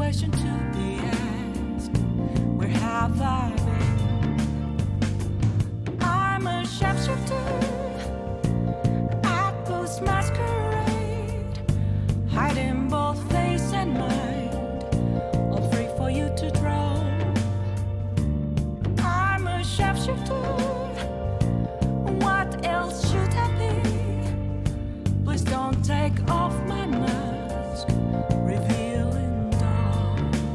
question to be asked. Where have I been? I'm a shapeshifter at Post Masquerade, hiding both face and mind, all free for you to draw. I'm a shapeshifter. What else should I be? Please don't take off my mask, revealing dark.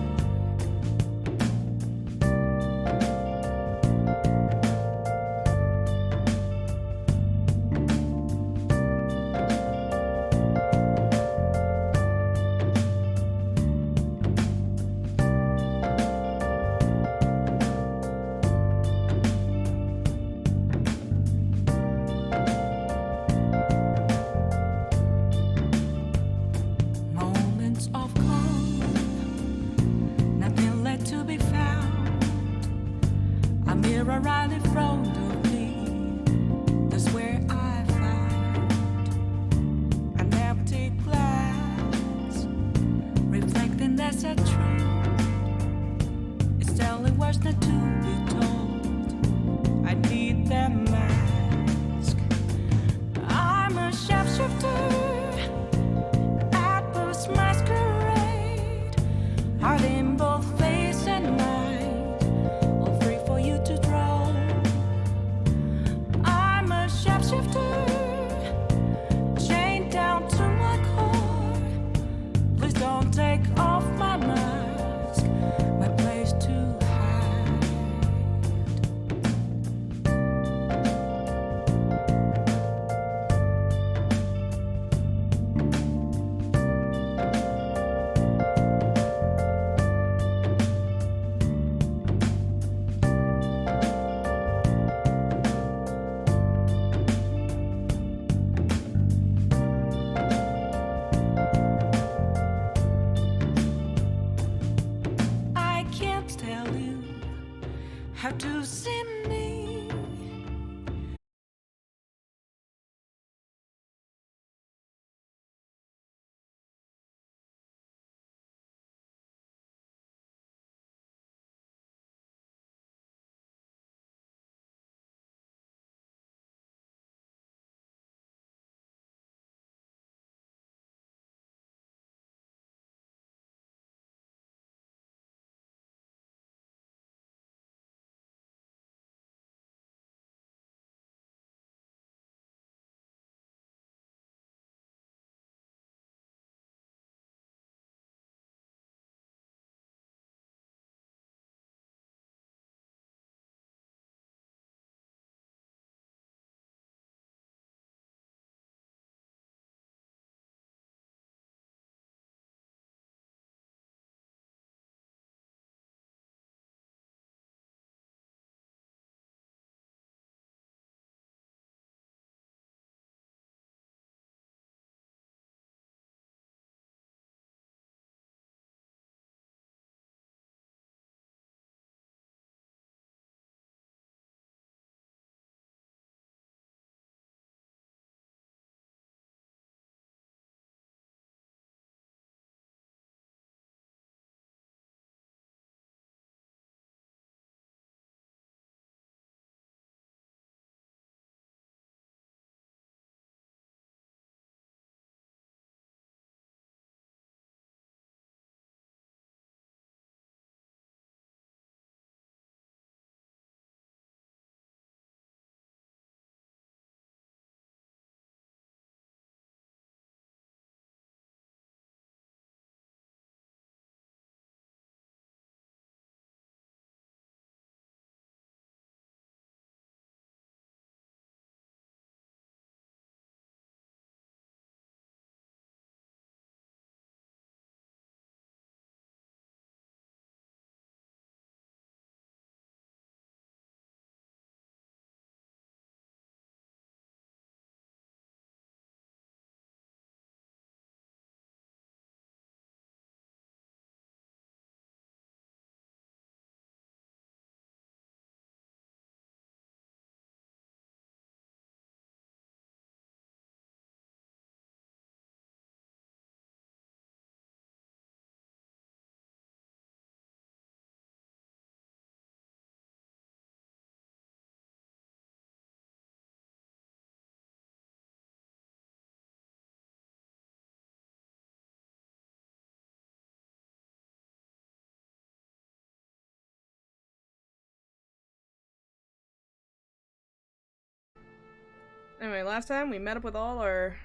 Anyway, last time we met up with all our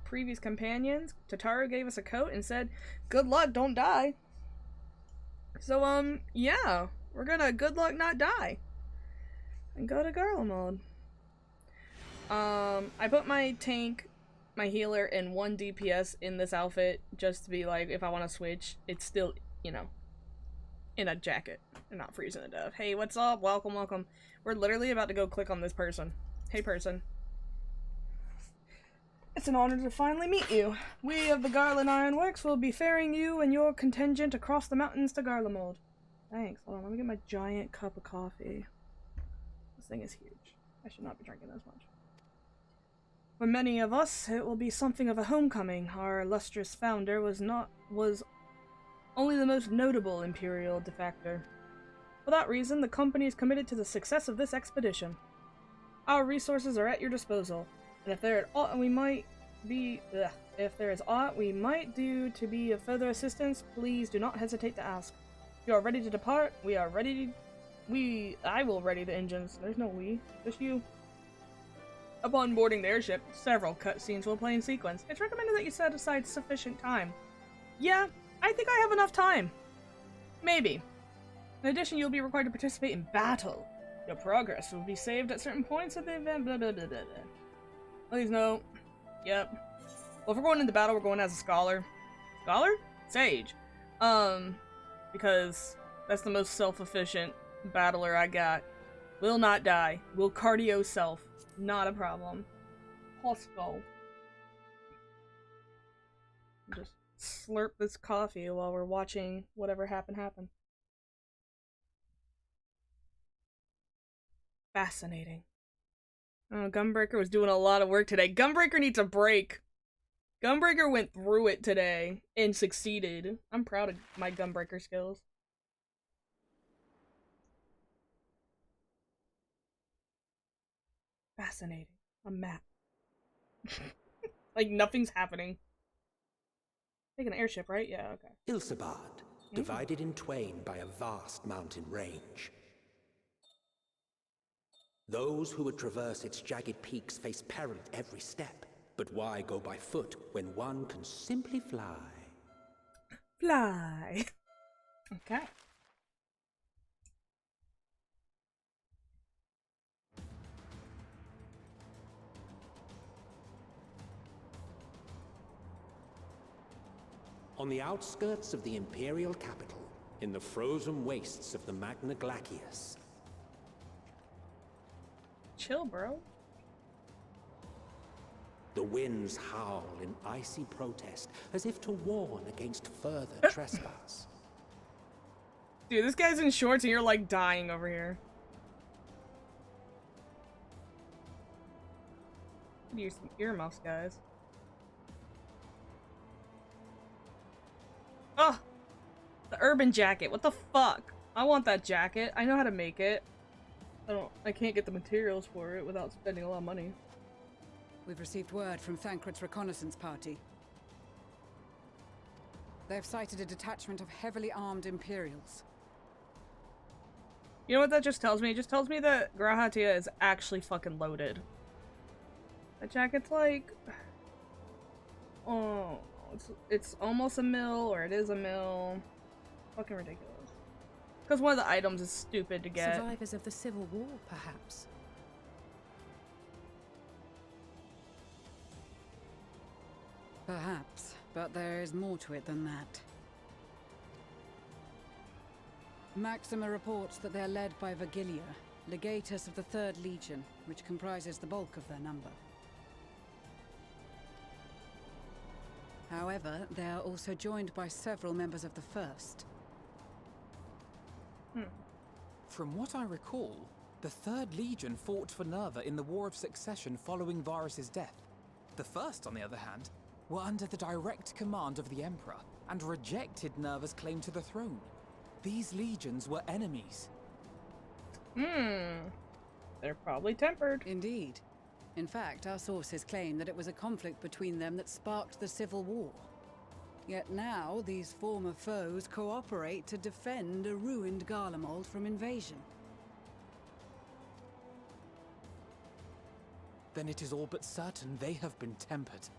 previous companions. Tataru gave us a coat and said, "Good luck, don't die." So, yeah. We're gonna good luck not die. And go to Garlemald. I put my tank, my healer, and 1 DPS in this outfit just to be like, if I want to switch, it's still, you know, in a jacket and not freezing to death. Hey, what's up? Welcome, welcome. We're literally about to go click on this person. Hey, person. It's an honor to finally meet you. We of the Garland Ironworks will be ferrying you and your contingent across the mountains to Garlemald. Thanks. Hold on, let me get my giant cup of coffee. This thing is huge. I should not be drinking this much. For many of us, it will be something of a homecoming. Our illustrious founder was only the most notable Imperial defector. For that reason, the company is committed to the success of this expedition. Our resources are at your disposal, and if there is aught we might do to be of further assistance, please do not hesitate to ask. If you are ready to depart, I will ready the engines. There's no we, just you. Upon boarding the airship, several cutscenes will play in sequence. It's recommended that you set aside sufficient time. Yeah, I think I have enough time. Maybe. In addition, you'll be required to participate in battle. Your progress will be saved at certain points of the event, blah blah blah blah blah. Please note. Yep. Well, if we're going into battle, we're going as a scholar. Scholar? Sage. Because that's the most self-efficient battler I got. Will not die. Will cardio self. Not a problem. Let's go. Just slurp this coffee while we're watching whatever happen. Fascinating. Oh, Gunbreaker was doing a lot of work today. Gunbreaker needs a break. Gunbreaker went through it today and succeeded. I'm proud of my Gunbreaker skills. Fascinating. A map. Like, nothing's happening. Take an airship, right? Yeah, okay. Ilsabad, divided in twain by a vast mountain range. Those who would traverse its jagged peaks face peril at every step. But why go by foot when one can simply fly? Fly. Okay. On the outskirts of the Imperial capital, in the frozen wastes of the Magna Glacius. Chill, bro. The winds howl in icy protest, as if to warn against further trespass. Dude, this guy's in shorts and you're like dying over here. Use some earmuffs, guys. Oh! The urban jacket, what the fuck? I want that jacket. I know how to make it. I can't get the materials for it without spending a lot of money. We've received word from Thancred's reconnaissance party. They've sighted a detachment of heavily armed Imperials. You know what that just tells me? It just tells me that Grahatia is actually fucking loaded. That jacket's like... Oh, it's almost a mil, or it is a mil. Fucking ridiculous. Because one of the items is stupid to get. Survivors of the Civil War, perhaps. Perhaps, but there is more to it than that. Maxima reports that they're led by Vergilia, legatus of the 3rd Legion, which comprises the bulk of their number. However, they are also joined by several members of the 1st. From what I recall, the 3rd Legion fought for Nerva in the War of Succession following Varus's death. The 1st, on the other hand, were under the direct command of the Emperor and rejected Nerva's claim to the throne. These legions were enemies. They're probably tempered. Indeed. In fact, our sources claim that it was a conflict between them that sparked the Civil War. Yet now, these former foes cooperate to defend a ruined Garlemald from invasion. then it is all but certain they have been tempered.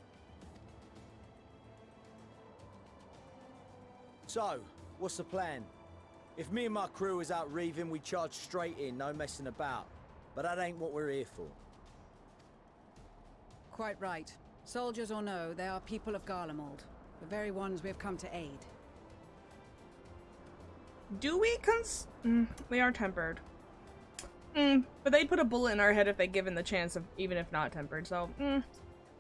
So, what's the plan? If me and my crew is out reaving, we charge straight in, no messing about. But that ain't what we're here for. Quite right. Soldiers or no, they are people of Garlemald. The very ones we have come to aid. Do we they are tempered. But they'd put a bullet in our head if they given the chance of, even if not tempered, so,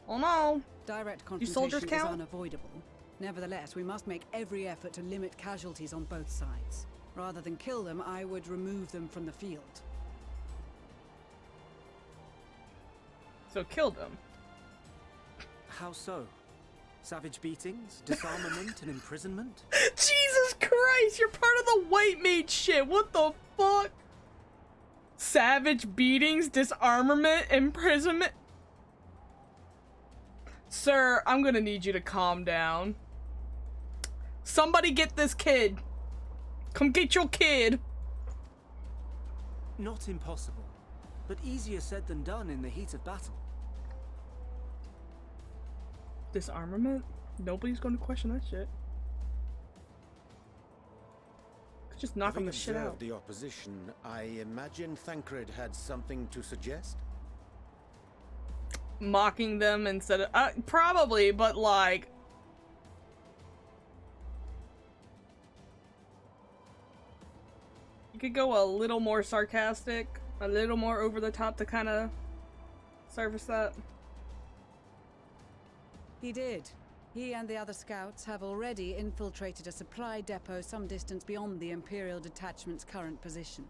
oh no. Direct soldiers confrontation is count? unavoidable. Nevertheless, we must make every effort to limit casualties on both sides. Rather than kill them, I would remove them from the field. So kill them. How so? Savage beatings, disarmament, and imprisonment? Jesus Christ, you're part of the white mage shit, what the fuck? Savage beatings, disarmament, imprisonment? Sir, I'm gonna need you to calm down. Somebody get this kid. Come get your kid. Not impossible, but easier said than done in the heat of battle. Disarmament? Nobody's gonna question that shit. Could just knock him the shit out. The opposition, I imagine Thancred had something to suggest? Mocking them instead of probably, but like you could go a little more sarcastic, a little more over the top to kind of service that. He did. He and the other scouts have already infiltrated a supply depot some distance beyond the Imperial detachment's current position.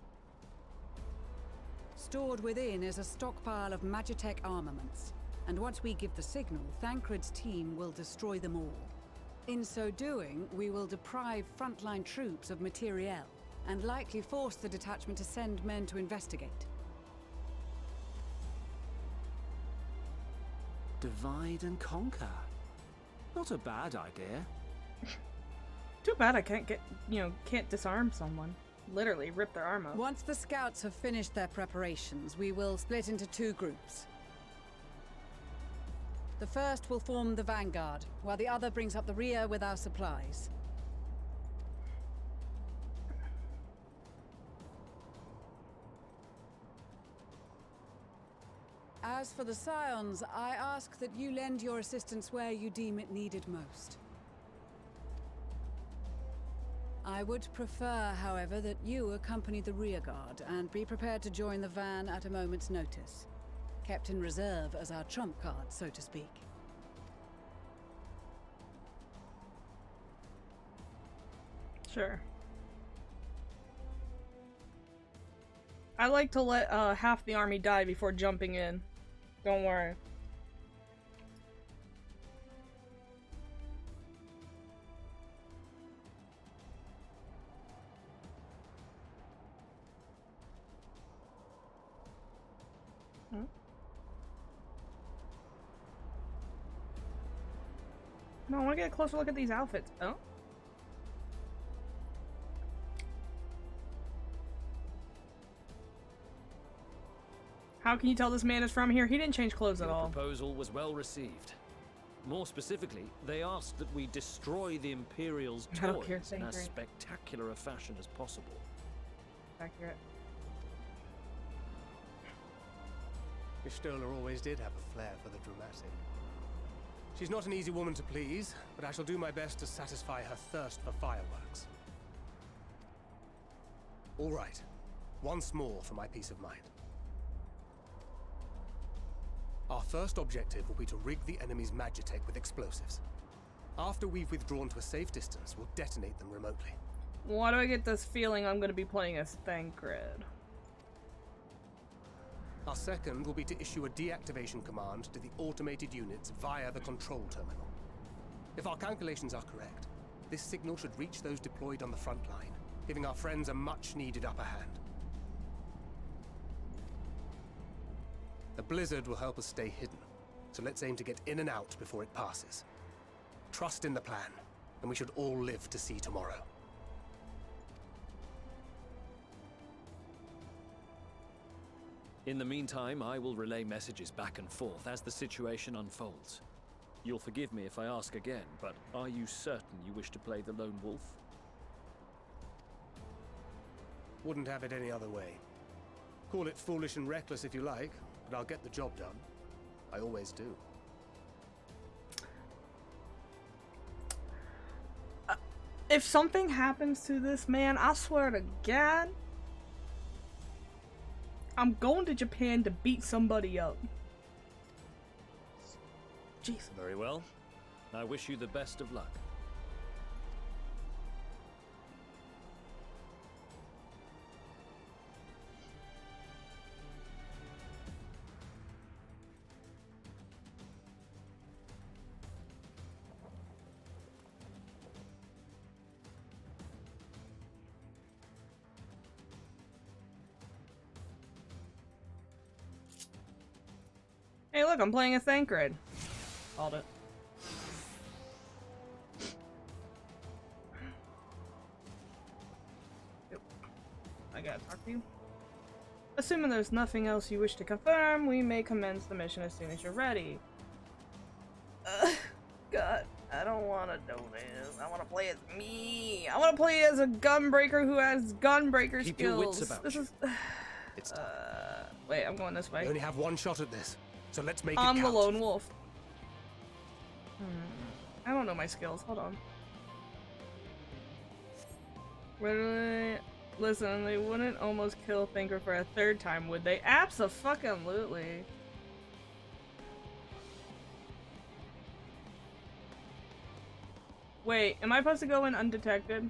Stored within is a stockpile of Magitech armaments, and once we give the signal, Thancred's team will destroy them all. In so doing, we will deprive frontline troops of materiel, and likely force the detachment to send men to investigate. Divide and conquer. Not a bad idea. Too bad I can't disarm someone. Literally rip their arm off. Once the scouts have finished their preparations, we will split into two groups. The first will form the vanguard, while the other brings up the rear with our supplies. As for the Scions, I ask that you lend your assistance where you deem it needed most. I would prefer, however, that you accompany the rearguard and be prepared to join the van at a moment's notice. Kept in reserve as our trump card, so to speak. Sure. I like to let half the army die before jumping in. Don't worry. No, I want to get a closer look at these outfits. Oh? How can you tell this man is from here? He didn't change clothes at Your all. proposal was well received. More specifically, they asked that we destroy the Imperial's I don't care, toys in thank as you. spectacular a fashion as possible. Accurate. Pistola always did have a flair for the dramatic. She's not an easy woman to please, but I shall do my best to satisfy her thirst for fireworks. All right. Once more for my peace of mind. Our first objective will be to rig the enemy's Magitech with explosives. After we've withdrawn to a safe distance, we'll detonate them remotely. Why do I get this feeling I'm going to be playing as Thancred? Our second will be to issue a deactivation command to the automated units via the control terminal. If our calculations are correct, this signal should reach those deployed on the front line, giving our friends a much-needed upper hand. The blizzard will help us stay hidden, so let's aim to get in and out before it passes. Trust in the plan, and we should all live to see tomorrow. In the meantime, I will relay messages back and forth as the situation unfolds. You'll forgive me if I ask again, but are you certain you wish to play the lone wolf? Wouldn't have it any other way. Call it foolish and reckless if you like, but I'll get the job done. I always do. If something happens to this man, I swear to God, I'm going to Japan to beat somebody up. Jeez. Very well. I wish you the best of luck. Hey, look, I'm playing a Thancred. Called it. Yep. I gotta talk to you. Assuming there's nothing else you wish to confirm, we may commence the mission as soon as you're ready. God, I don't want to do this. I want to play as me. I want to play as a gunbreaker who has gunbreaker skills. Keep your wits about this you. is. It's time. Wait, I'm going this way. We only have one shot at this, so let's make it I'm count. the lone wolf. I don't know my skills. Hold on. Listen, they wouldn't almost kill Thinker for a third time, would they? Abso-fucking-lutely. Wait, am I supposed to go in undetected?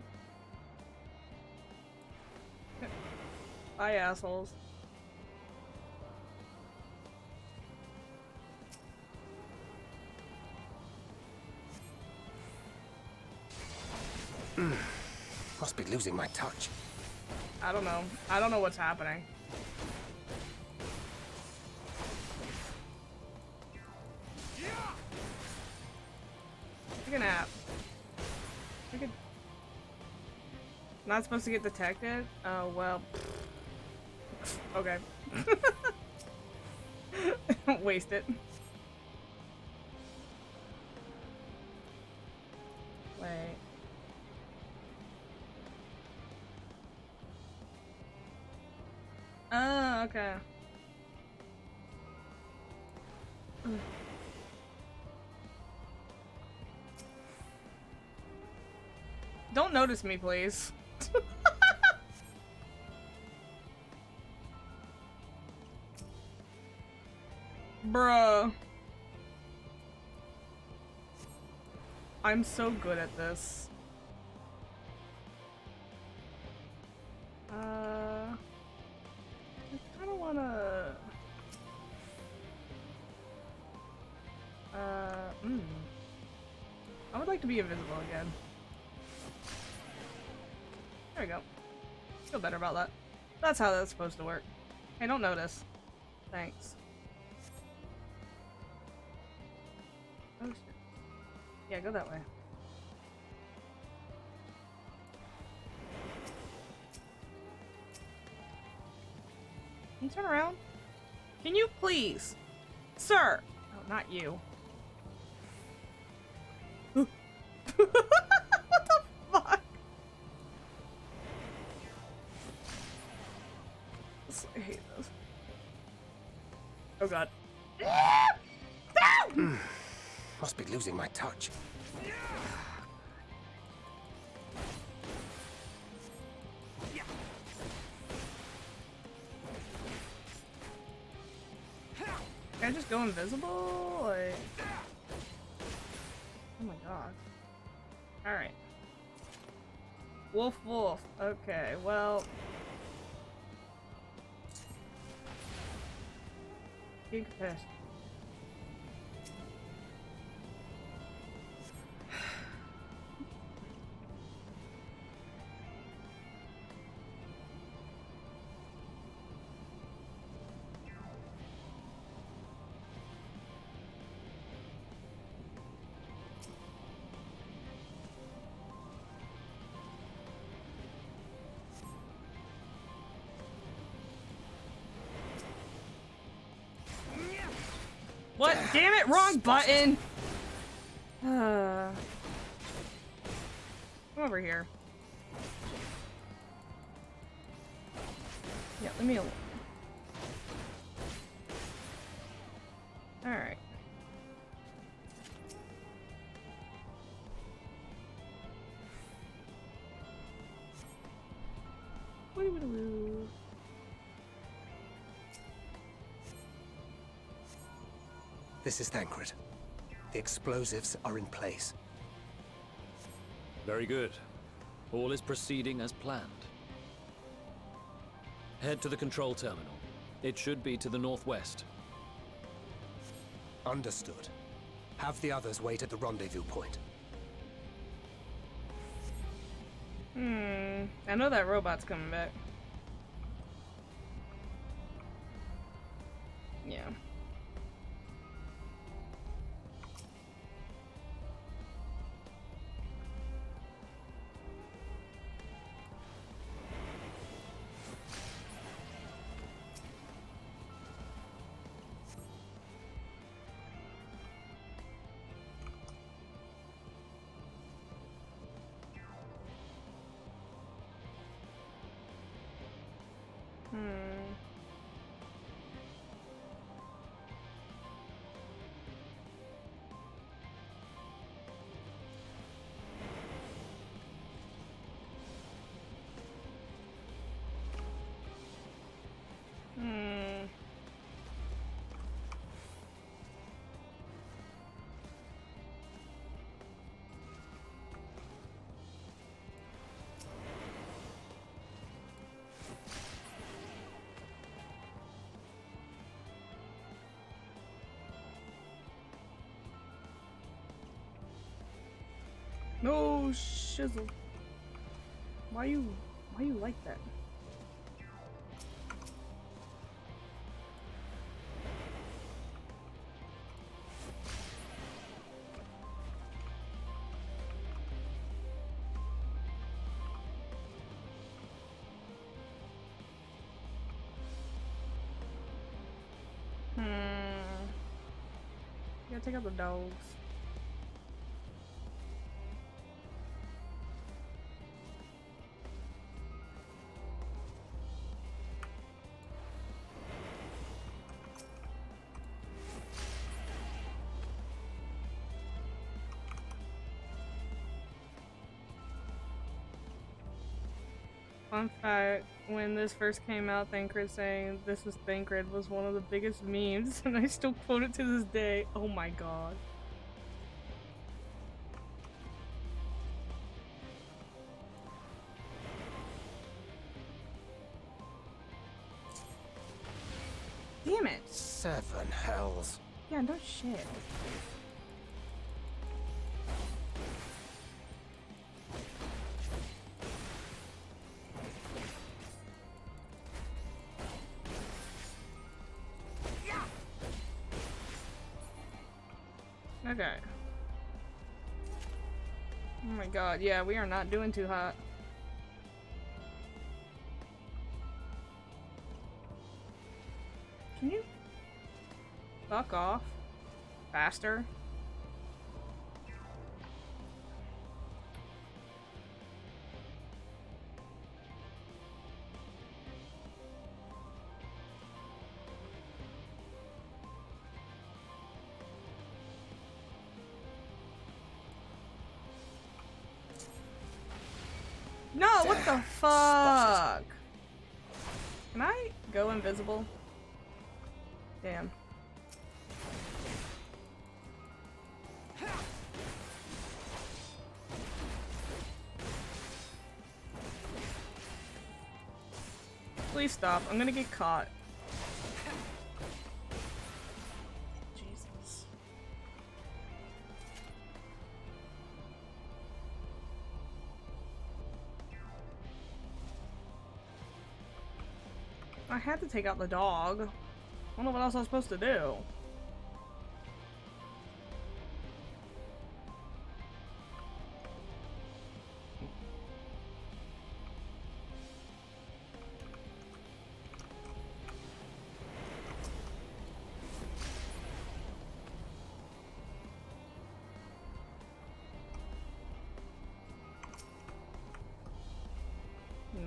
Bye, assholes. Must be losing my touch. I don't know. I don't know what's happening. Take a nap. Not supposed to get detected? Oh, well. Okay. Waste it. Wait. Oh, okay. Don't notice me, please. Bruh. I'm so good at this. I kinda wanna... I would like to be invisible again. There we go. Feel better about that. That's how that's supposed to work. Hey, don't notice. Thanks. Oh shit. Yeah, go that way. Can you turn around? Can you please? Sir! Oh, not you. What the fuck? I hate this. Oh god. Must be losing my touch. Can I just go invisible? Like... Oh my god. Alright. Wolf, wolf. Okay, well... King Capacity. What? Damn it, wrong button! Come over here. Yeah, leave me alone. Alright. Woo-woo-woo. This is Thancred. The explosives are in place. Very good. All is proceeding as planned. Head to the control terminal. It should be to the northwest. Understood. Have the others wait at the rendezvous point. I know that robot's coming back. Yeah. No shizzle. Why you like that? Gotta take out the dogs. Fun fact, when this first came out, Thancred saying this is Thancred was one of the biggest memes, and I still quote it to this day. Oh my god. Damn it! 7 hells. Yeah, no shit. Okay. Oh my god, yeah, we are not doing too hot. Can you fuck off faster? No, what the fuck? Can I go invisible? Damn. Please stop. I'm gonna get caught. Jesus. I had to take out the dog. I don't know what else I was supposed to do.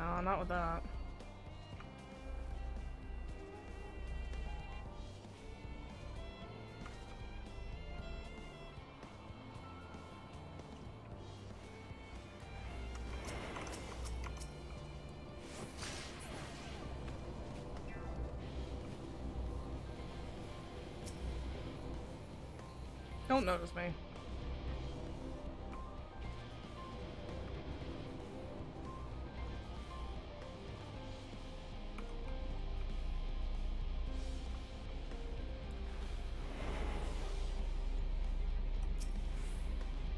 Nah, not with that. Don't notice me.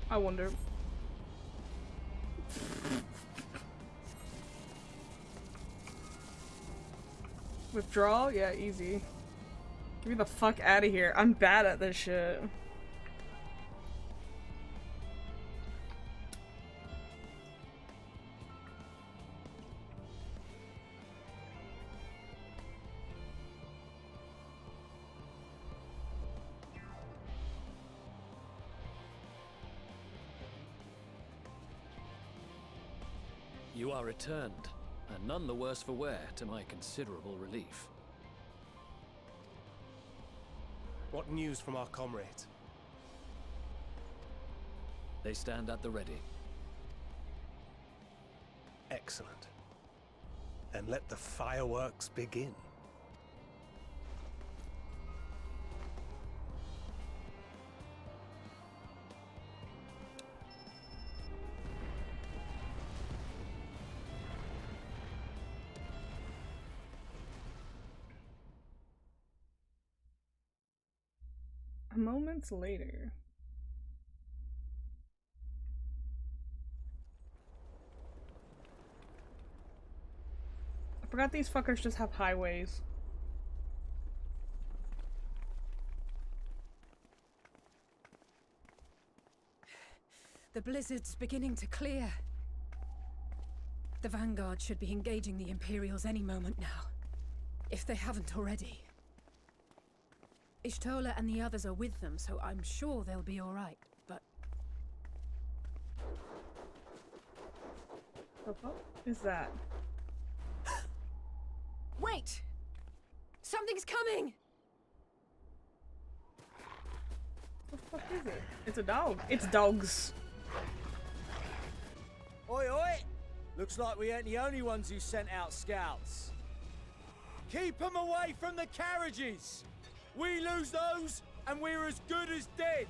I wonder. Withdraw? Yeah, easy. Get me the fuck out of here. I'm bad at this shit. You are returned, and none the worse for wear, to my considerable relief. What news from our comrades? They stand at the ready. Excellent. Then let the fireworks begin. Moments later. I forgot these fuckers just have highways. The blizzard's beginning to clear. The Vanguard should be engaging the Imperials any moment now, if they haven't already. Ishtola and the others are with them, so I'm sure they'll be alright, but... The fuck is that? Wait! Something's coming! What the fuck is it? It's a dog. It's dogs. Oi, oi! Looks like we ain't the only ones who sent out scouts. Keep them away from the carriages! We lose those, and we're as good as dead!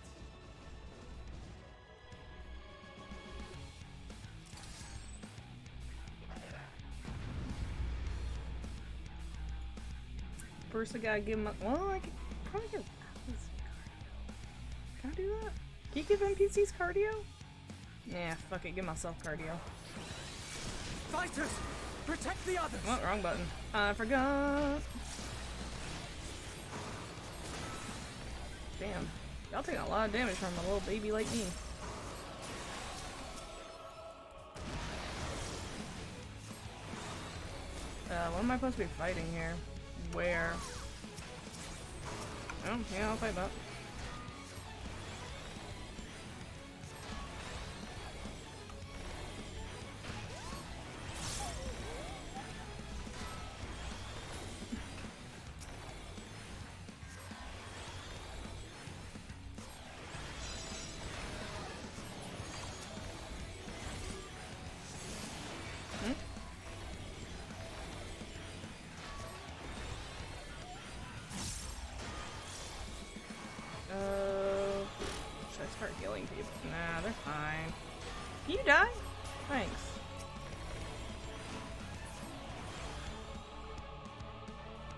First I gotta give him a— well, I could probably give cardio. Can I do that? Can you give NPCs cardio? Yeah, fuck it, give myself cardio. Fighters! Protect the others! Oh, wrong button. I forgot. Damn. Y'all taking a lot of damage from a little baby like me. What am I supposed to be fighting here? Where? Oh, yeah, I'll fight that. Should I start healing people? Nah, they're fine. Can you die? Thanks.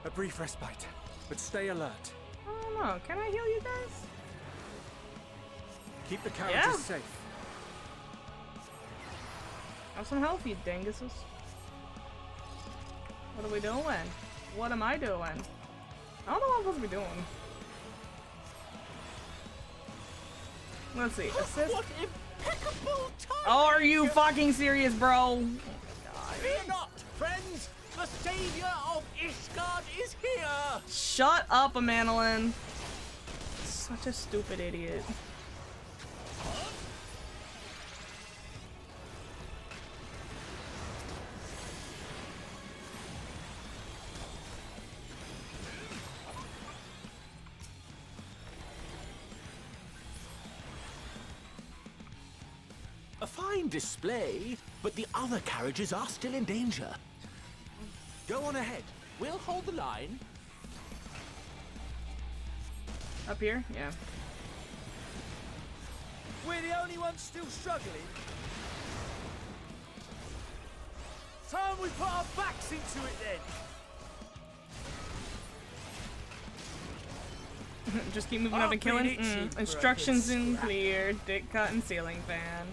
A brief respite, but stay alert. I don't know. Can I heal you guys? Keep the carriages Yeah. safe. Have some health, you dinguses. What are we doing? What am I doing? I don't know what I'm supposed to be doing. Let's see. Assist. What impeccable time! Are you fucking serious, bro? Fear not, friends! The savior of Ishgard is here! Shut up, Amanolin. Such a stupid idiot. A fine display, but the other carriages are still in danger. Go on ahead. We'll hold the line. Up here? Yeah. We're the only ones still struggling. Time we put our backs into it then. Just keep moving up and killing. Instructions in clear. Dick cut and ceiling fan.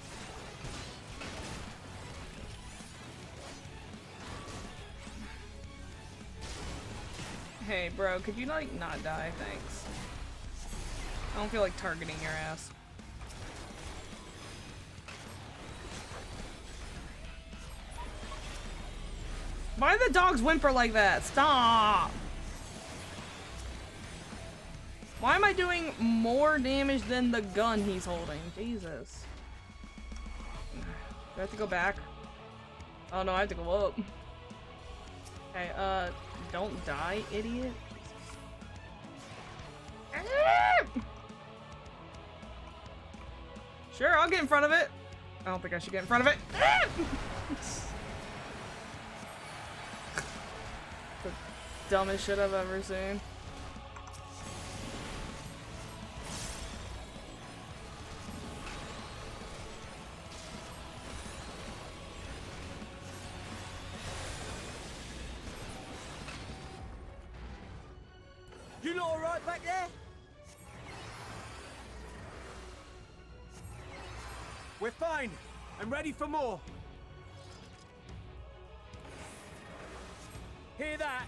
Hey, bro, could you, like, not die? Thanks. I don't feel like targeting your ass. Why do the dogs whimper like that? Stop! Why am I doing more damage than the gun he's holding? Jesus. Do I have to go back? Oh no, I have to go up. Okay, don't die, idiot. Sure, I'll get in front of it. I don't think I should get in front of it. The dumbest shit I've ever seen. You lot alright back there? We're fine. I'm ready for more. Hear that?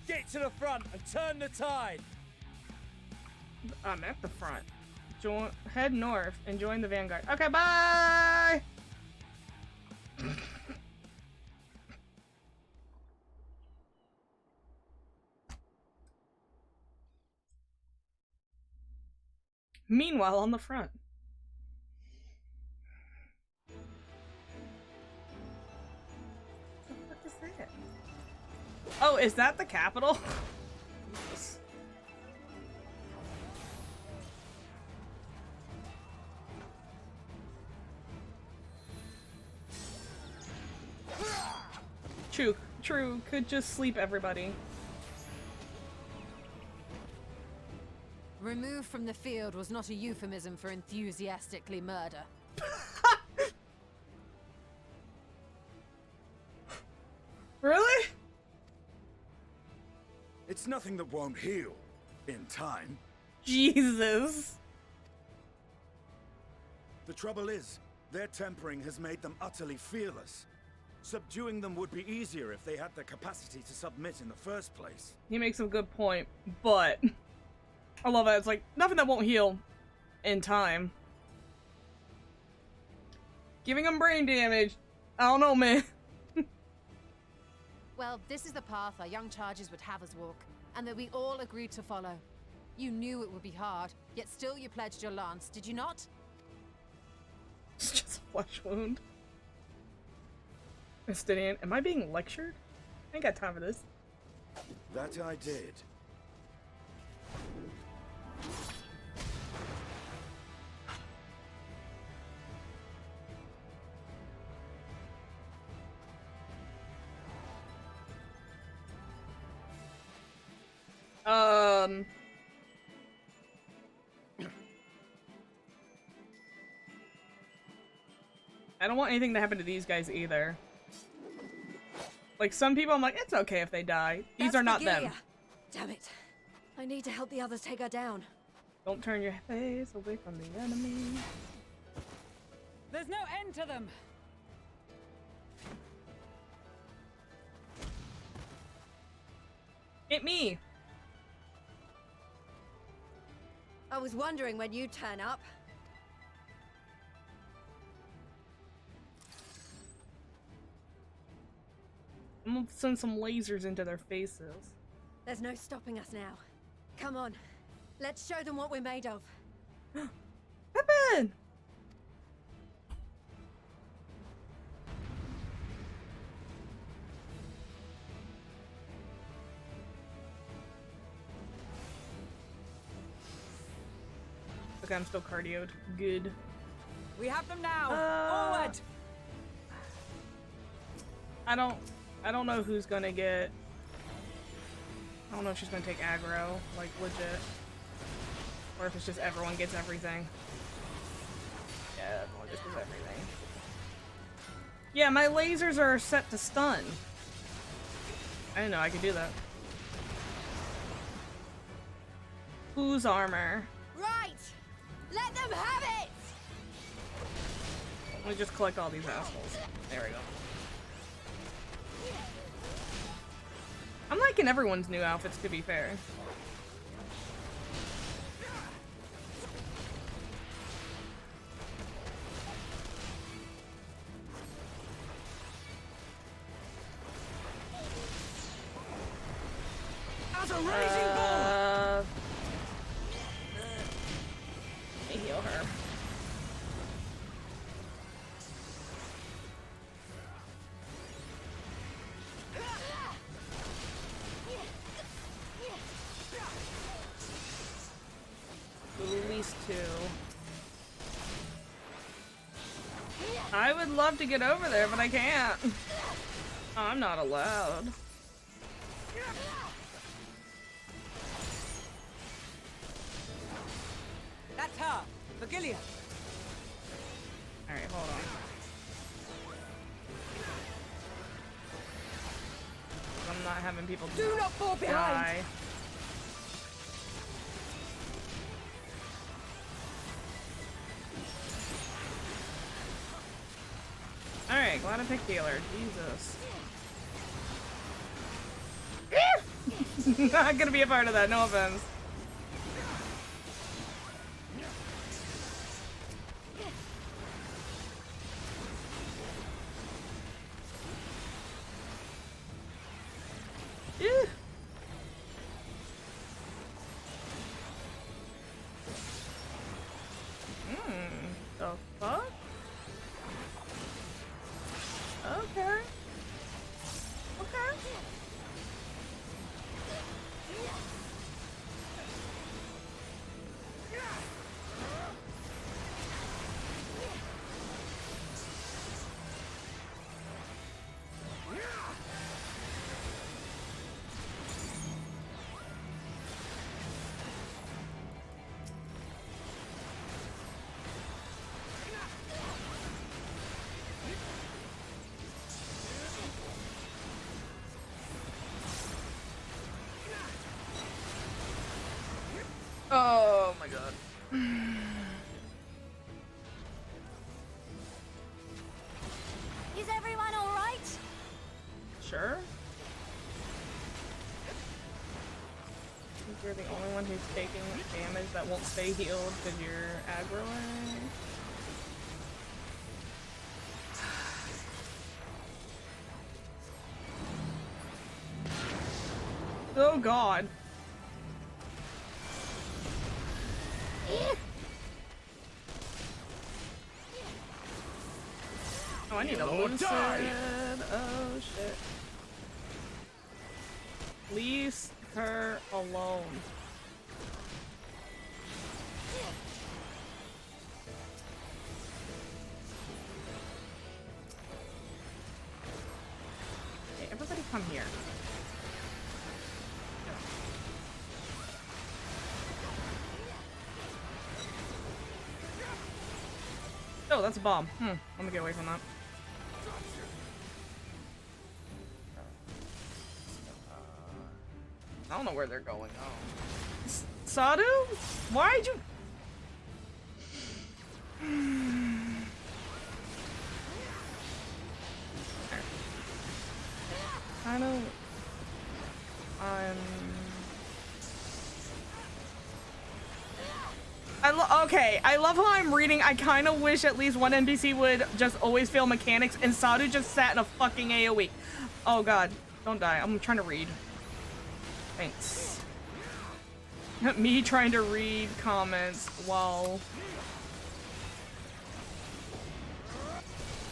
Get to the front and turn the tide. I'm at the front. Head north and join the vanguard. Okay, bye! Meanwhile, on the front. What the fuck is that? Oh, is that the capital? Jesus. True, could just sleep everybody. Removed from the field was not a euphemism for enthusiastically murder. Really? It's nothing that won't heal in time. Jesus. The trouble is, their tempering has made them utterly fearless. Subduing them would be easier if they had the capacity to submit in the first place. He makes a good point, but I love that. It's like, nothing that won't heal in time. Giving him brain damage. I don't know, man. Well, this is the path our young charges would have us walk, and that we all agreed to follow. You knew it would be hard, yet still you pledged your lance, did you not? It's just a flesh wound. Justinian, am I being lectured? I ain't got time for this. That I did. I don't want anything to happen to these guys either. Like, some people I'm like, it's okay if they die. These are not them. Damn it. I need to help the others take her down. Don't turn your face away from the enemy. There's no end to them. Hit me. I was wondering when you'd turn up. I'm gonna send some lasers into their faces. There's no stopping us now. Come on. Let's show them what we're made of. Pippin! Okay, I'm still cardioed. Good. We have them now. Forward. I don't know who's gonna get. I don't know if she's gonna take aggro, like legit, or if it's just everyone gets everything. Yeah, everyone just gets everything. Yeah, my lasers are set to stun. I didn't know I could do that. Whose armor? Right! Let them have it! Let me just collect all these assholes. There we go. I'm liking everyone's new outfits, to be fair. As a raging bull! Let me heal her. At least two. I would love to get over there, but I can't. I'm not allowed. That's her. Virgilia. Alright, hold on. I'm not having people Do not fall behind. die. Alright, glad I picked healer. Jesus. Not gonna be a part of that, no offense. Ew. The fuck? Okay. Okay. Oh my god. Is everyone alright? Sure. I think you're the only one who's taking damage that won't stay healed because you're aggroing. Oh god. Oh, I need a lucid. Oh shit. Leave her alone. Okay, everybody come here. Oh, that's a bomb. Let me get away from that. I don't know where they're going. Oh. Sadu? Why'd you... I don't... Okay, I love how I'm reading. I kind of wish at least one NPC would just always fail mechanics, and Sadu just sat in a fucking AoE. Oh god, don't die. I'm trying to read. Thanks. Me trying to read comments while...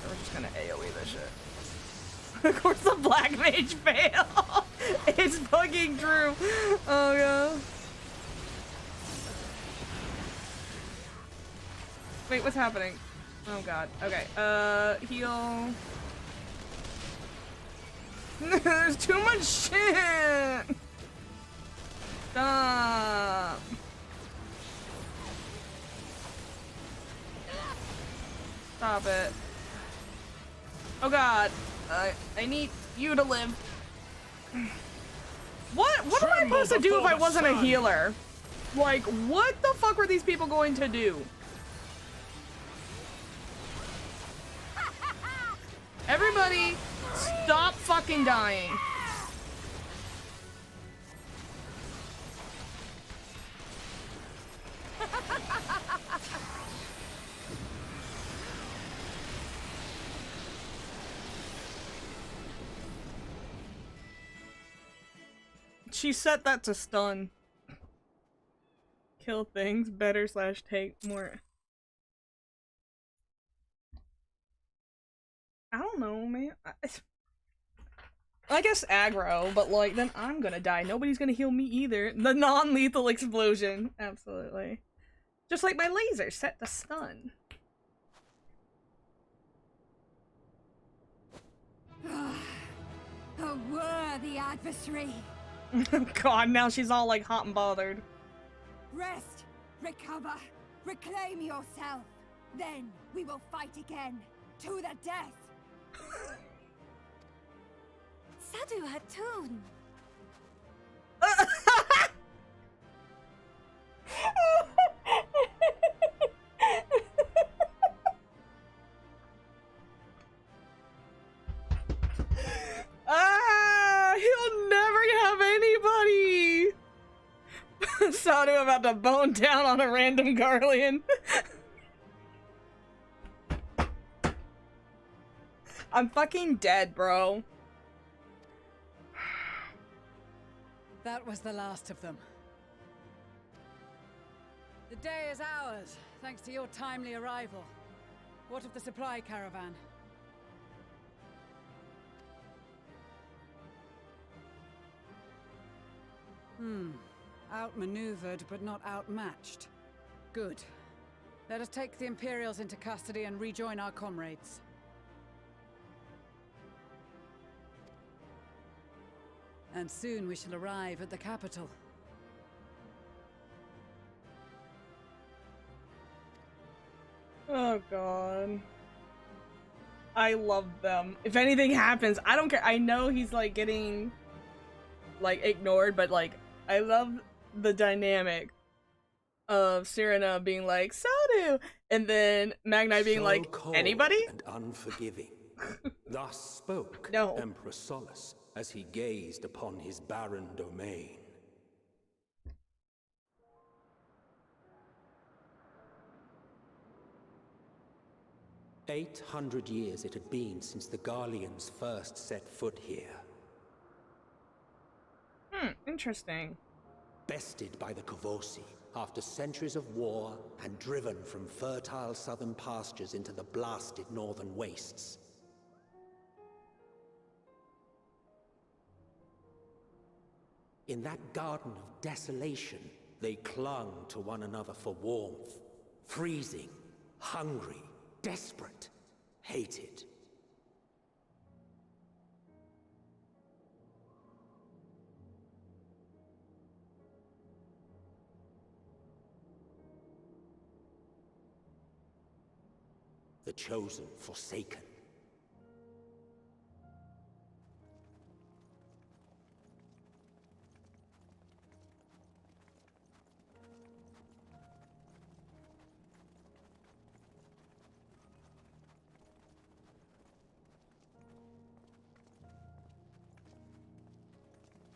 We're just gonna AoE this shit. Of course the black mage failed. It's fucking true. Oh god. Wait, what's happening? Oh god. Okay. Heal. There's too much shit! Stop. Stop it. Oh god. I need you to live. What am I supposed to do if I wasn't a healer? Like, what the fuck were these people going to do? Everybody, stop fucking dying. She set that to stun. Kill things better / take more. I don't know, man. I guess aggro, but like, then I'm gonna die. Nobody's gonna heal me either. The non-lethal explosion. Absolutely. Just like my laser set to stun. A worthy adversary. God, now she's all like hot and bothered. Rest, recover, reclaim yourself. Then we will fight again, to the death. Sadu Hatun. He'll never have anybody. Sadu about to bone down on a random Garlean. I'm fucking dead, bro. That was the last of them. The day is ours, thanks to your timely arrival. What of the supply caravan? Outmaneuvered, but not outmatched. Good. Let us take the Imperials into custody and rejoin our comrades. And soon we shall arrive at the capital. Oh god. I love them. If anything happens, I don't care. I know he's like getting like ignored, but like I love the dynamic of Cyrano being like, Sadu! And then Magnai being So like, cold anybody? and unforgiving. Thus spoke No. Emperor Solus as he gazed upon his barren domain. "800 years it had been since the Garleans first set foot here. Interesting. Bested by the Kavosi after centuries of war and driven from fertile southern pastures into the blasted northern wastes. In that garden of desolation, they clung to one another for warmth, freezing, hungry, desperate, hated. The chosen forsaken.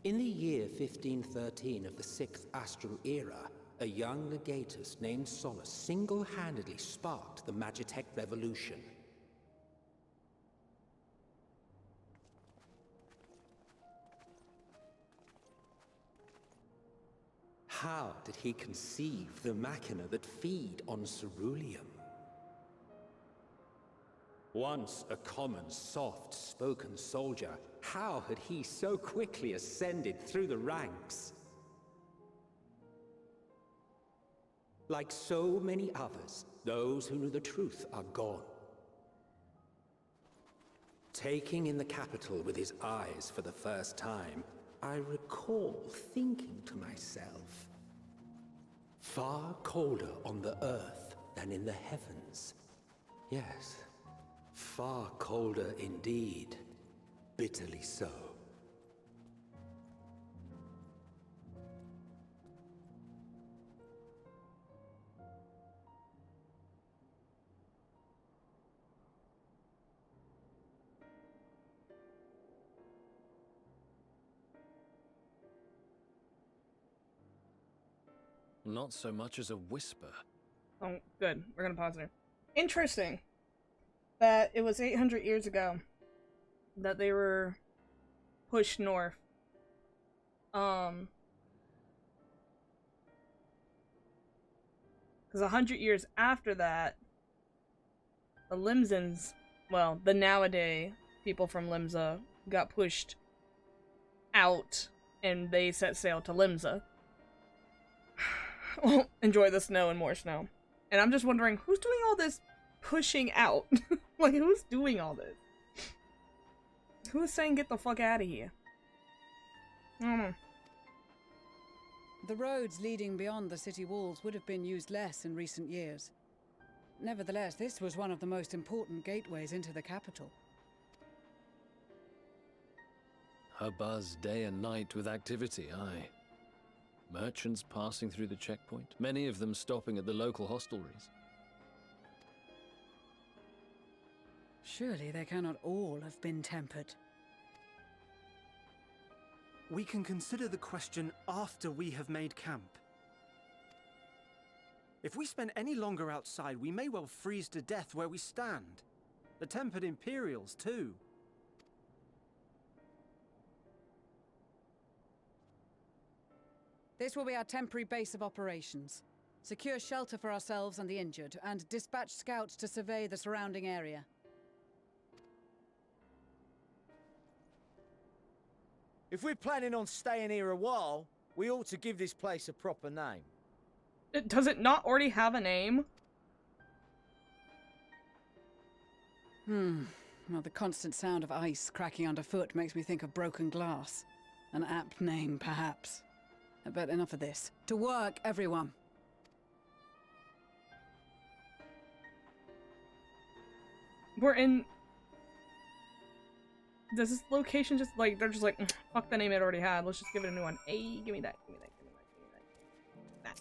In the year 1513 of the 6th Astral Era, a young legatus named Solus single-handedly sparked the Magitech Revolution. How did he conceive the machina that feed on ceruleum? Once a common, soft-spoken soldier, how had he so quickly ascended through the ranks? Like so many others, those who knew the truth are gone. Taking in the capital with his eyes for the first time, I recall thinking to myself, far colder on the earth than in the heavens. Yes, far colder indeed. Bitterly so. Not so much as a whisper. Oh, good. We're gonna pause there. Interesting that it was 800 years ago that they were pushed north. Because 100 years after that, the Limsans, well, the nowadays people from Limsa, got pushed out, and they set sail to Limsa. Well, enjoy the snow and more snow. And I'm just wondering, who's doing all this pushing out? Like, who's doing all this? Who's saying get the fuck out of here? I don't know. The roads leading beyond the city walls would have been used less in recent years. Nevertheless, this was one of the most important gateways into the capital. A buzz day and night with activity, aye. Merchants passing through the checkpoint, many of them stopping at the local hostelries. Surely they cannot all have been tempered. We can consider the question after we have made camp. If we spend any longer outside, we may well freeze to death where we stand. The tempered Imperials, too. This will be our temporary base of operations. Secure shelter for ourselves and the injured, and dispatch scouts to survey the surrounding area. If we're planning on staying here a while, we ought to give this place a proper name. Does it not already have a name? Well, the constant sound of ice cracking underfoot makes me think of broken glass. An apt name, perhaps. But enough of this. To work, everyone! We're in... Does this location just, like, they're just like, fuck the name it already had, let's just give it a new one. Hey, give me that, give me that, give me that, give me that. That.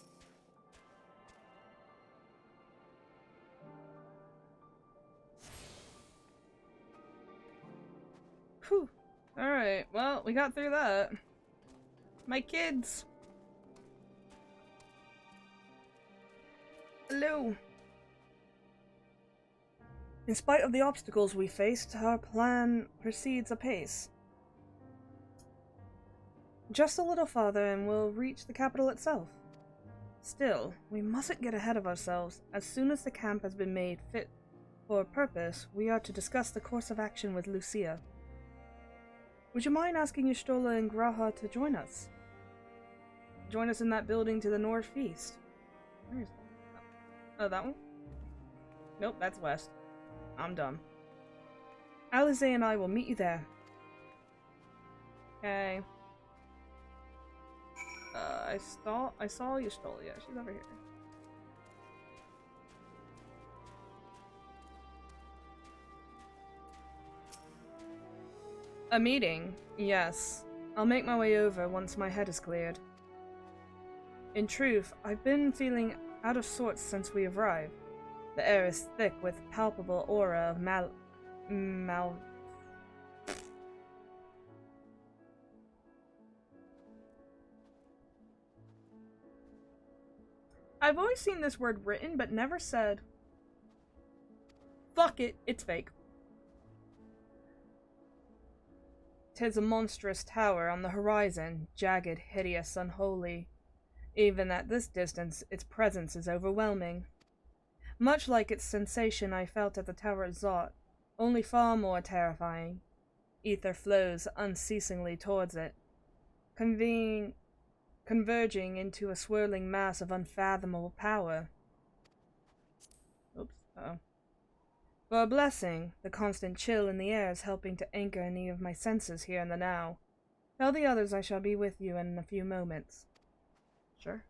Whew. Alright, well, we got through that. My kids! Hello! In spite of the obstacles we faced, our plan proceeds apace. Just a little farther and we'll reach the capital itself. Still, we mustn't get ahead of ourselves. As soon as the camp has been made fit for a purpose, we are to discuss the course of action with Lucia. Would you mind asking Y'shtola and Graha to join us? Join us in that building to the northeast. Where is that? Oh, that one? Nope, that's west. I'm dumb. Alize and I will meet you there. Okay. I saw Y'shtola. Yeah, she's over here. A meeting? Yes. I'll make my way over once my head is cleared. In truth, I've been feeling out of sorts since we arrived. The air is thick with palpable aura of I've always seen this word written, but never said. Fuck it, it's fake. 'Tis a monstrous tower on the horizon, jagged, hideous, unholy. Even at this distance, its presence is overwhelming. Much like its sensation I felt at the Tower of Zot, only far more terrifying. Ether flows unceasingly towards it, conveying converging into a swirling mass of unfathomable power. Oops, uh-oh. For a blessing, the constant chill in the air is helping to anchor any of my senses here in the now. Tell the others I shall be with you in a few moments. Sure.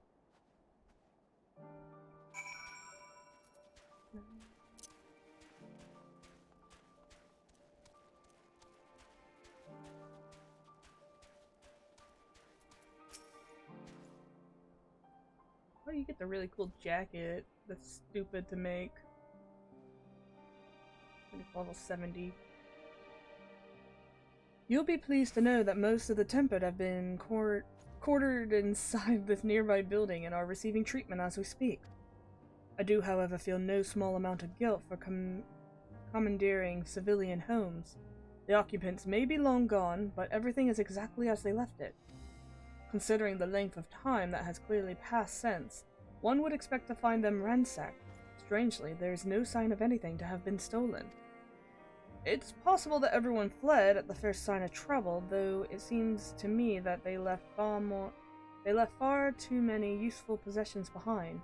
Oh, you get the really cool jacket that's stupid to make. It's level 70. You'll be pleased to know that most of the Tempered have been quartered inside this nearby building and are receiving treatment as we speak. I do, however, feel no small amount of guilt for commandeering civilian homes. The occupants may be long gone, but everything is exactly as they left it. Considering the length of time that has clearly passed since, one would expect to find them ransacked. Strangely, there is no sign of anything to have been stolen. It's possible that everyone fled at the first sign of trouble, though it seems to me that they left far too many useful possessions behind.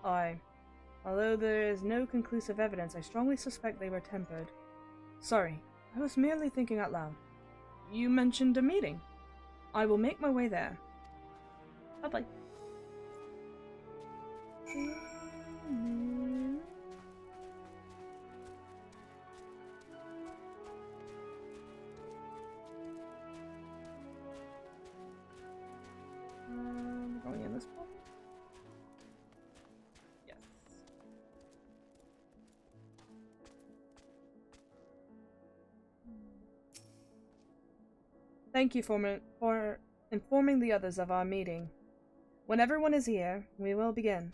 Although there is no conclusive evidence, I strongly suspect they were tempered. Sorry, I was merely thinking out loud. You mentioned a meeting. I will make my way there. Bye-bye. Going in this one? Yes. Thank you for informing the others of our meeting. When everyone is here, we will begin.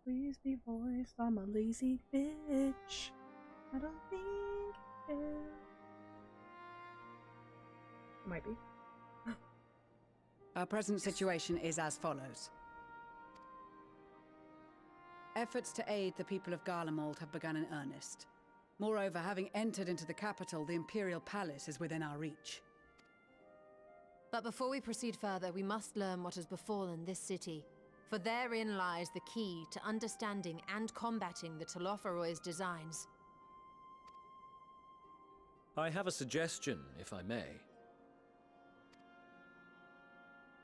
Please be voiced, I'm a lazy bitch. I don't think it might be. Our present situation is as follows. Efforts to aid the people of Garlemald have begun in earnest. Moreover, having entered into the capital, the Imperial Palace is within our reach. But before we proceed further, we must learn what has befallen this city, for therein lies the key to understanding and combating the Telophoroid's designs. I have a suggestion, if I may.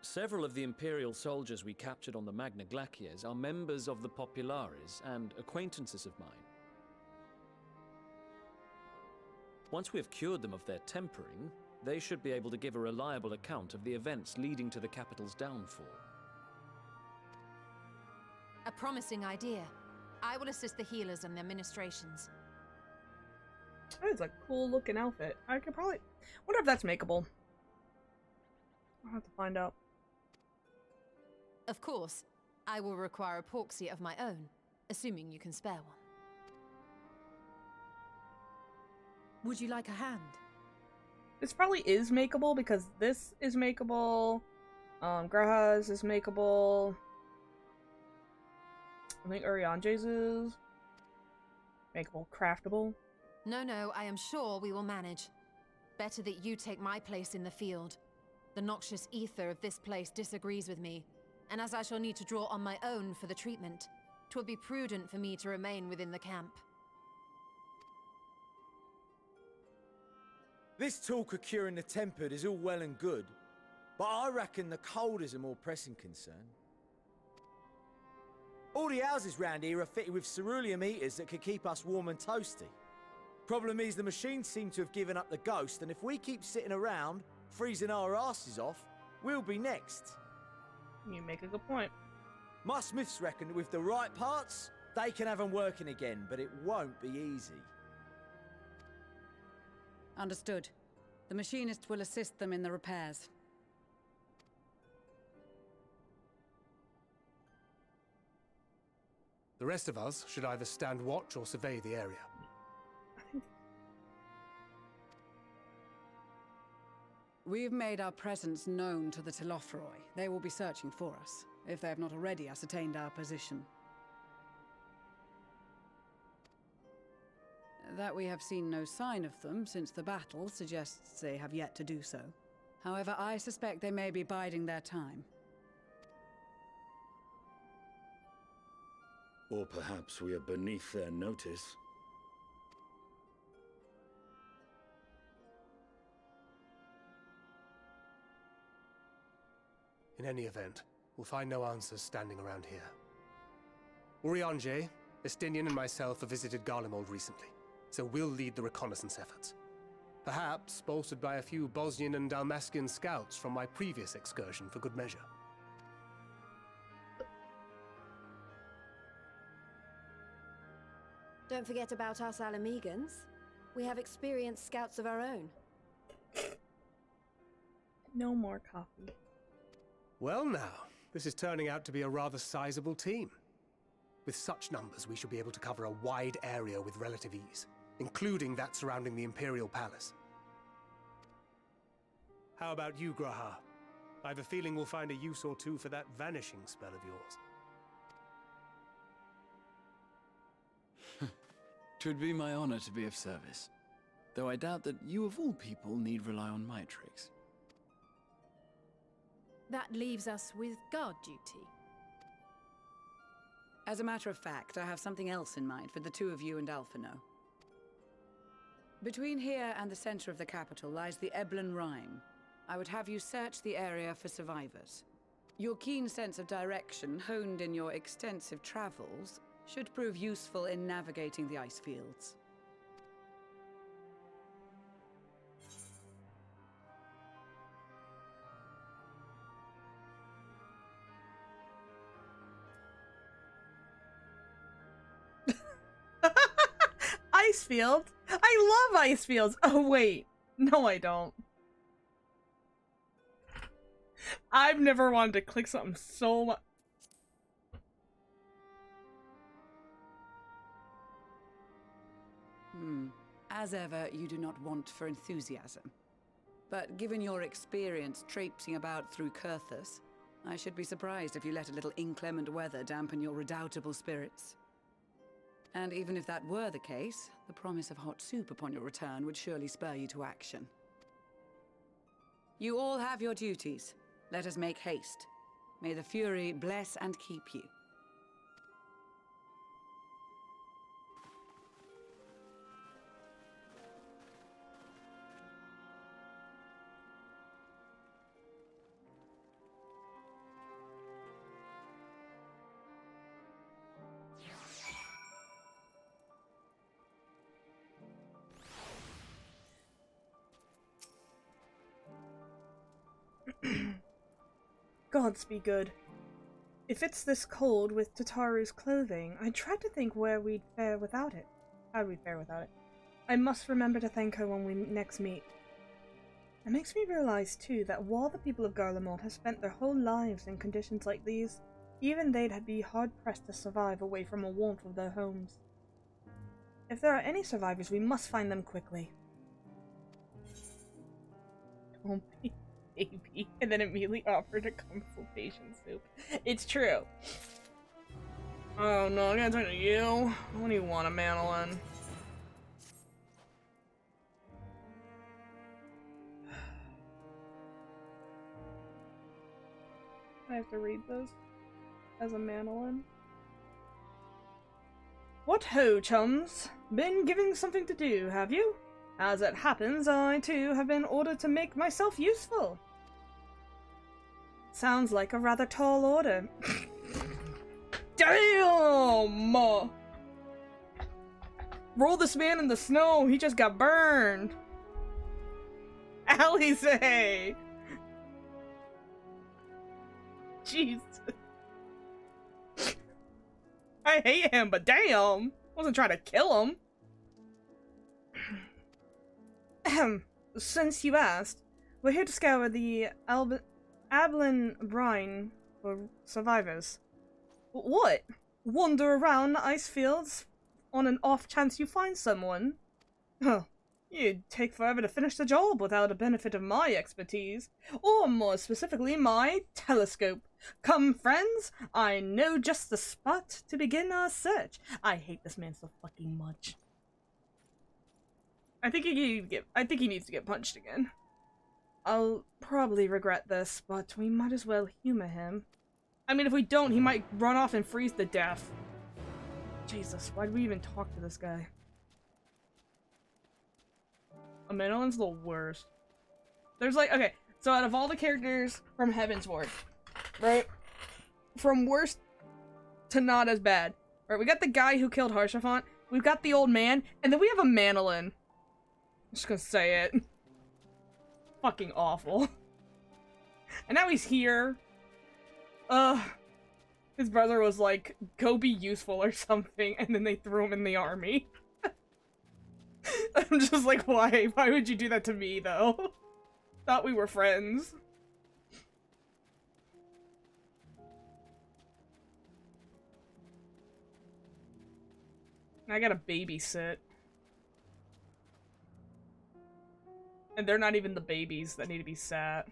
Several of the Imperial soldiers we captured on the Magna Glaciers are members of the Populares and acquaintances of mine. Once we have cured them of their tempering, they should be able to give a reliable account of the events leading to the capital's downfall. A promising idea. I will assist the healers and their ministrations. That is a cool looking outfit. I could probably... wonder if that's makeable. I'll have to find out. Of course, I will require a proxy of my own, assuming you can spare one. Would you like a hand? This probably is makeable because this is makeable. Graha's is makeable. I think Uriange's is makeable, craftable. No, I am sure we will manage. Better that you take my place in the field. The noxious ether of this place disagrees with me, and as I shall need to draw on my own for the treatment, 'twill be prudent for me to remain within the camp. This talk of curing the tempered is all well and good, but I reckon the cold is a more pressing concern. All the houses round here are fitted with ceruleum heaters that could keep us warm and toasty. Problem is, the machines seem to have given up the ghost, and if we keep sitting around, freezing our asses off, we'll be next. You make a good point. My smiths reckon that with the right parts, they can have them working again, but it won't be easy. Understood. The machinist will assist them in the repairs. The rest of us should either stand watch or survey the area. We've made our presence known to the Telophoroi. They will be searching for us, if they have not already ascertained our position. That we have seen no sign of them since the battle suggests they have yet to do so. However, I suspect they may be biding their time. Or perhaps we are beneath their notice. In any event, we'll find no answers standing around here. Urianger, Estinian and myself have visited Garlemald recently, so we'll lead the reconnaissance efforts. Perhaps bolstered by a few Bosnian and Dalmascan scouts from my previous excursion for good measure. Don't forget about us Alamegans. We have experienced scouts of our own. No more coffee. Well now, this is turning out to be a rather sizable team. With such numbers, we should be able to cover a wide area with relative ease, including that surrounding the Imperial Palace. How about you, Graha? I have a feeling we'll find a use or two for that vanishing spell of yours. 'Twould be my honor to be of service, though I doubt that you of all people need rely on my tricks. That leaves us with guard duty. As a matter of fact, I have something else in mind for the two of you and Alphino. Between here and the center of the capital lies the Eblan Rhine. I would have you search the area for survivors. Your keen sense of direction, honed in your extensive travels, should prove useful in navigating the ice fields. Ice field? I love ice fields! Oh wait, no I don't. I've never wanted to click something so much. As ever, you do not want for enthusiasm. But given your experience traipsing about through Kurthus, I should be surprised if you let a little inclement weather dampen your redoubtable spirits. And even if that were the case, the promise of hot soup upon your return would surely spur you to action. You all have your duties. Let us make haste. May the Fury bless and keep you. Gods be good. If it's this cold with Tataru's clothing, I tried to think where we'd fare without it. How we'd fare without it. I must remember to thank her when we next meet. It makes me realize, too, that while the people of Garlemald have spent their whole lives in conditions like these, even they'd be hard-pressed to survive away from the warmth of their homes. If there are any survivors, we must find them quickly. Don't be baby, and then immediately offered a consultation soup. It's true. Oh no, I gotta talk to you. What do you want, Madeline? I have to read this as a Manolin. What ho, chums? Been giving something to do, have you? As it happens, I too have been ordered to make myself useful. Sounds like a rather tall order. Damn! Roll this man in the snow, he just got burned. Alize! Jesus. I hate him, but damn! Wasn't trying to kill him. Ahem. Since you asked, we're here to scour the Eblan Rhine for survivors. What? Wander around the ice fields on an off chance you find someone? Huh. You'd take forever to finish the job without the benefit of my expertise, or more specifically, my telescope. Come, friends, I know just the spot to begin our search. I hate this man so fucking much. I think he needs to get punched again. I'll probably regret this, but we might as well humor him. I mean, if we don't, he might run off and freeze to death. Jesus, why did we even talk to this guy? Amanolin's the worst. There's like, okay, so out of all the characters from Heavensward, right? From worst to not as bad. Right, we got the guy who killed Harshafant, we've got the old man, and then we have a Manolin. I'm just gonna say it. Fucking awful. And now he's here. His brother was like, go be useful or something, and then they threw him in the army. I'm just like, why? Why would you do that to me, though? Thought we were friends. I gotta babysit. And they're not even the babies that need to be sat.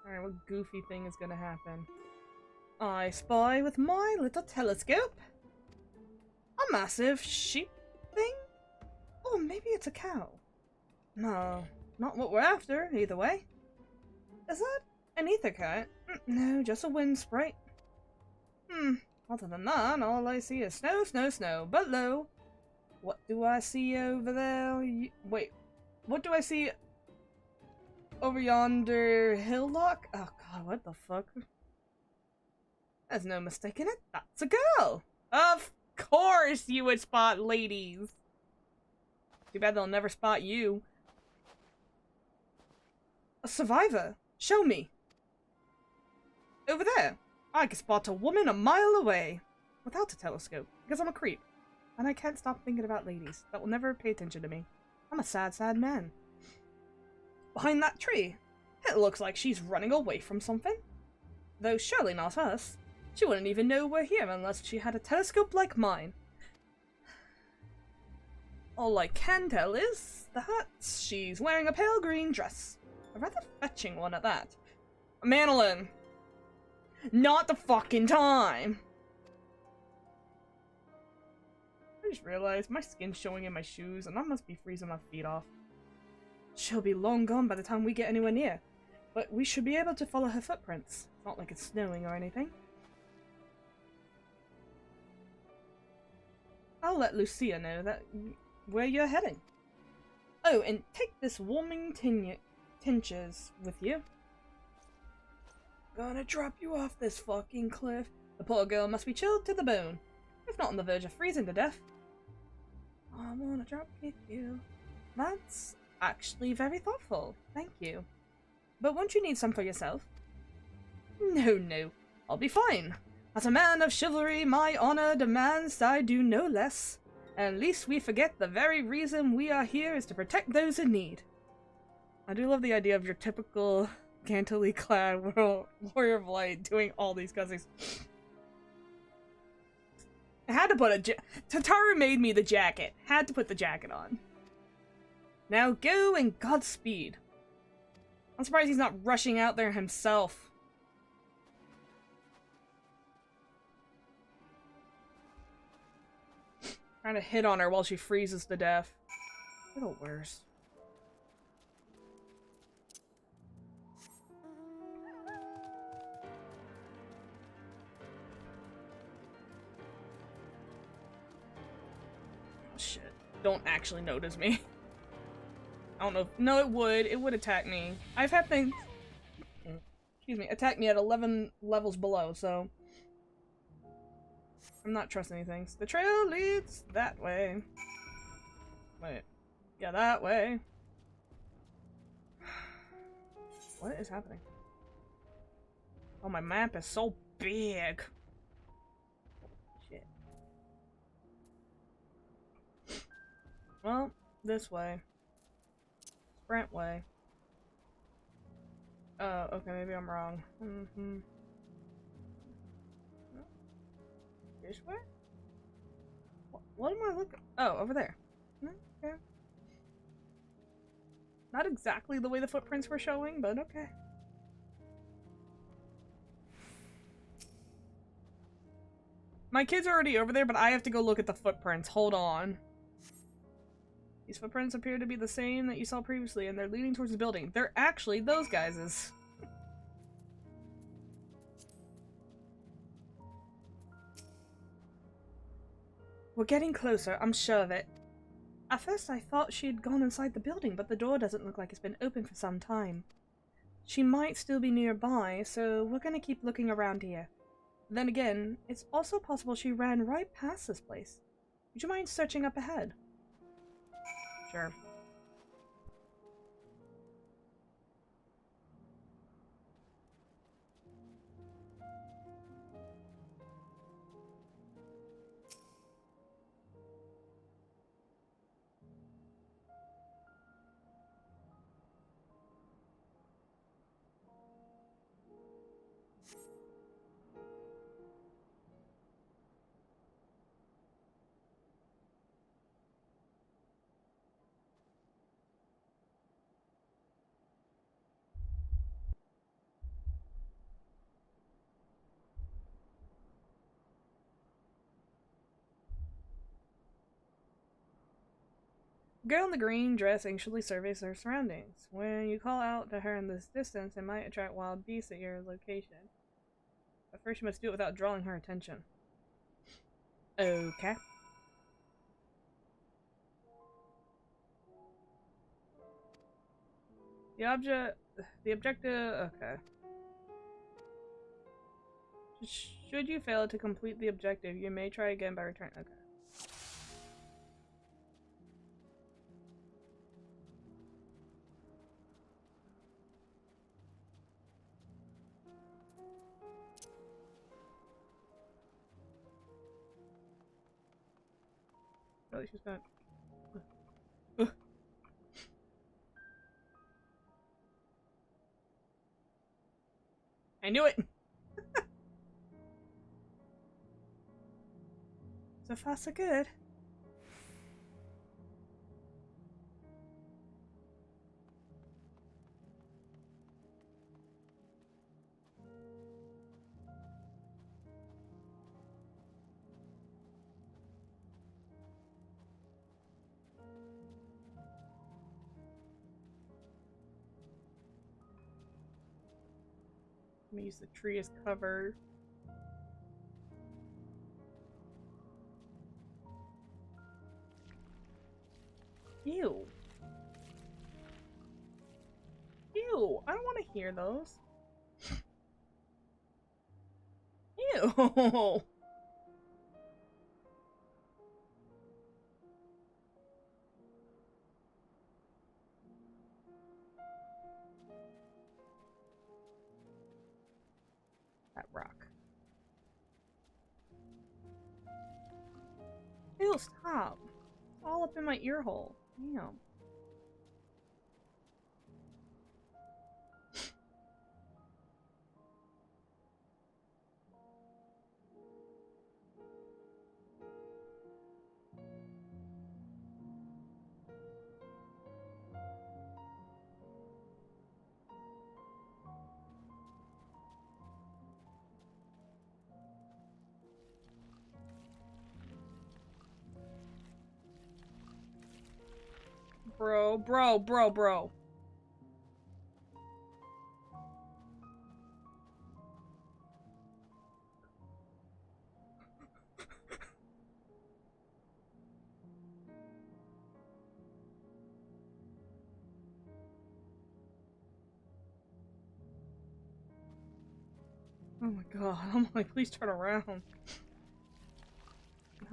Alright, what goofy thing is gonna happen? I spy with my little telescope a massive sheep thing? Or maybe it's a cow. No, not what we're after, either way. Is that an ether cat? No, just a wind sprite. Other than that, all I see is snow, snow, snow. But lo, what do I see over there? Wait, what do I see over yonder hillock? Oh god, what the fuck? There's no mistaking it. That's a girl! Of course you would spot ladies! Too bad they'll never spot you. A survivor? Show me. Over there. I can spot a woman a mile away. Without a telescope. Because I'm a creep. And I can't stop thinking about ladies that will never pay attention to me. I'm a sad, sad man. Behind that tree. It looks like she's running away from something. Though surely not us. She wouldn't even know we're here unless she had a telescope like mine. All I can tell is that she's wearing a pale green dress. A rather fetching one at that. Manolin! Not the fucking time! I just realized my skin's showing in my shoes and I must be freezing my feet off. She'll be long gone by the time we get anywhere near, but we should be able to follow her footprints. It's not like it's snowing or anything. I'll let Lucia know that where you're heading. Oh, and take this warming tinctures with you. Gonna drop you off this fucking cliff. The poor girl must be chilled to the bone, if not on the verge of freezing to death. I wanna drop you. That's actually very thoughtful. Thank you. But won't you need some for yourself? No, no. I'll be fine. As a man of chivalry, my honor demands I do no less. And least we forget the very reason we are here is to protect those in need. I do love the idea of your typical scantily clad warrior of light doing all these cussings. I had to put Tataru made me the jacket. Had to put the jacket on. Now go and Godspeed. I'm surprised he's not rushing out there himself. Trying to hit on her while she freezes to death. You're the worst. Oh, shit. Don't actually notice me. I don't know. No, it would. It would attack me. I've had things, excuse me, attack me at 11 levels below, so I'm not trusting anything. The trail leads that way. Wait. Yeah, that way. What is happening? Oh, my map is so big. Shit. Well, this way. Sprint way. Oh, okay, maybe I'm wrong. This way? What am I looking? Oh, over there. Okay. Not exactly the way the footprints were showing, but okay. My kids are already over there, but I have to go look at the footprints. Hold on. These footprints appear to be the same that you saw previously, and they're leading towards the building. They're actually those guys'. We're getting closer, I'm sure of it. At first I thought she'd gone inside the building, but the door doesn't look like it's been open for some time. She might still be nearby, so we're gonna keep looking around here. Then again, it's also possible she ran right past this place. Would you mind searching up ahead? Sure. Girl in the green dress anxiously surveys her surroundings. When you call out to her in this distance, it might attract wild beasts at your location. But first you must do it without drawing her attention. Okay. The objective, okay. Should you fail to complete the objective, you may try again by returning, okay. Really, she's not. I knew it! So far, so good. Let me use the tree as cover. Ew. Ew, I don't want to hear those. Ew. That rock. Ew, stop. It's all up in my ear hole. Damn. Bro. Oh my god, I'm like, please turn around. Oh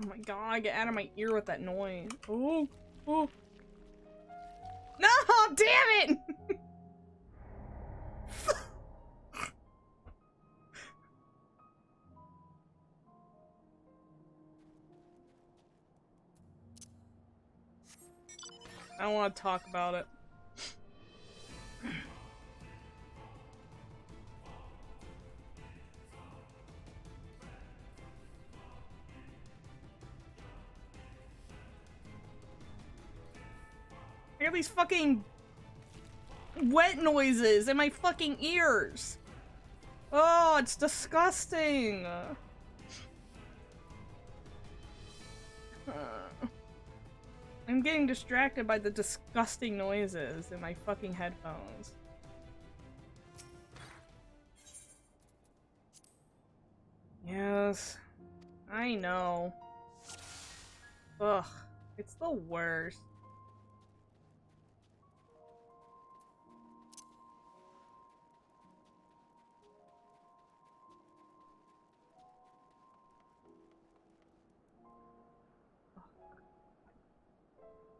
my god, get out of my ear with that noise. Oh. No, damn it! I don't want to talk about it. I hear these fucking wet noises in my fucking ears. Oh, it's disgusting. I'm getting distracted by the disgusting noises in my fucking headphones. Yes, I know. Ugh, it's the worst.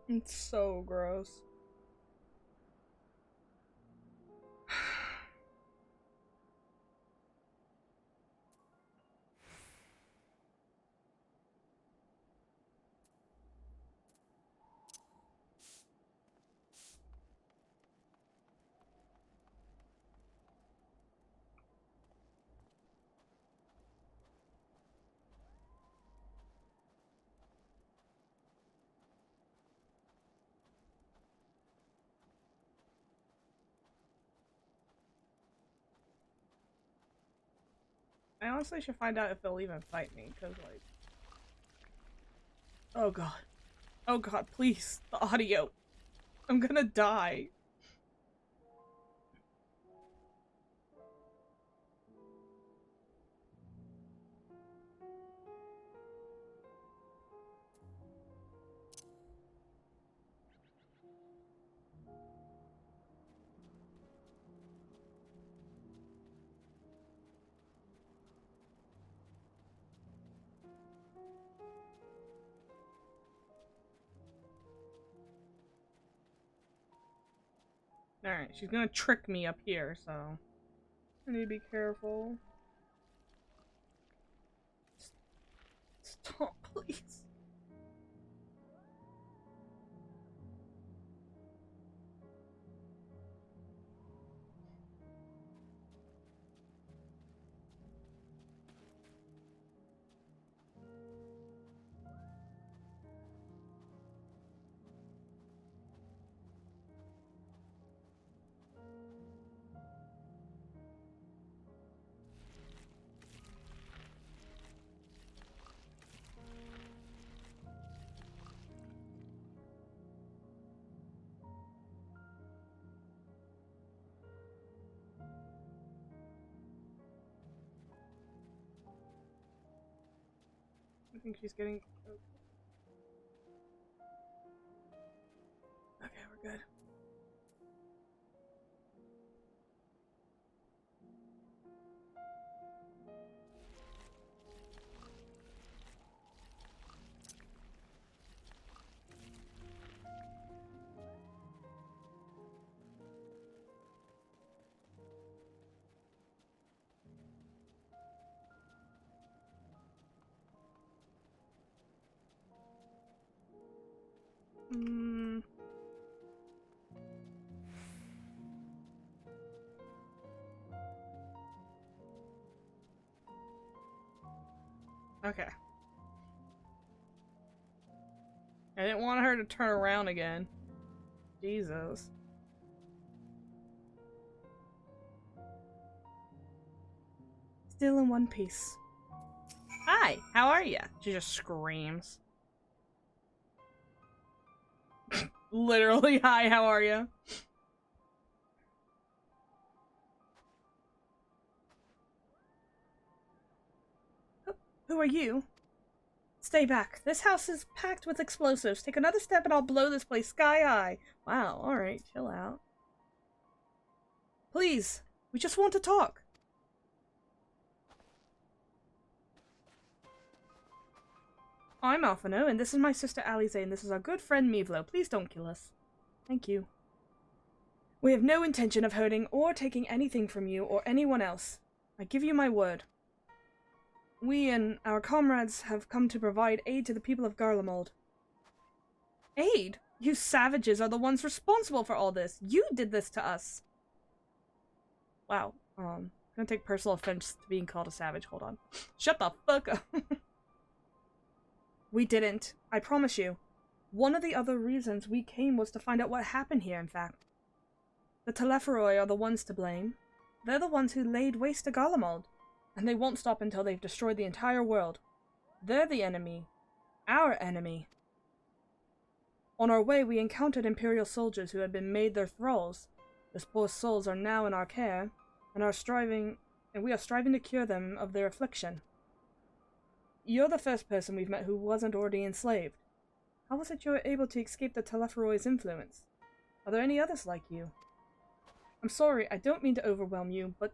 It's so gross. I honestly should find out if they'll even fight me, because, like... Oh god. Oh god, please. The audio. I'm gonna die. Alright, she's gonna trick me up here, so... I need to be careful. Stop, please. I think she's getting... Okay, we're good. Okay. I didn't want her to turn around again. Jesus. Still in one piece. Hi, how are ya? She just screams. Literally, hi, how are ya? Who are you? Stay back. This house is packed with explosives. Take another step and I'll blow this place sky high. Wow, alright, chill out. Please, we just want to talk. I'm Alphino, and this is my sister Alize, and this is our good friend Mivlo. Please don't kill us. Thank you. We have no intention of hurting or taking anything from you or anyone else. I give you my word. We and our comrades have come to provide aid to the people of Garlemald. Aid? You savages are the ones responsible for all this. You did this to us. Wow. I'm gonna take personal offense to being called a savage. Hold on. Shut the fuck up. We didn't. I promise you. One of the other reasons we came was to find out what happened here, in fact. The Telepharoi are the ones to blame. They're the ones who laid waste to Garlemald. And they won't stop until they've destroyed the entire world. They're the enemy. Our enemy. On our way, we encountered Imperial soldiers who had been made their thralls. Those poor souls are now in our care, and we are striving to cure them of their affliction. You're the first person we've met who wasn't already enslaved. How was it you were able to escape the Telepharoid's influence? Are there any others like you? I'm sorry, I don't mean to overwhelm you, but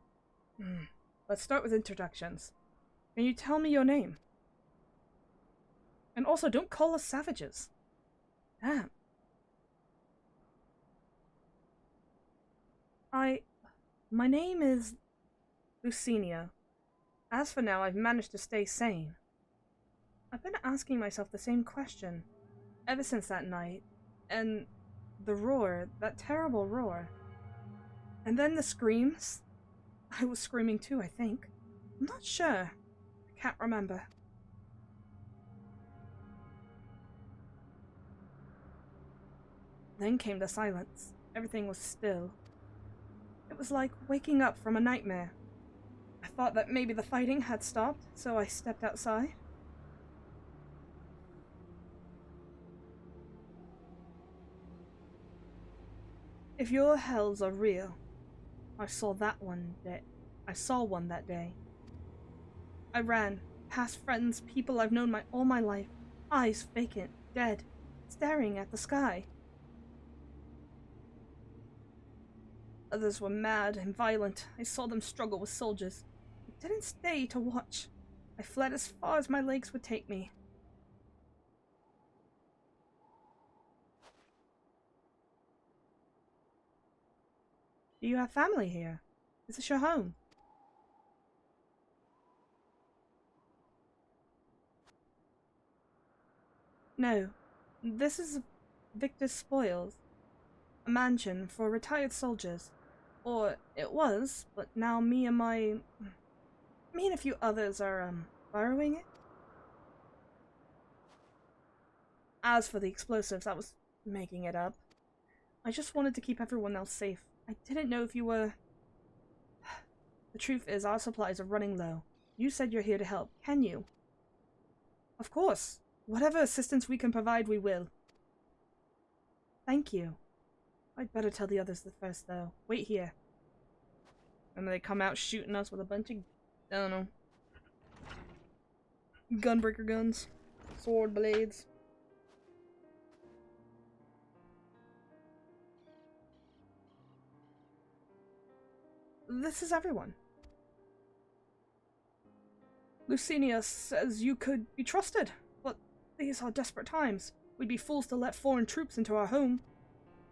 let's start with introductions. Can you tell me your name? And also, don't call us savages. Damn. My name is Lucinia. As for now, I've managed to stay sane. I've been asking myself the same question ever since that night, and the roar, that terrible roar. And then the screams. I was screaming too, I think. I'm not sure. I can't remember. Then came the silence. Everything was still. It was like waking up from a nightmare. I thought that maybe the fighting had stopped, so I stepped outside. If your hells are real, I saw one that day. I ran, past friends, people I've known all my life, eyes vacant, dead, staring at the sky. Others were mad and violent. I saw them struggle with soldiers. I didn't stay to watch. I fled as far as my legs would take me. Do you have family here? Is this your home? No. This is Victor's Spoils. A mansion for retired soldiers. Or it was, but now me and a few others are, borrowing it. As for the explosives, I was making it up. I just wanted to keep everyone else safe. I didn't know if you were... The truth is, our supplies are running low. You said you're here to help. Can you? Of course. Whatever assistance we can provide, we will. Thank you. I'd better tell the others first, though. Wait here. And they come out shooting us with a bunch of... I don't know. Gunbreaker guns. Sword blades. This is everyone. Lucinia says you could be trusted, but these are desperate times. We'd be fools to let foreign troops into our home.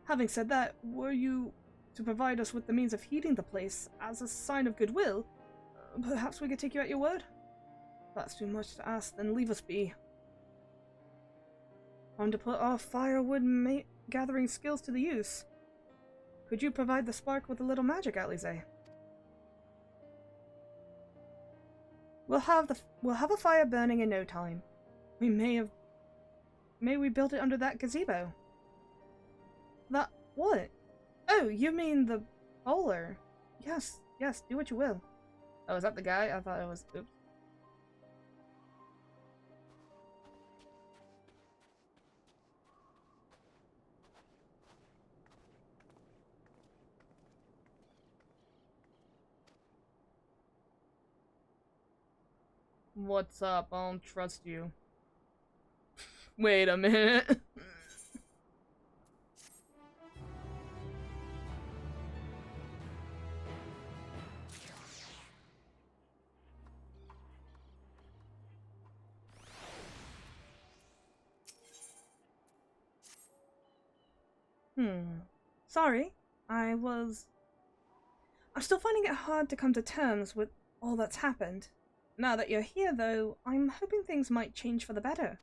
Having said that, were you to provide us with the means of heating the place as a sign of goodwill, perhaps we could take you at your word? If that's too much to ask, then leave us be. Time to put our firewood gathering skills to the use. Could you provide the spark with a little magic, Alize? We'll have a fire burning in no time. May we built it under that gazebo? That what? Oh, you mean the bowler? Yes, do what you will. Oh, is that the guy? I thought it was... Oops. What's up? I don't trust you. Wait a minute. Sorry. I'm still finding it hard to come to terms with all that's happened. Now that you're here, though, I'm hoping things might change for the better.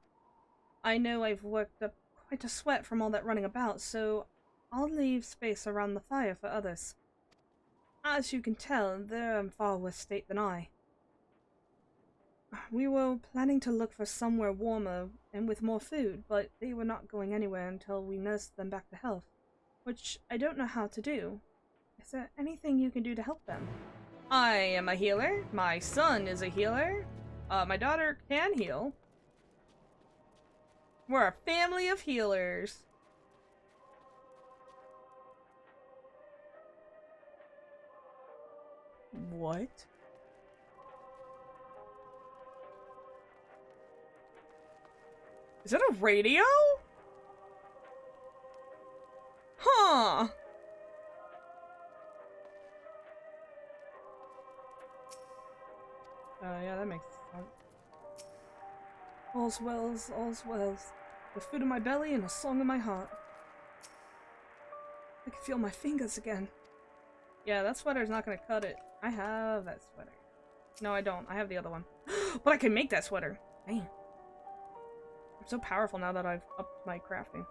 I know I've worked up quite a sweat from all that running about, so I'll leave space around the fire for others. As you can tell, they're in far worse state than I. We were planning to look for somewhere warmer and with more food, but they were not going anywhere until we nursed them back to health, which I don't know how to do. Is there anything you can do to help them? I am a healer. My son is a healer. My daughter can heal. We're a family of healers. What? Is that a radio? Huh. Yeah, that makes sense. All's wells, all's wells. With food in my belly and a song in my heart. I can feel my fingers again. Yeah, that sweater's not gonna cut it. I have that sweater. No, I don't. I have the other one. But I can make that sweater. Damn. I'm so powerful now that I've upped my crafting.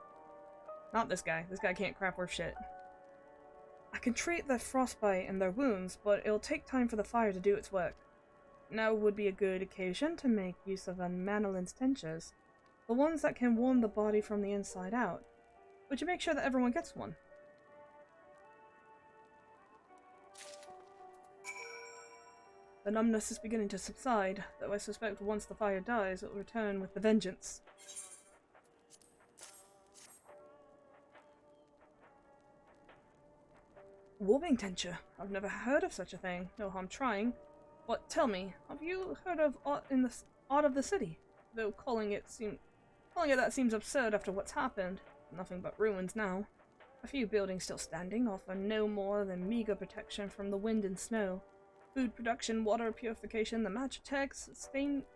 Not this guy. This guy can't craft worth shit. I can treat their frostbite and their wounds, but it'll take time for the fire to do its work. Now would be a good occasion to make use of Manalin's tinctures. The ones that can warm the body from the inside out. Would you make sure that everyone gets one? The numbness is beginning to subside, though I suspect once the fire dies, it will return with the vengeance. Warming tincture. I've never heard of such a thing. No harm trying. But tell me, have you heard of Art of the City? Though calling it that seems absurd after what's happened. Nothing but ruins now. A few buildings still standing offer no more than meager protection from the wind and snow. Food production, water purification, the magitech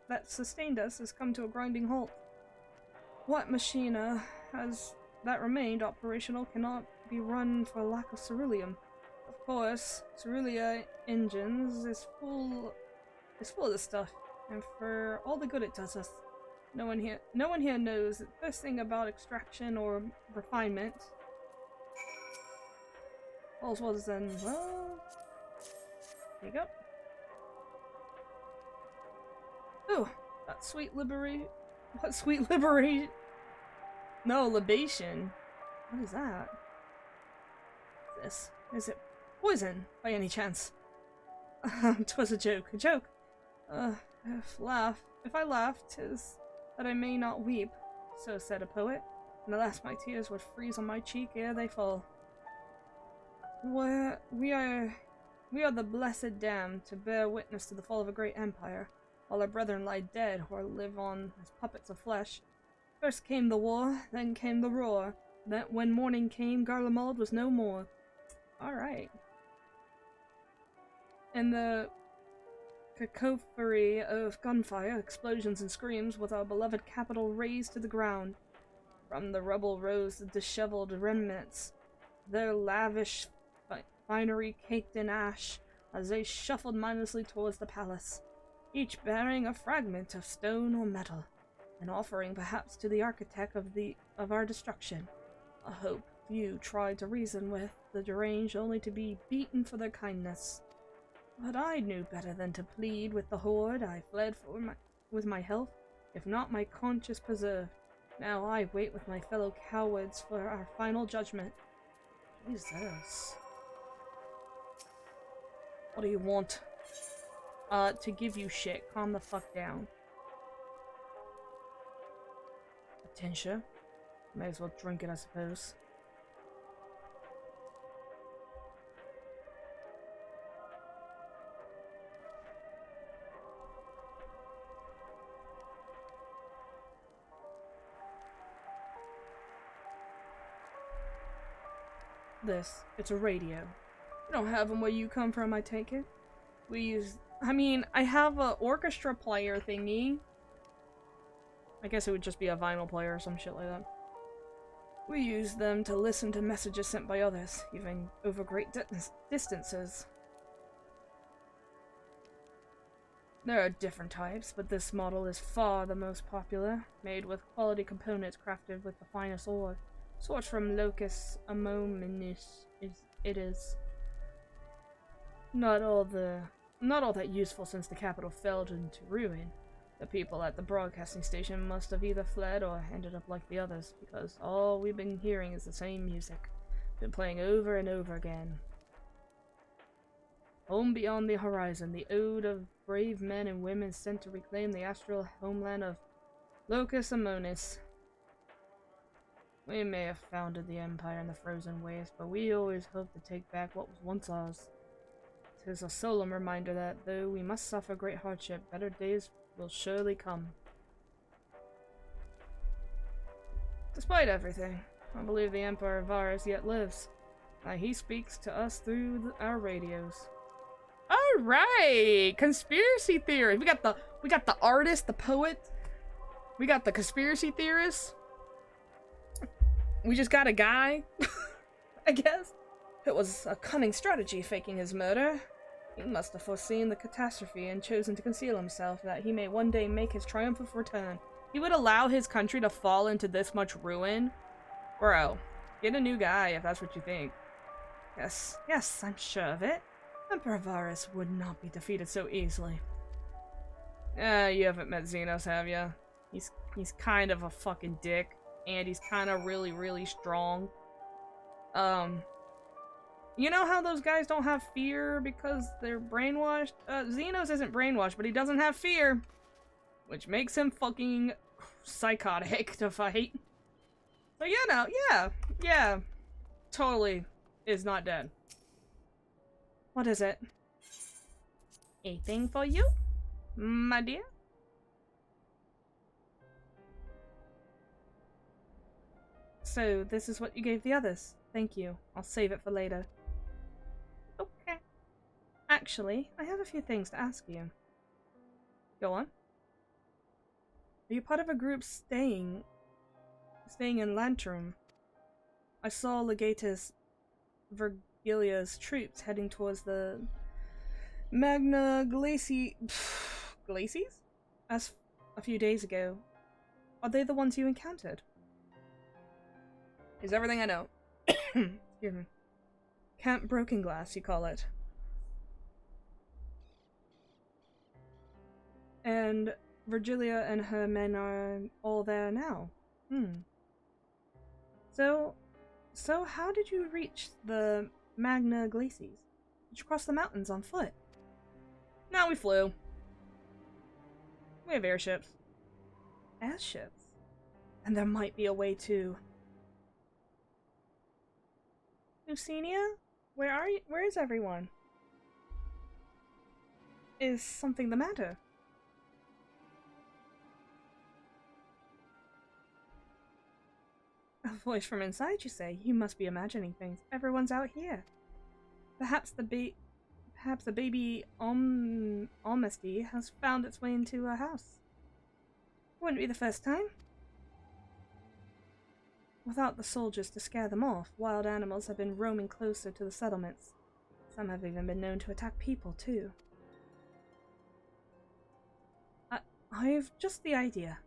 that sustained us has come to a grinding halt. What machina has that remained operational cannot be run for lack of ceruleum. Of course, cerulean engines is full of this stuff, and for all the good it does us, no one here knows the first thing about extraction or refinement. All's well then, well, there you go. Oh, that sweet liberation. What sweet liberation? No, libation. What is that? This is it poison by any chance? 'Twas a joke, a joke. If I laugh, 'tis that I may not weep. So said a poet, and alas, my tears would freeze on my cheek ere they fall. We are the blessed damned to bear witness to the fall of a great empire, while our brethren lie dead or live on as puppets of flesh. First came the war, then came the roar. Then when morning came, Garlemald was no more. Alright. In the cacophony of gunfire, explosions, and screams, was our beloved capital razed to the ground. From the rubble rose the disheveled remnants, their lavish finery caked in ash, as they shuffled mindlessly towards the palace, each bearing a fragment of stone or metal, an offering perhaps to the architect of our destruction, a hope few tried to reason with, the deranged only to be beaten for their kindness. But I knew better than to plead with the horde. I fled with my health, if not my conscience preserved. Now I wait with my fellow cowards for our final judgment. Jesus. What do you want? To give you shit. Calm the fuck down. A tincture? May as well drink it, I suppose. It's a radio. You don't have them where you come from, I take it? I have a orchestra player thingy. I guess it would just be a vinyl player or some shit like that. We use them to listen to messages sent by others, even over great distances. There are different types, but this model is far the most popular, made with quality components crafted with the finest ore. Sourced from Locus Amominis, it is. Not all that useful since the capital fell into ruin. The people at the broadcasting station must have either fled or ended up like the others, because all we've been hearing is the same music, been playing over and over again. Home beyond the horizon, the ode of brave men and women sent to reclaim the astral homeland of Locus Amonis. We may have founded the empire in the frozen waste, but we always hoped to take back what was once ours. 'Tis a solemn reminder that, though we must suffer great hardship, better days will surely come. Despite everything, I believe the Emperor Varus yet lives. He speaks to us through our radios. All right, conspiracy theory. We got the artist, the poet. We got the conspiracy theorist. We just got a guy, I guess. It was a cunning strategy faking his murder. He must have foreseen the catastrophe and chosen to conceal himself that he may one day make his triumphant return. He would allow his country to fall into this much ruin? Bro, get a new guy if that's what you think. Yes, I'm sure of it. Emperor Varus would not be defeated so easily. You haven't met Xenos, have ya? He's kind of a fucking dick, and he's kind of really, really strong. You know how those guys don't have fear because they're brainwashed? Xenos isn't brainwashed, but he doesn't have fear, which makes him fucking psychotic to fight. So yeah, totally is not dead. What is it? A thing for you, my dear? So, this is what you gave the others. Thank you. I'll save it for later. Okay. Actually, I have a few things to ask you. Go on. Are you part of a group staying in Lantrum? I saw Legatus Vergilia's troops heading towards the Magna Glacies? As a few days ago. Are they the ones you encountered? Is everything I know. Excuse me. Camp Broken Glass, you call it. And Virgilia and her men are all there now. So how did you reach the Magna Glacies? Did you cross the mountains on foot? No, we flew. We have airships. Airships? And there might be a way to... Lucinia? Where are you? Where is everyone? Is something the matter? A voice from inside, you say? You must be imagining things. Everyone's out here. Perhaps the baby Almasty has found its way into our house. Wouldn't be the first time. Without the soldiers to scare them off, wild animals have been roaming closer to the settlements. Some have even been known to attack people, too. I've just the idea.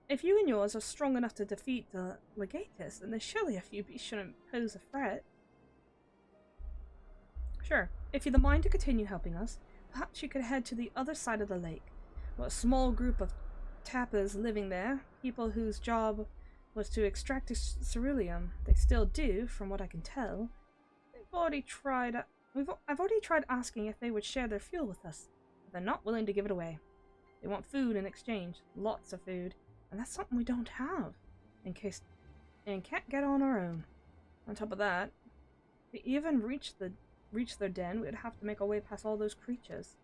If you and yours are strong enough to defeat the Legatus, then there's surely a few beasts shouldn't pose a threat. Sure, if you'd the mind to continue helping us, perhaps you could head to the other side of the lake. We're a small group of tappers living there, people whose job was to extract ceruleum. They still do, from what I can tell. I've already tried asking if they would share their fuel with us, but they're not willing to give it away. They want food in exchange, lots of food, and that's something we don't have, and can't get on our own. On top of that, to even reach their den, we'd have to make our way past all those creatures.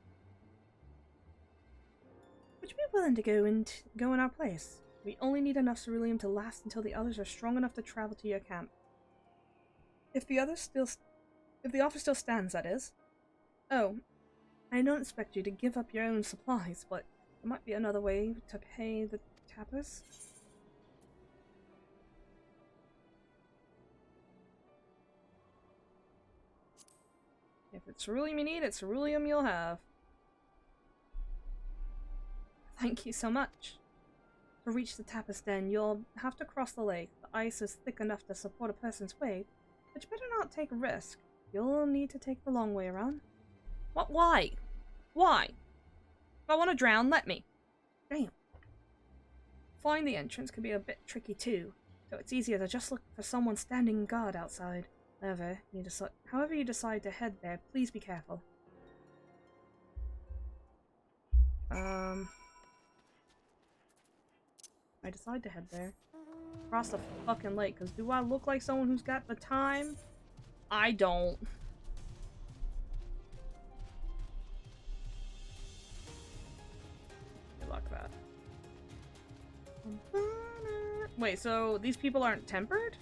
Would you be willing to go in our place? We only need enough ceruleum to last until the others are strong enough to travel to your camp. If the offer still stands, that is. Oh, I don't expect you to give up your own supplies, but there might be another way to pay the tappers. If it's ceruleum you need, it's ceruleum you'll have. Thank you so much. To reach the Tapas Den, you'll have to cross the lake. The ice is thick enough to support a person's weight, but you better not take a risk. You'll need to take the long way around. What? Why? Why? If I want to drown, let me. Damn. Finding the entrance can be a bit tricky too, so it's easier to just look for someone standing guard outside. However you decide to head there, please be careful. I decide to head there. Across the fucking lake, because do I look like someone who's got the time? I don't. Wait, so these people aren't tempered?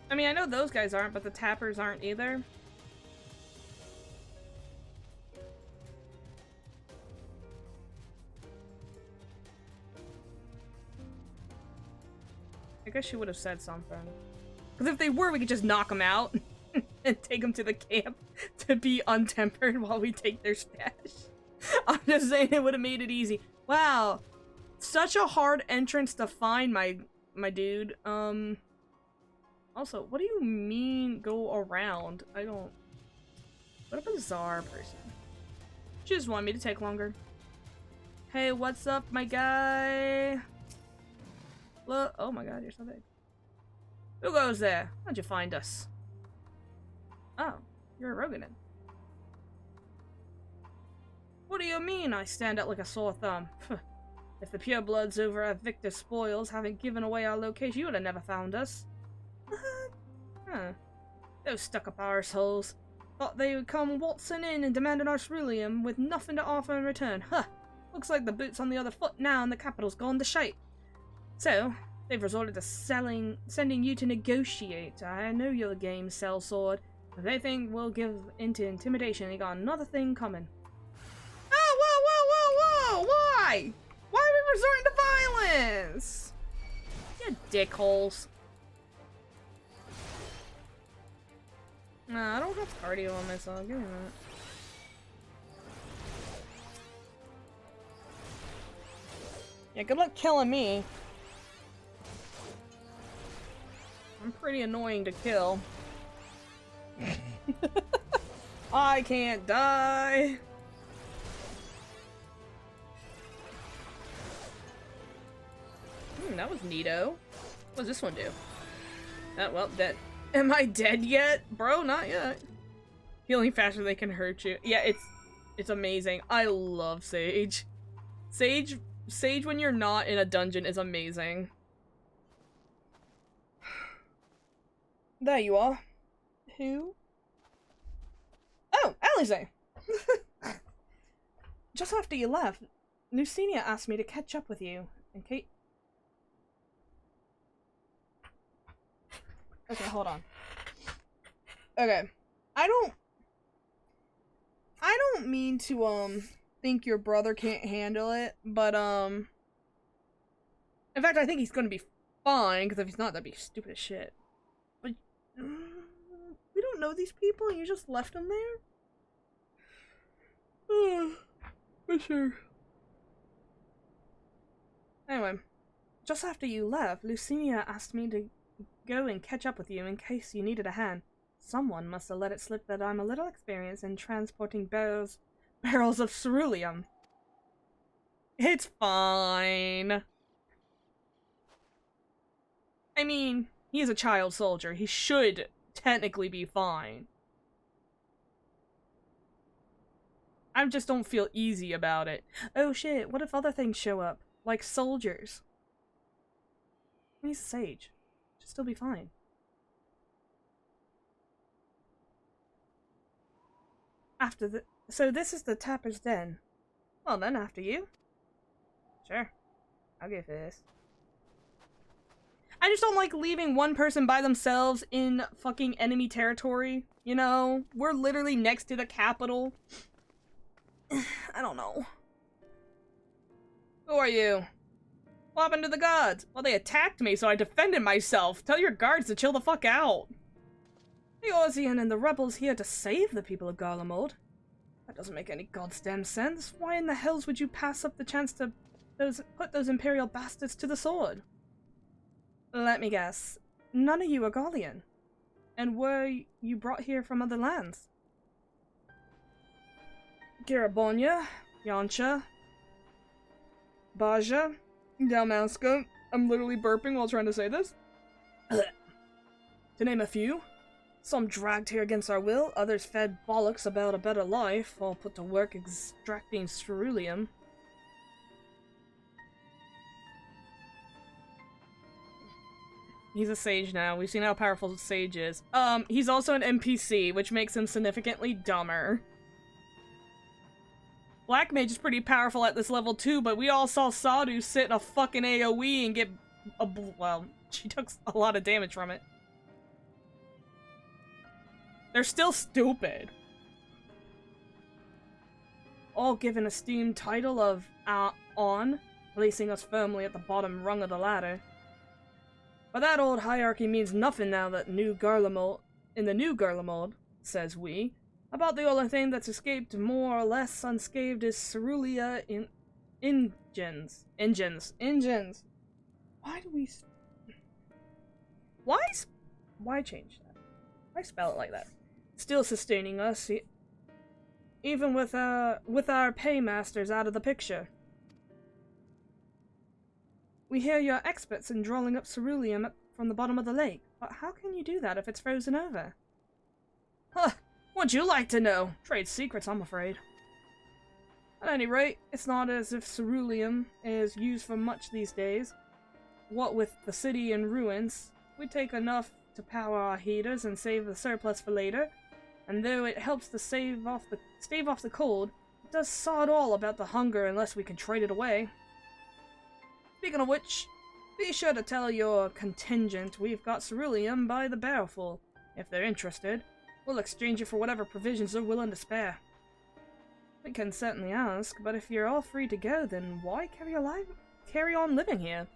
I mean, I know those guys aren't, but the tappers aren't either. I guess she would have said something. Because if they were, we could just knock them out and take them to the camp to be untempered while we take their stash. I'm just saying it would have made it easy. Wow. Such a hard entrance to find, my dude. Also, what do you mean go around? I don't... What a bizarre person. She just wanted me to take longer. Hey, what's up, my guy? Look, oh my god, you're so big. Who goes there? How'd you find us? Oh, you're a Roganin. What do you mean I stand out like a sore thumb? If the purebloods over at Victor Spoils haven't given away our location, you would have never found us. Huh. Those stuck-up arseholes. Thought they would come waltzing in and demanding our ceruleum with nothing to offer in return. Huh. Looks like the boot's on the other foot now and the capital's gone to shite. So, they've resorted to sending you to negotiate. I know your game, sellsword. If they think we'll give into intimidation, they got another thing coming. Oh, whoa, whoa, whoa, whoa! Why? Why are we resorting to violence? You dickholes. Nah, I don't have cardio on myself. Give me that. Yeah, good luck killing me. I'm pretty annoying to kill. I can't die. That was neato. What does this one do? Oh, well, dead. Am I dead yet? Bro, not yet. Healing faster they can hurt you. Yeah, it's amazing. I love Sage. Sage when you're not in a dungeon is amazing. There you are. Who? Oh, Alize! Just after you left, Lucinia asked me to catch up with you, and Kate... Okay, hold on. Okay. I don't mean to, think your brother can't handle it, but, in fact, I think he's gonna be fine, because if he's not, that'd be stupid as shit. But, we don't know these people, and you just left them there? For sure. Anyway, just after you left, Lucinia asked me to go and catch up with you in case you needed a hand. Someone must have let it slip that I'm a little experienced in transporting barrels of ceruleum. It's fine. I mean, he is a child soldier. He should technically be fine. I just don't feel easy about it. Oh shit, what if other things show up? Like soldiers? He's a sage. Should still be fine. So this is the Tapper's Den. Well then, after you. Sure. I'll go for this. I just don't like leaving one person by themselves in fucking enemy territory. You know? We're literally next to the capital. I don't know. Who are you? What happened to the gods? Well, they attacked me, so I defended myself. Tell your guards to chill the fuck out. The Orzian and the rebels here to save the people of Garlemald. That doesn't make any goddamn sense. Why in the hells would you pass up the chance to put those imperial bastards to the sword? Let me guess. None of you are Garlean. And were you brought here from other lands? Girabonia, Yancha, Baja, Dalmasca. I'm literally burping while trying to say this. To name a few. Some dragged here against our will, others fed bollocks about a better life, all put to work extracting ceruleum. He's a sage now. We've seen how powerful the sage is. He's also an NPC, which makes him significantly dumber. Black Mage is pretty powerful at this level too, but we all saw Sadhu sit in a fucking AoE and get well, she took a lot of damage from it. They're still stupid. All given a esteemed title of On, placing us firmly at the bottom rung of the ladder. But that old hierarchy means nothing now that in the new Garlemald, says we. About the only thing that's escaped more or less unscathed is cerulia in engines. Why do we... Why change that? Why spell it like that? Still sustaining us, even with our paymasters out of the picture. We hear you're experts in drawing up ceruleum from the bottom of the lake, but how can you do that if it's frozen over? Huh, would you like to know? Trade secrets, I'm afraid. At any rate, it's not as if ceruleum is used for much these days. What with the city in ruins, we take enough to power our heaters and save the surplus for later. And though it helps to stave off the cold, it does sod all about the hunger unless we can trade it away. Speaking of which, be sure to tell your contingent we've got ceruleum by the barrelful. If they're interested, we'll exchange it for whatever provisions they're willing to spare. We can certainly ask, but if you're all free to go, then why carry on living here?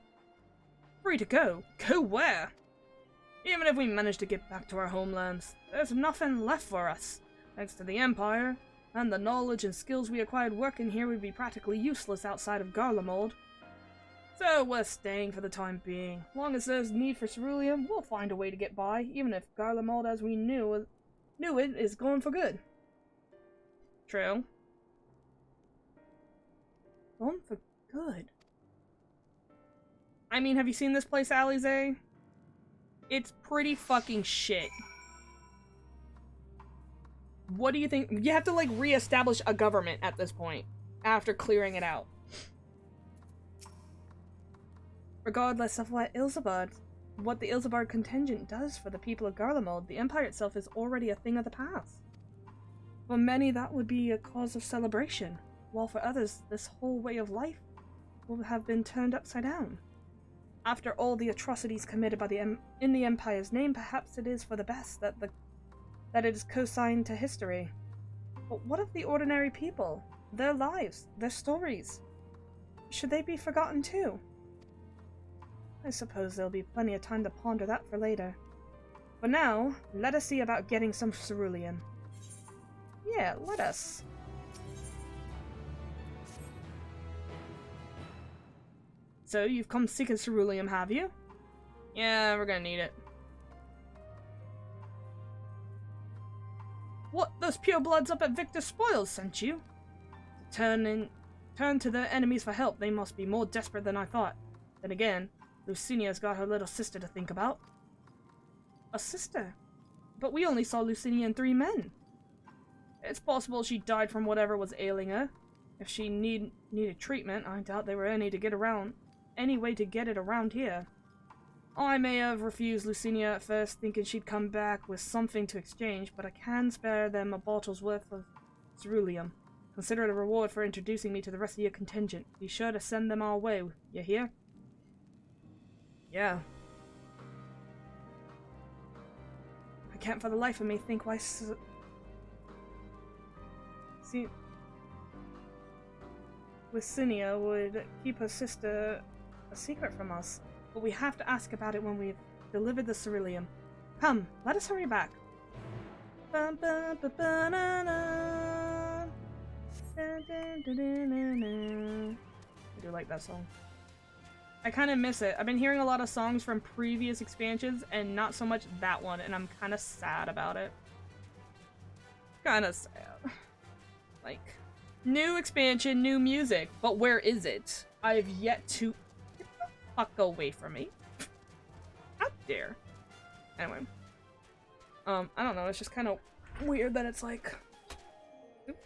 Free to go? Go where? Even if we manage to get back to our homelands, there's nothing left for us. Thanks to the Empire, and the knowledge and skills we acquired working here would be practically useless outside of Garlemald. So we're staying for the time being. Long as there's need for ceruleum, we'll find a way to get by, even if Garlemald as we knew it is going for good. True. Going for good? I mean, have you seen this place, Alize? It's pretty fucking shit. What do you think? You have to, like, re-establish a government at this point, after clearing it out. Regardless of what the Ilzabard contingent does for the people of Garlemald, the Empire itself is already a thing of the past. For many, that would be a cause of celebration, while for others, this whole way of life will have been turned upside down. After all the atrocities committed by in the Empire's name, perhaps it is for the best that it is co-signed to history. But what of the ordinary people? Their lives, their stories? Should they be forgotten too? I suppose there'll be plenty of time to ponder that for later. For now, let us see about getting some ceruleum. Yeah, let us. So, you've come seeking ceruleum, have you? Yeah, we're gonna need it. What? Those purebloods up at Victor Spoils sent you? Turn to their enemies for help. They must be more desperate than I thought. Then again, Lucinia's got her little sister to think about. A sister? But we only saw Lucinia and 3 men. It's possible she died from whatever was ailing her. If she needed treatment, I doubt there were any way to get it around here. I may have refused Lucinia at first, thinking she'd come back with something to exchange, but I can spare them a bottle's worth of ceruleum. Consider it a reward for introducing me to the rest of your contingent. Be sure to send them our way, you hear? Yeah. I can't for the life of me think why Lucinia would keep her sister a secret from us, but we have to ask about it when we've delivered the ceruleum. Come, let us hurry back. I do like that song. I kind of miss it. I've been hearing a lot of songs from previous expansions and not so much that one, and I'm kind of sad about it. Kind of sad. Like, new expansion, new music, but where is it? I've yet to... Get the fuck away from me. Out there. Anyway. I don't know, it's just kind of weird that it's like... Oop.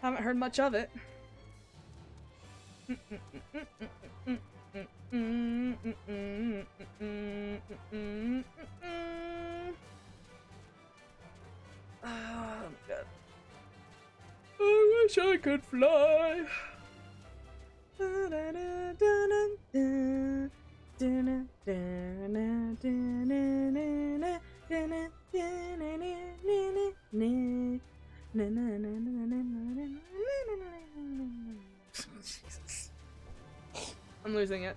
Haven't heard much of it. Oh, God. I wish I could fly. Jesus. I'm losing it.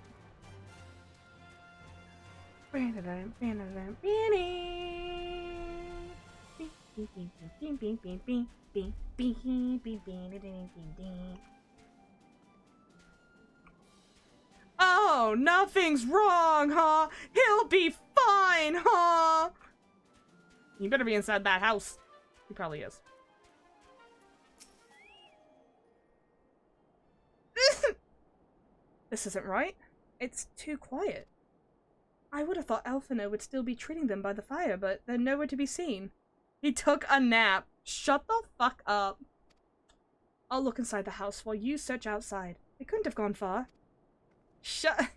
Oh, nothing's wrong, huh? He'll be fine, huh? You better be inside that house. He probably is. This isn't right. It's too quiet. I would have thought Alphino would still be treating them by the fire, but they're nowhere to be seen. He took a nap. Shut the fuck up. I'll look inside the house while you search outside. They couldn't have gone far. Shut.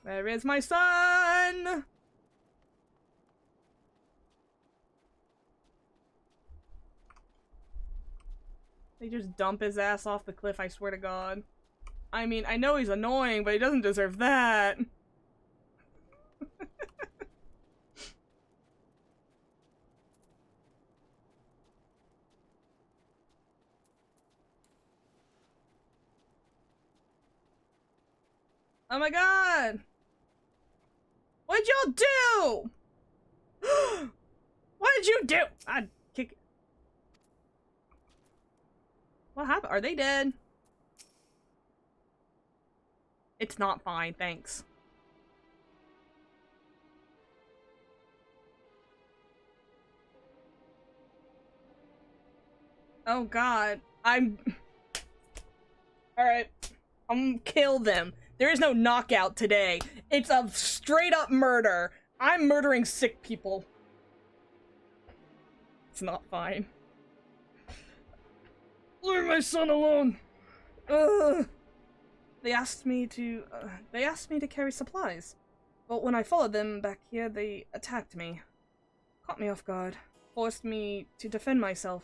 Where is my son? They just dump his ass off the cliff, I swear to God. I mean, I know he's annoying, but he doesn't deserve that. Oh my God! What'd y'all do? What did you do? I'd kick it. What happened? Are they dead? It's not fine, thanks. Oh God, I'm... Alright, I'm gonna kill them. There is no knockout today. It's a straight up murder. I'm murdering sick people. It's not fine. Leave my son alone. Ugh. They asked me to carry supplies. But when I followed them back here, they attacked me. Caught me off guard. Forced me to defend myself.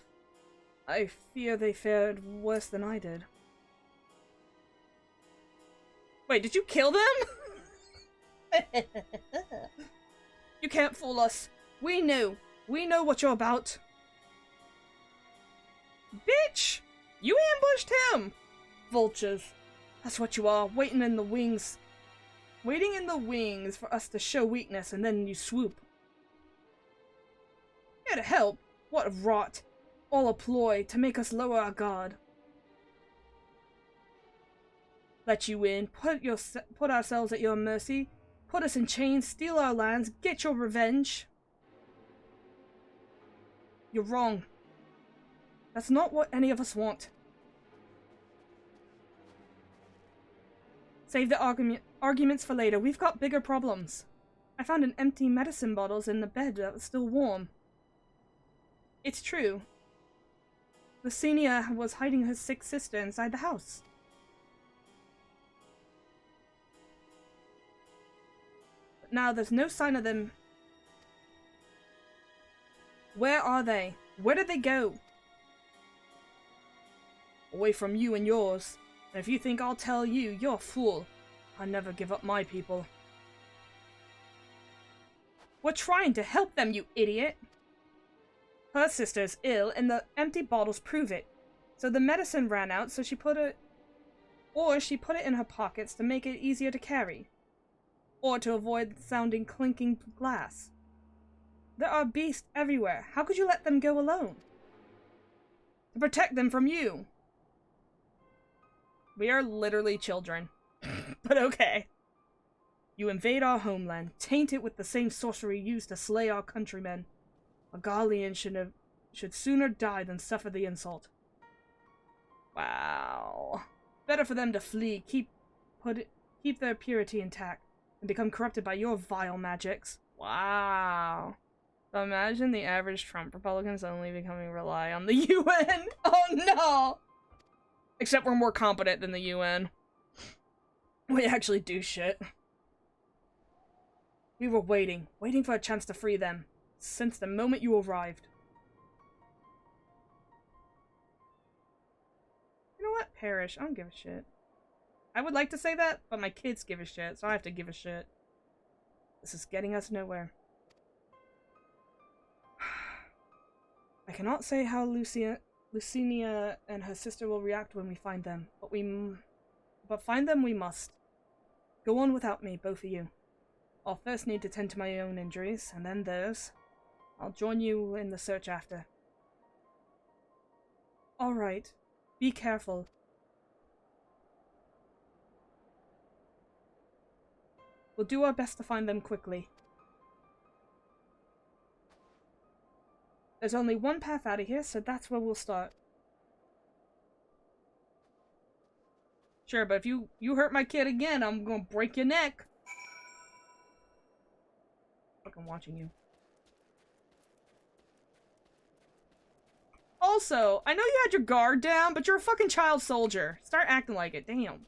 I fear they fared worse than I did. Wait, did you kill them? You can't fool us. We knew. We know what you're about. Bitch! You ambushed him! Vultures. That's what you are, waiting in the wings. Waiting in the wings for us to show weakness and then you swoop. Here to help? What rot. All a ploy to make us lower our guard. Let you in, put ourselves at your mercy, put us in chains, steal our lands, get your revenge. You're wrong. That's not what any of us want. Save the arguments for later. We've got bigger problems. I found an empty medicine bottles in the bed that was still warm. It's true. Lucinia was hiding her sick sister inside the house. But now there's no sign of them. Where are they? Where did they go? Away from you and yours. And if you think I'll tell you, you're a fool. I never give up my people. We're trying to help them, you idiot! Her sister's ill, and the empty bottles prove it. So the medicine ran out, so she put it in her pockets to make it easier to carry. Or to avoid sounding clinking glass. There are beasts everywhere. How could you let them go alone? To protect them from you. We are literally children. But okay. You invade our homeland, taint it with the same sorcery used to slay our countrymen. A Garlean should sooner die than suffer the insult. Wow. Better for them to flee, keep their purity intact. and become corrupted by your vile magics. Wow. So imagine the average Trump Republican suddenly becoming rely on the UN. Oh no! Except we're more competent than the UN. We actually do shit. We were waiting for a chance to free them, since the moment you arrived. You know what? Perish. I don't give a shit. I would like to say that, but my kids give a shit, so I have to give a shit. This is getting us nowhere. I cannot say how Lucinia and her sister will react when we find them, but find them we must. Go on without me, both of you. I'll first need to tend to my own injuries, and then theirs. I'll join you in the search after. Alright. Be careful. We'll do our best to find them quickly. There's only one path out of here, so that's where we'll start. Sure, but if you hurt my kid again, I'm gonna break your neck. Fucking watching you. Also, I know you had your guard down, but you're a fucking child soldier. Start acting like it. Damn.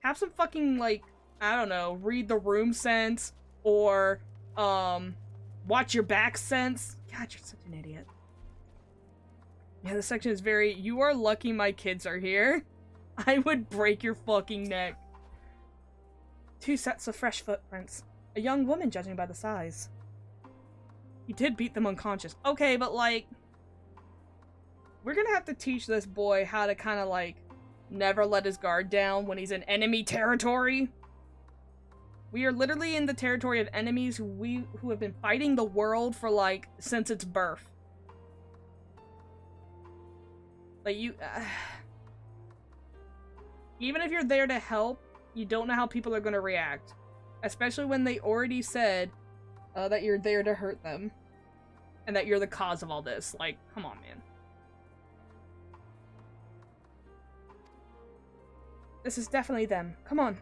Have some fucking, like, I don't know, read the room sense, or, watch your back sense. God, you're such an idiot. Yeah, this section is very, you are lucky my kids are here. I would break your fucking neck. 2 sets of fresh footprints. A young woman, judging by the size. He did beat them unconscious. Okay, but, like, we're gonna have to teach this boy how to kind of, like, never let his guard down when he's in enemy territory. We are literally in the territory of enemies who have been fighting the world for, like, since its birth. Like, even if you're there to help, you don't know how people are gonna react. Especially when they already said that you're there to hurt them. And that you're the cause of all this. Like, come on, man. This is definitely them. Come on.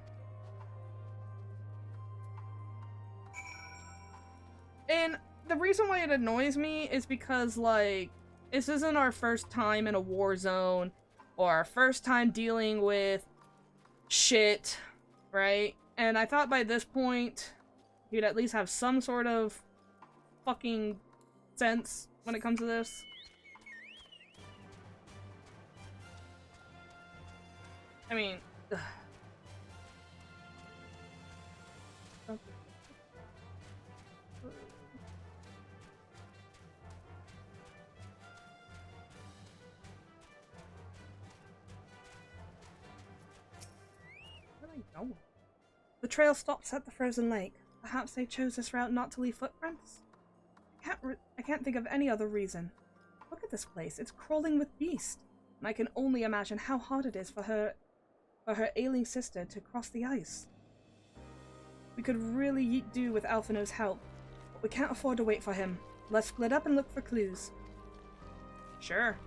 And the reason why it annoys me is because, like, this isn't our first time in a war zone, or our first time dealing with shit, right? And I thought by this point, you'd at least have some sort of fucking sense when it comes to this. I mean, ugh. The trail stops at the frozen lake. Perhaps they chose this route not to leave footprints? I can't think of any other reason. Look at this place. It's crawling with beasts. And I can only imagine how hard it is for her ailing sister to cross the ice. We could really do with Alphino's help, but we can't afford to wait for him. Let's split up and look for clues. Sure.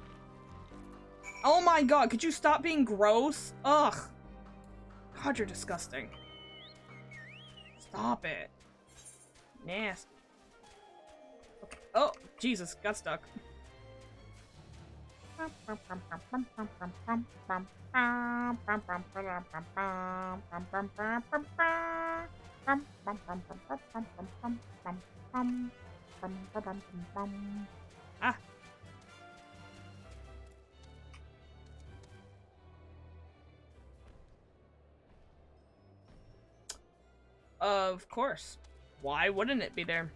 Oh my god, could you stop being gross? Ugh. God, you're disgusting. Stop it. Nasty. Okay. Oh, Jesus, got stuck. Ah. Of course. Why wouldn't it be there?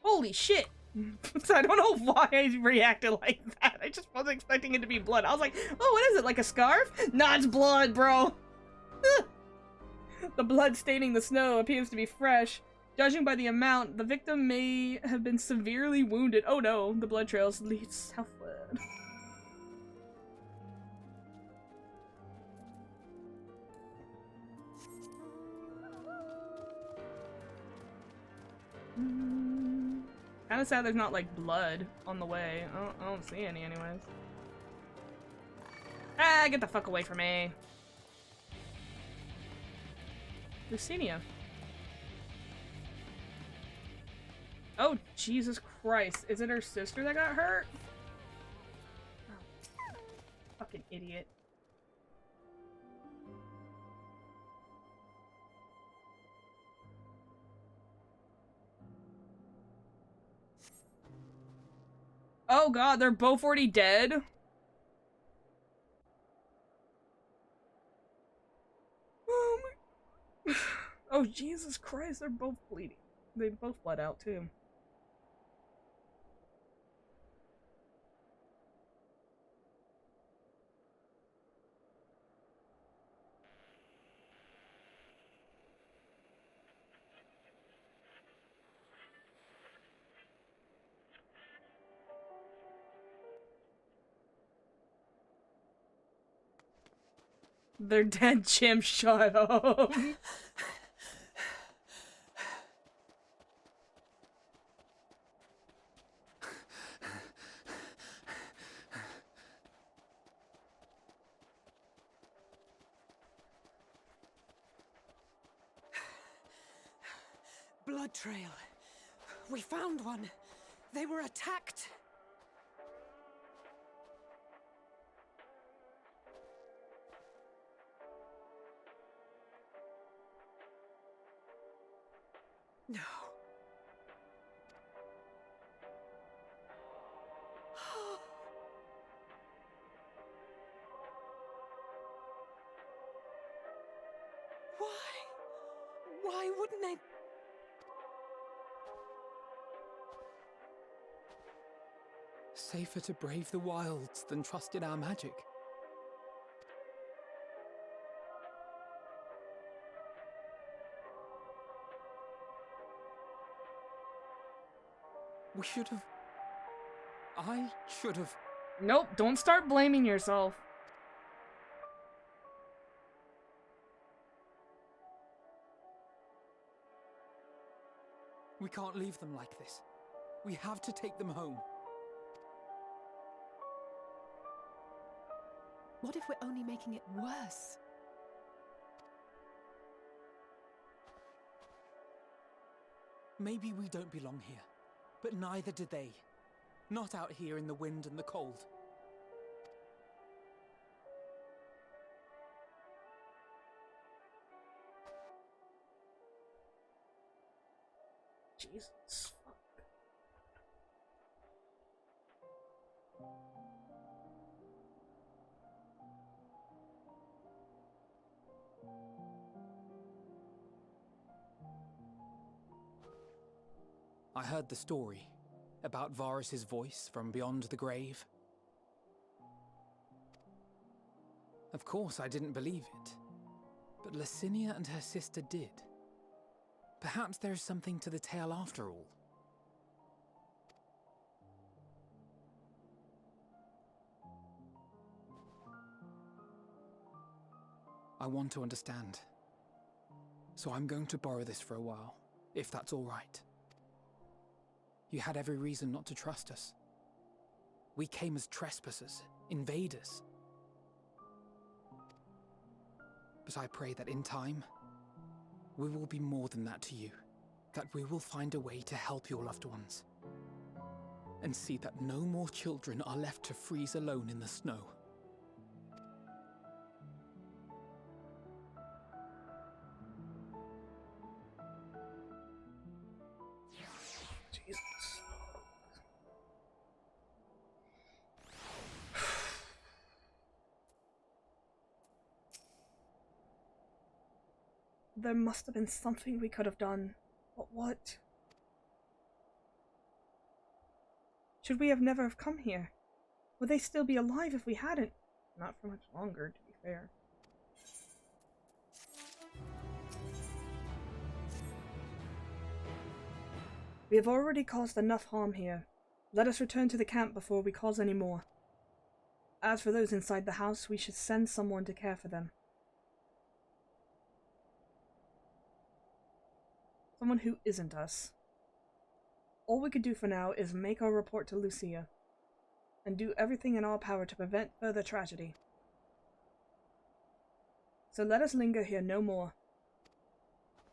Holy shit! I don't know why I reacted like that. I just wasn't expecting it to be blood. I was like, oh, what is it? Like a scarf? Nah, it's blood, bro! The blood staining the snow appears to be fresh. Judging by the amount, the victim may have been severely wounded. Oh no, the blood trails lead southward. Kinda sad there's not, like, blood on the way. I don't see any anyways. Ah, get the fuck away from me. Lucinia. Oh, Jesus Christ. Is it her sister that got hurt? Oh, fucking idiot. Oh god, they're both already dead? Oh my... Oh, Jesus Christ, they're both bleeding. They both bled out, too. They're dead, Jim. Shut up. Blood trail. We found one. They were attacked. No. Why? Why wouldn't they? Safer to brave the wilds than trust in our magic. We should have... I should have... Nope, don't start blaming yourself. We can't leave them like this. We have to take them home. What if we're only making it worse? Maybe we don't belong here, but neither do they. Not out here in the wind and the cold. Jesus. I heard the story about Varus's voice from beyond the grave. Of course, I didn't believe it, but Lucinia and her sister did. Perhaps there is something to the tale after all. I want to understand, so I'm going to borrow this for a while, if that's all right. You had every reason not to trust us. We came as trespassers, invaders. But I pray that in time, we will be more than that to you. That we will find a way to help your loved ones. And see that no more children are left to freeze alone in the snow. Jesus. There must have been something we could have done. But what? Should we have never have come here? Would they still be alive if we hadn't? Not for much longer, to be fair. We have already caused enough harm here. Let us return to the camp before we cause any more. As for those inside the house, we should send someone to care for them. Someone who isn't us. All we could do for now is make our report to Lucia, and do everything in our power to prevent further tragedy. so let us linger here no more.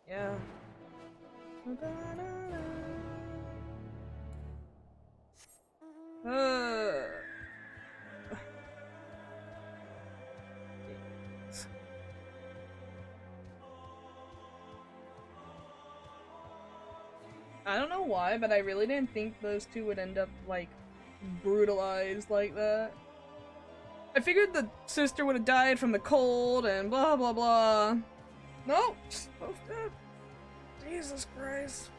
Yeah. I don't know why, but I really didn't think those two would end up, like, brutalized like that. I figured the sister would have died from the cold and blah blah blah. Nope, both dead. Jesus Christ.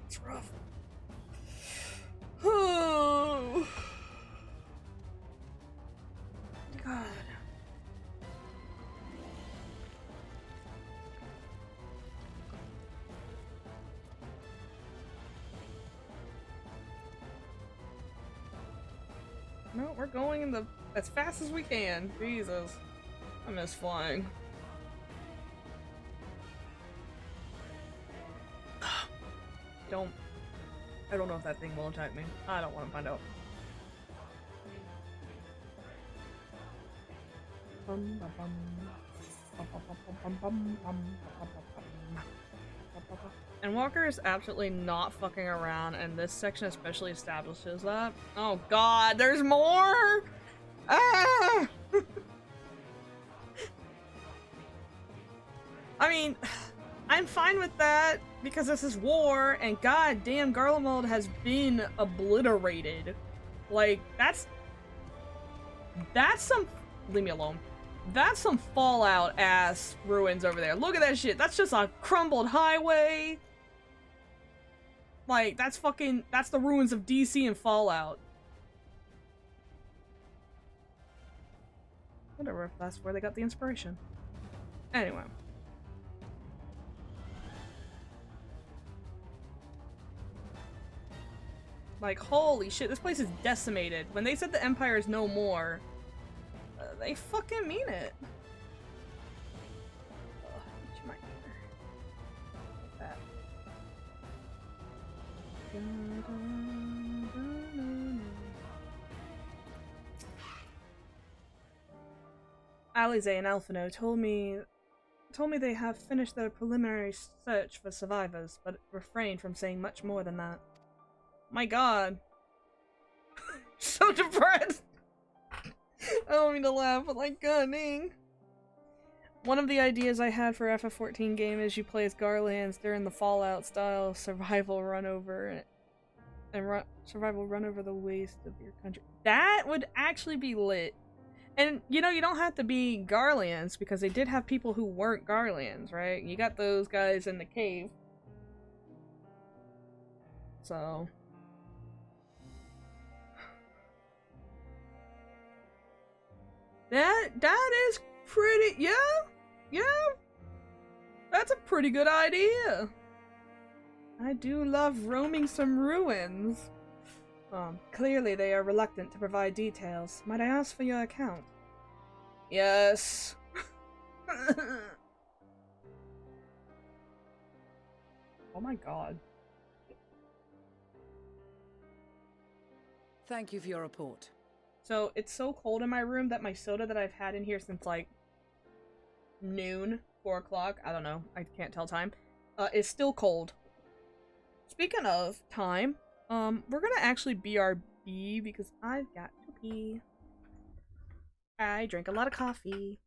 It's rough. Oh. God. No, we're going in the as fast as we can. Jesus. I miss flying. I don't know if that thing will attack me. I don't want to find out. Endwalker is absolutely not fucking around, and this section especially establishes that. Oh god, there's more! Ah! I mean, I'm fine with that, because this is war, and god damn, Garlemald has been obliterated. Like, that's some- leave me alone. That's some Fallout-ass ruins over there. Look at that shit. That's just a crumbled highway. Like, that's the ruins of DC and Fallout. Whatever, if that's where they got the inspiration. Anyway. Like, holy shit, this place is decimated. When they said the Empire is no more, they fucking mean it. Alize and Alphino told me they have finished their preliminary search for survivors, but refrained from saying much more than that. My god. So depressed! I don't mean to laugh, but like, god dang. One of the ideas I had for FF14 game is you play as Garlands during the Fallout style survival run over survival run over the waste of your country. That would actually be lit. And you know, you don't have to be Garlands because they did have people who weren't Garlands, right? You got those guys in the cave. So that is pretty, yeah, that's a pretty good idea. I do love roaming some ruins. Clearly they are reluctant to provide details. Might I ask for your account? Yes. Oh my god. Thank you for your report. So, it's so cold in my room that my soda that I've had in here since, like, noon, 4 o'clock, I don't know, I can't tell time, is still cold. Speaking of time, we're gonna actually BRB because I've got to pee. I drink a lot of coffee.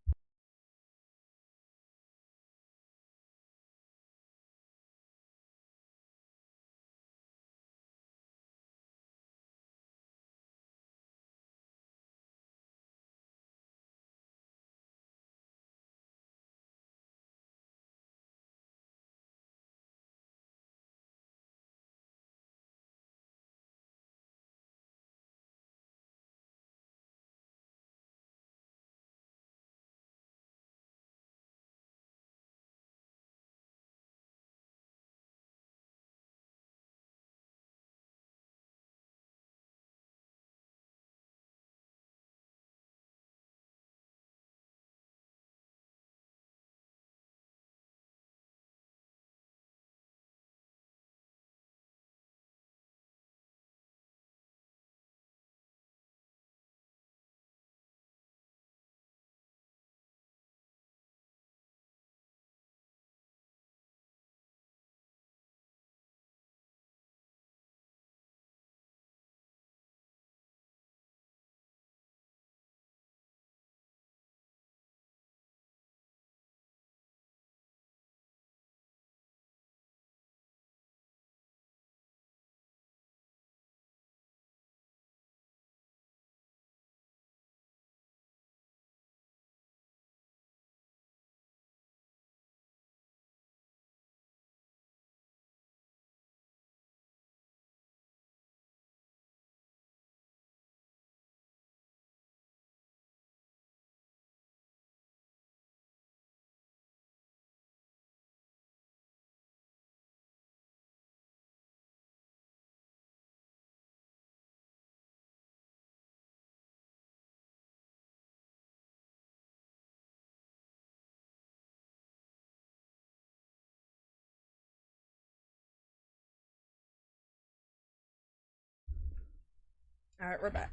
Alright, we're back.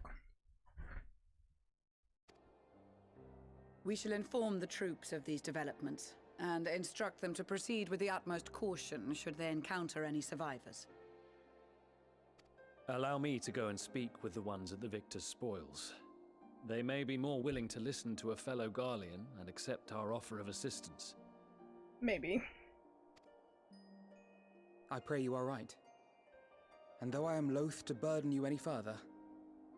We shall inform the troops of these developments, and instruct them to proceed with the utmost caution should they encounter any survivors. Allow me to go and speak with the ones at the victor's spoils. They may be more willing to listen to a fellow Garlean and accept our offer of assistance. Maybe. I pray you are right. And though I am loath to burden you any further,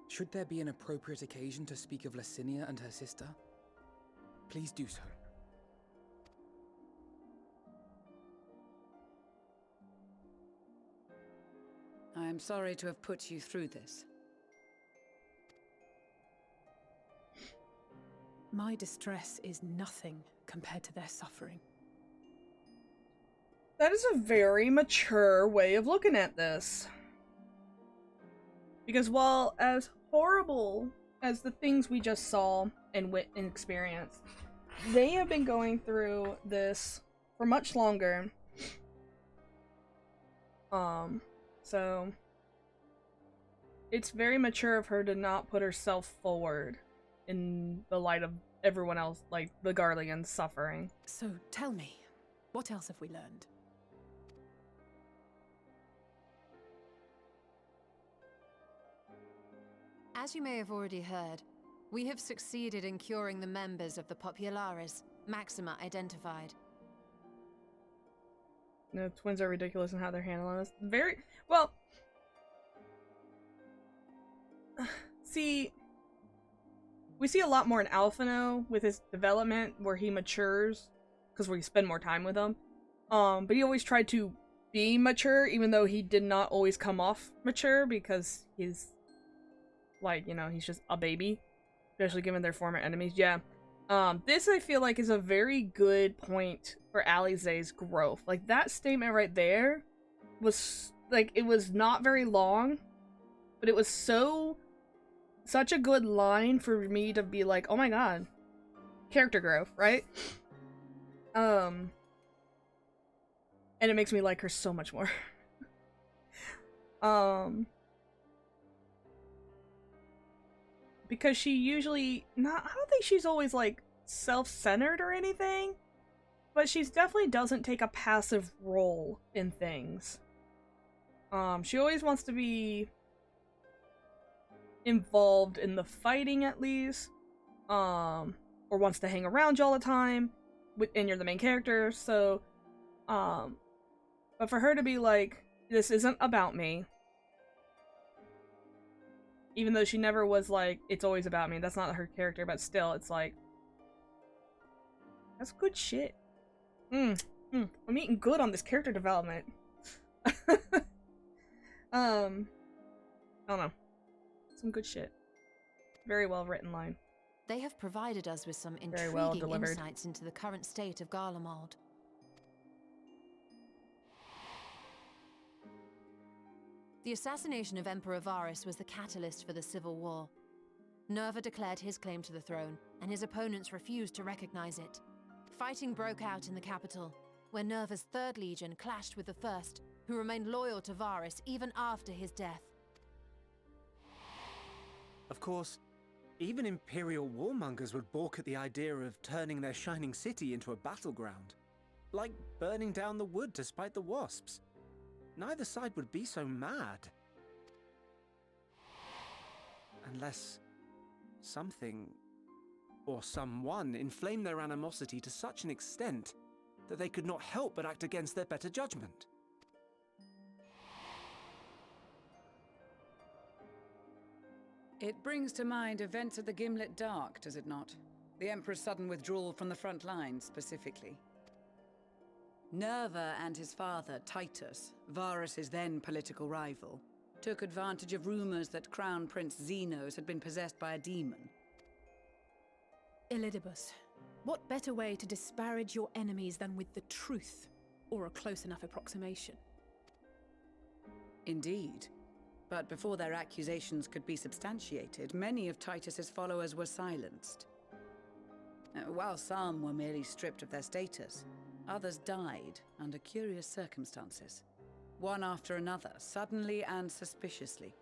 should there be an appropriate occasion to speak of Licinia and her sister, please do so. I am sorry to have put you through this. My distress is nothing compared to their suffering. That is a very mature way of looking at this. Because while as horrible as the things we just saw and experienced, they have been going through this for much longer. So it's very mature of her to not put herself forward in the light of everyone else, like the Garleans suffering. So tell me, what else have we learned? As you may have already heard, we have succeeded in curing the members of the Populares, Maxima identified. No, twins are ridiculous in how they're handling this. Very well. See, we see a lot more in Alphino with his development where he matures because we spend more time with him. But he always tried to be mature, even though he did not always come off mature because he's like, you know, he's just a baby, especially given their former enemies. Yeah. This I feel like is a very good point for Alize's growth. Like that statement right there was like, it was not very long, but it was such a good line for me to be like, oh my god, character growth, right? And it makes me like her so much more. Because she usually I don't think she's always like self-centered or anything, but she definitely doesn't take a passive role in things. She always wants to be involved in the fighting at least, or wants to hang around you all the time, and you're the main character, so, but for her to be like, this isn't about me, even though she never was like, it's always about me, that's not her character, but still, it's like, that's good shit. I'm eating good on this character development. I don't know. Some good shit. Very well written line. They have provided us with some Very well intriguing delivered. insights into the current state of Garlemald. The assassination of Emperor Varus was the catalyst for the civil war. Nerva declared his claim to the throne, and his opponents refused to recognize it. Fighting broke out in the capital, where Nerva's 3rd Legion clashed with the 1st, who remained loyal to Varus even after his death. Of course, even Imperial warmongers would balk at the idea of turning their shining city into a battleground. Like burning down the wood to spite the wasps. Neither side would be so mad. Unless something or someone inflamed their animosity to such an extent that they could not help but act against their better judgment. It brings to mind events at the Gimlet Dark, does it not? The Emperor's sudden withdrawal from the front lines, specifically. Nerva and his father, Titus, Varus's then political rival, took advantage of rumors that Crown Prince Xenos had been possessed by a demon. Elidibus, what better way to disparage your enemies than with the truth, or a close enough approximation? Indeed. But before their accusations could be substantiated, many of Titus's followers were silenced. While some were merely stripped of their status, others died under curious circumstances. One after another, suddenly and suspiciously.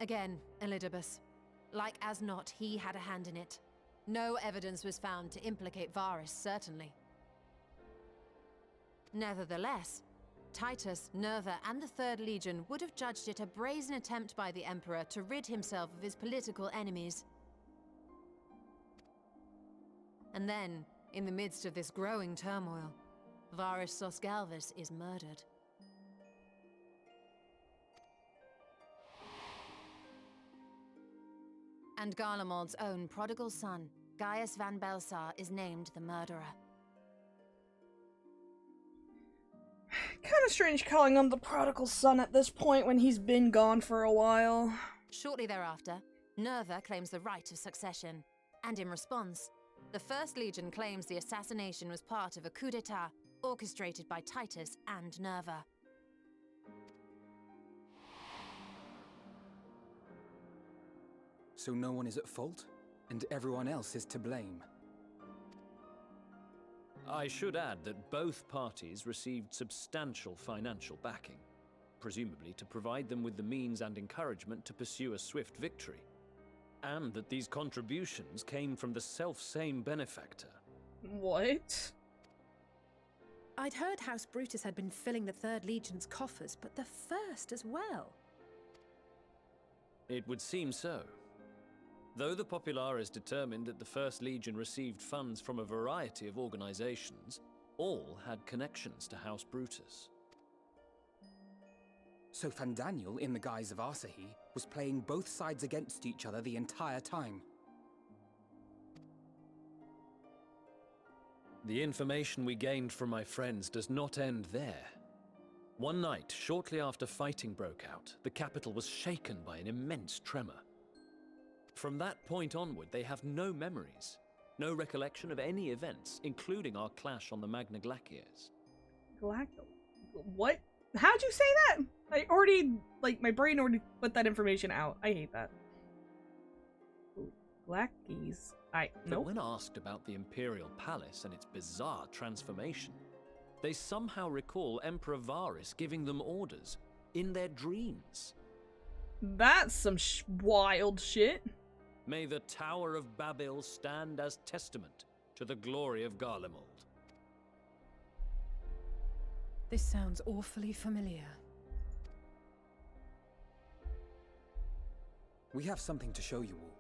Again, Elidibus. Like as not, he had a hand in it. No evidence was found to implicate Varus, certainly. Nevertheless, Titus, Nerva, and the Third Legion would have judged it a brazen attempt by the Emperor to rid himself of his political enemies. And then, in the midst of this growing turmoil, Varus Sosgalvus is murdered. And Garlemald's own prodigal son, Gaius van Belsar, is named the murderer. Kind of strange calling him the prodigal son at this point when he's been gone for a while. Shortly thereafter, Nerva claims the right of succession, and in response, the First Legion claims the assassination was part of a coup d'etat orchestrated by Titus and Nerva. So no one is at fault, and everyone else is to blame. I should add that both parties received substantial financial backing, presumably to provide them with the means and encouragement to pursue a swift victory, and that these contributions came from the self-same benefactor. What? I'd heard House Brutus had been filling the Third Legion's coffers, but the First as well. It would seem so. Though the Populares determined that the First Legion received funds from a variety of organizations, all had connections to House Brutus. So Fandaniel, in the guise of Asahi, was playing both sides against each other the entire time. The information we gained from my friends does not end there. One night, shortly after fighting broke out, the capital was shaken by an immense tremor. From that point onward, they have no memories, no recollection of any events, including our clash on the Magna Glaciers. What? How'd you say that? I already, my brain already put that information out. I hate that. Glackies. But when asked about the Imperial Palace and its bizarre transformation, they somehow recall Emperor Varus giving them orders in their dreams. That's some wild shit. May the Tower of Babel stand as testament to the glory of Garlemald. This sounds awfully familiar. We have something to show you all.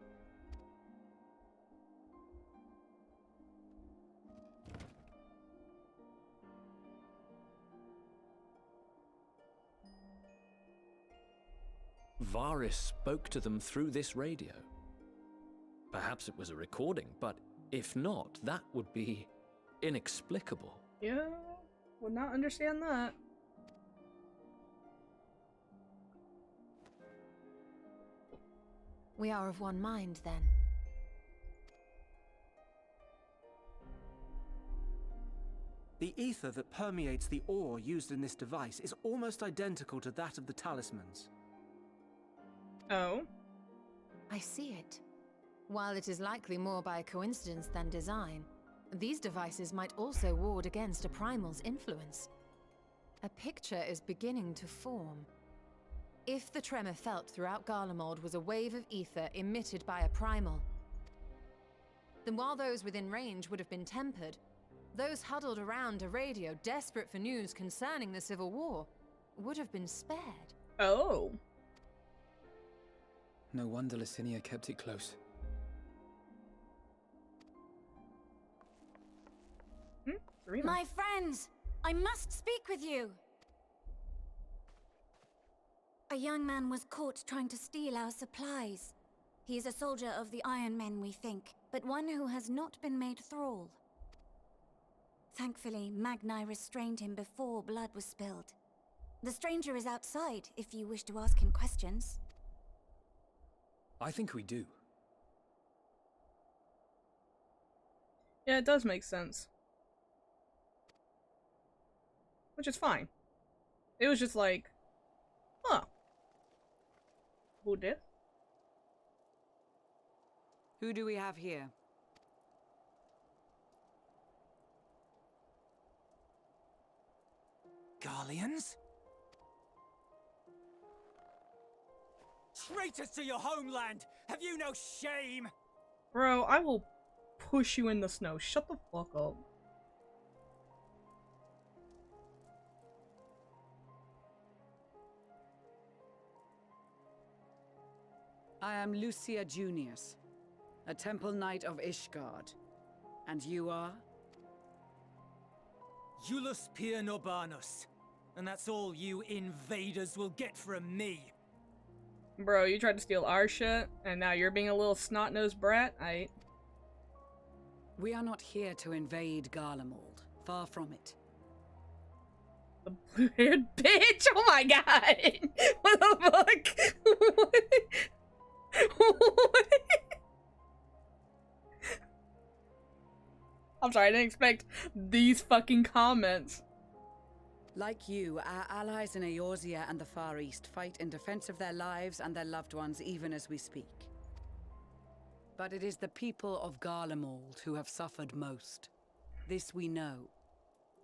Varus spoke to them through this radio. Perhaps it was a recording, but if not, that would be inexplicable. Yeah, would not understand that. We are of one mind, then. The ether that permeates the ore used in this device is almost identical to that of the talismans. Oh? I see it. While it is likely more by coincidence than design, these devices might also ward against a primal's influence. A picture is beginning to form. If the tremor felt throughout Garlemald was a wave of ether emitted by a primal, then while those within range would have been tempered, those huddled around a radio desperate for news concerning the Civil War would have been spared. Oh. No wonder Licinia kept it close. My friends, I must speak with you. A young man was caught trying to steal our supplies. He is a soldier of the Iron Men, we think, but one who has not been made thrall. Thankfully, Magni restrained him before blood was spilled. The stranger is outside, if you wish to ask him questions. I think we do. Yeah, it does make sense. Which is fine. It was just like, huh. Who did? Who do we have here? Garleans? Traitors to your homeland! Have you no shame? Bro, I will push you in the snow. Shut the fuck up. I am Lucia Junius, a Temple Knight of Ishgard. And you are? Iulus Pier Norbanus. And that's all you invaders will get from me. Bro, you tried to steal our shit, and now you're being a little snot-nosed brat? We are not here to invade Garlemald. Far from it. The blue-haired bitch! Oh my god! What the fuck? What? I'm sorry, I didn't expect these fucking comments. Like you, our allies in Eorzea and the Far East fight in defense of their lives and their loved ones even as we speak. But it is the people of Garlemald who have suffered most. This we know.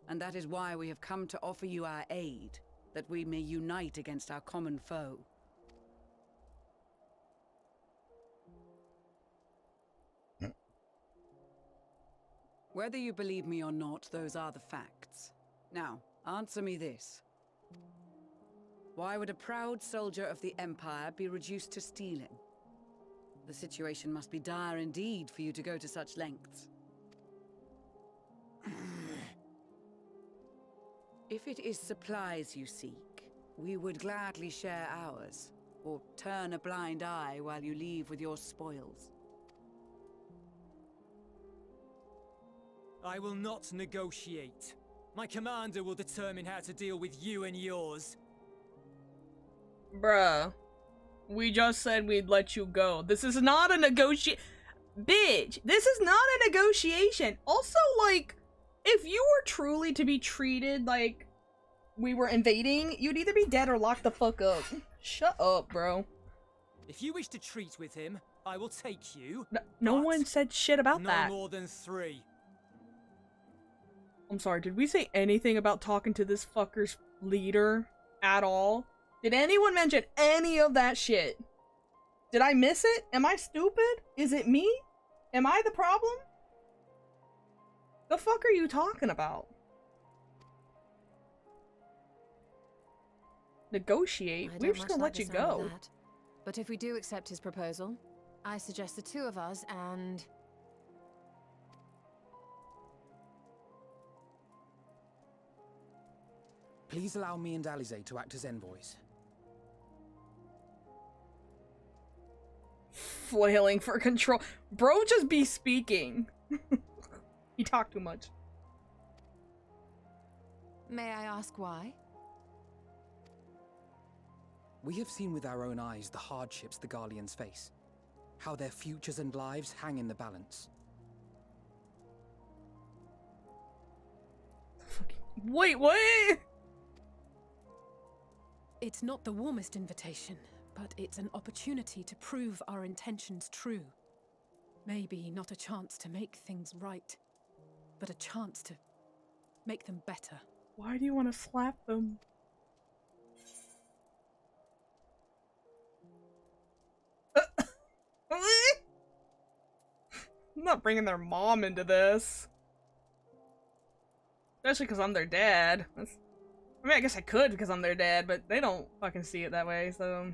And that is why we have come to offer you our aid, that we may unite against our common foe. Whether you believe me or not, those are the facts. Now, answer me this. Why would a proud soldier of the Empire be reduced to stealing? The situation must be dire indeed for you to go to such lengths. If it is supplies you seek, we would gladly share ours, or turn a blind eye while you leave with your spoils. I will not negotiate. My commander will determine how to deal with you and yours. Bruh. We just said we'd let you go. This is not a negotiation. Bitch, this is not a negotiation. Also, like, if you were truly to be treated like we were invading, you'd either be dead or locked the fuck up. Shut up, bro. If you wish to treat with him, I will take you. No one said shit about that. No more than 3. I'm sorry, did we say anything about talking to this fucker's leader at all? Did anyone mention any of that shit? Did I miss it? Am I stupid? Is it me? Am I the problem? The fuck are you talking about? Negotiate? We're just gonna let you go. But if we do accept his proposal, I suggest the 2 of us and... Please allow me and Alize to act as envoys. Flailing for control. Bro, just be speaking. He talked too much. May I ask why? We have seen with our own eyes the hardships the Garleans face. How their futures and lives hang in the balance. Wait, what? It's not the warmest invitation, but it's an opportunity to prove our intentions true. Maybe not a chance to make things right, but a chance to make them better. Why do you want to slap them? I'm not bringing their mom into this. Especially because I'm their dad. I mean, I guess I could because I'm their dad, but they don't fucking see it that way, so...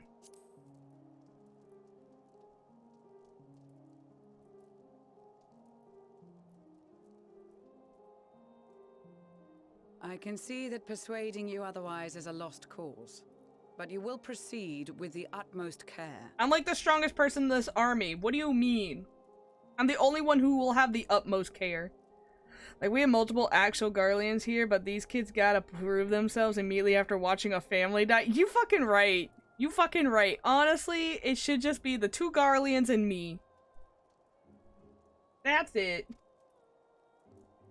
I can see that persuading you otherwise is a lost cause. But you will proceed with the utmost care. I'm like the strongest person in this army. What do you mean? I'm the only one who will have the utmost care. Like, we have multiple actual Garleans here, but these kids gotta prove themselves immediately after watching a family die. You fucking right. You fucking right. Honestly, it should just be the 2 Garleans and me. That's it.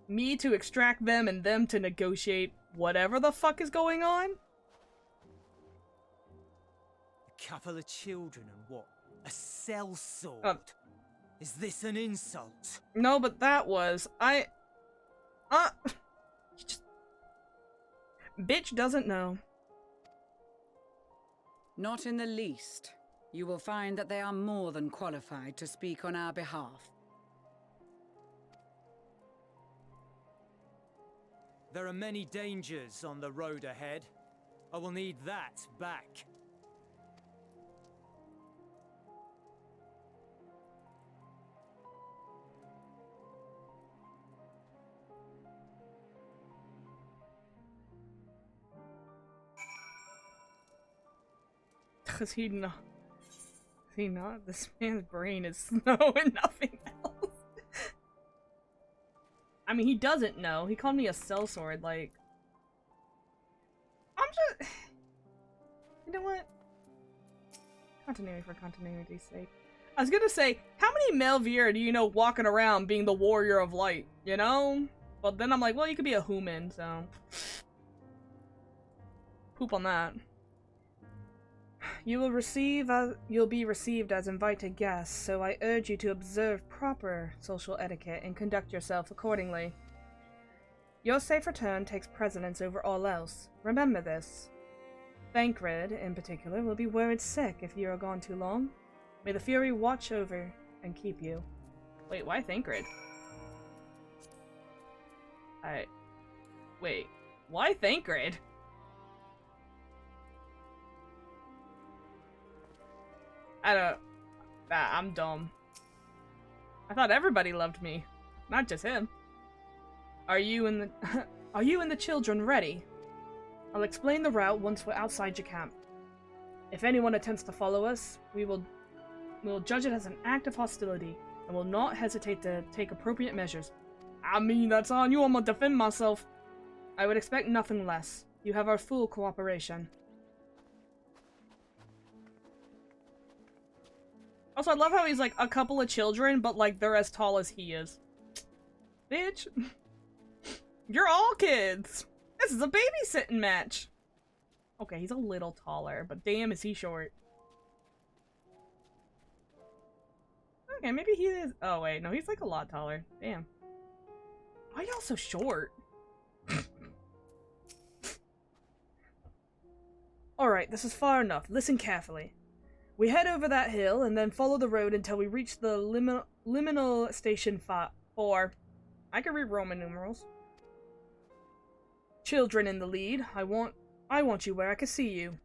Me to extract them and them to negotiate whatever the fuck is going on. A couple of children and what? A sellsword? Is this an insult? No, but that was... Bitch doesn't know. Not in the least. You will find that they are more than qualified to speak on our behalf. There are many dangers on the road ahead. I will need that back. Does he not? Does he not? This man's brain is snow and nothing else. I mean, he doesn't know. He called me a sellsword, like... I'm just... You know what? Continuity for continuity's sake. I was gonna say, how many Melvier do you know walking around being the warrior of light, you know? But then I'm like, well, you could be a human, so... Poop on that. You'll be received as invited guests, so I urge you to observe proper social etiquette and conduct yourself accordingly. Your safe return takes precedence over all else. Remember this. Thancred, in particular, will be worried sick if you are gone too long. May the Fury watch over and keep you. Wait, why Thancred? Wait, why Thancred? I'm dumb. I thought everybody loved me, not just him. Are you and the children ready? I'll explain the route once we're outside your camp. If anyone attempts to follow us, we'll judge it as an act of hostility and will not hesitate to take appropriate measures. I mean, that's on you. I'm gonna defend myself. I would expect nothing less. You have our full cooperation. Also, I love how he's like a couple of children, but like they're as tall as he is. Bitch. You're all kids. This is a babysitting match. Okay, he's a little taller, but damn is he short. Okay, maybe he is. Oh wait, no, he's like a lot taller. Damn. Why are y'all so short? Alright, this is far enough. Listen carefully. We head over that hill and then follow the road until we reach the liminal station 4. I can read Roman numerals. Children in the lead. I want you where I can see you.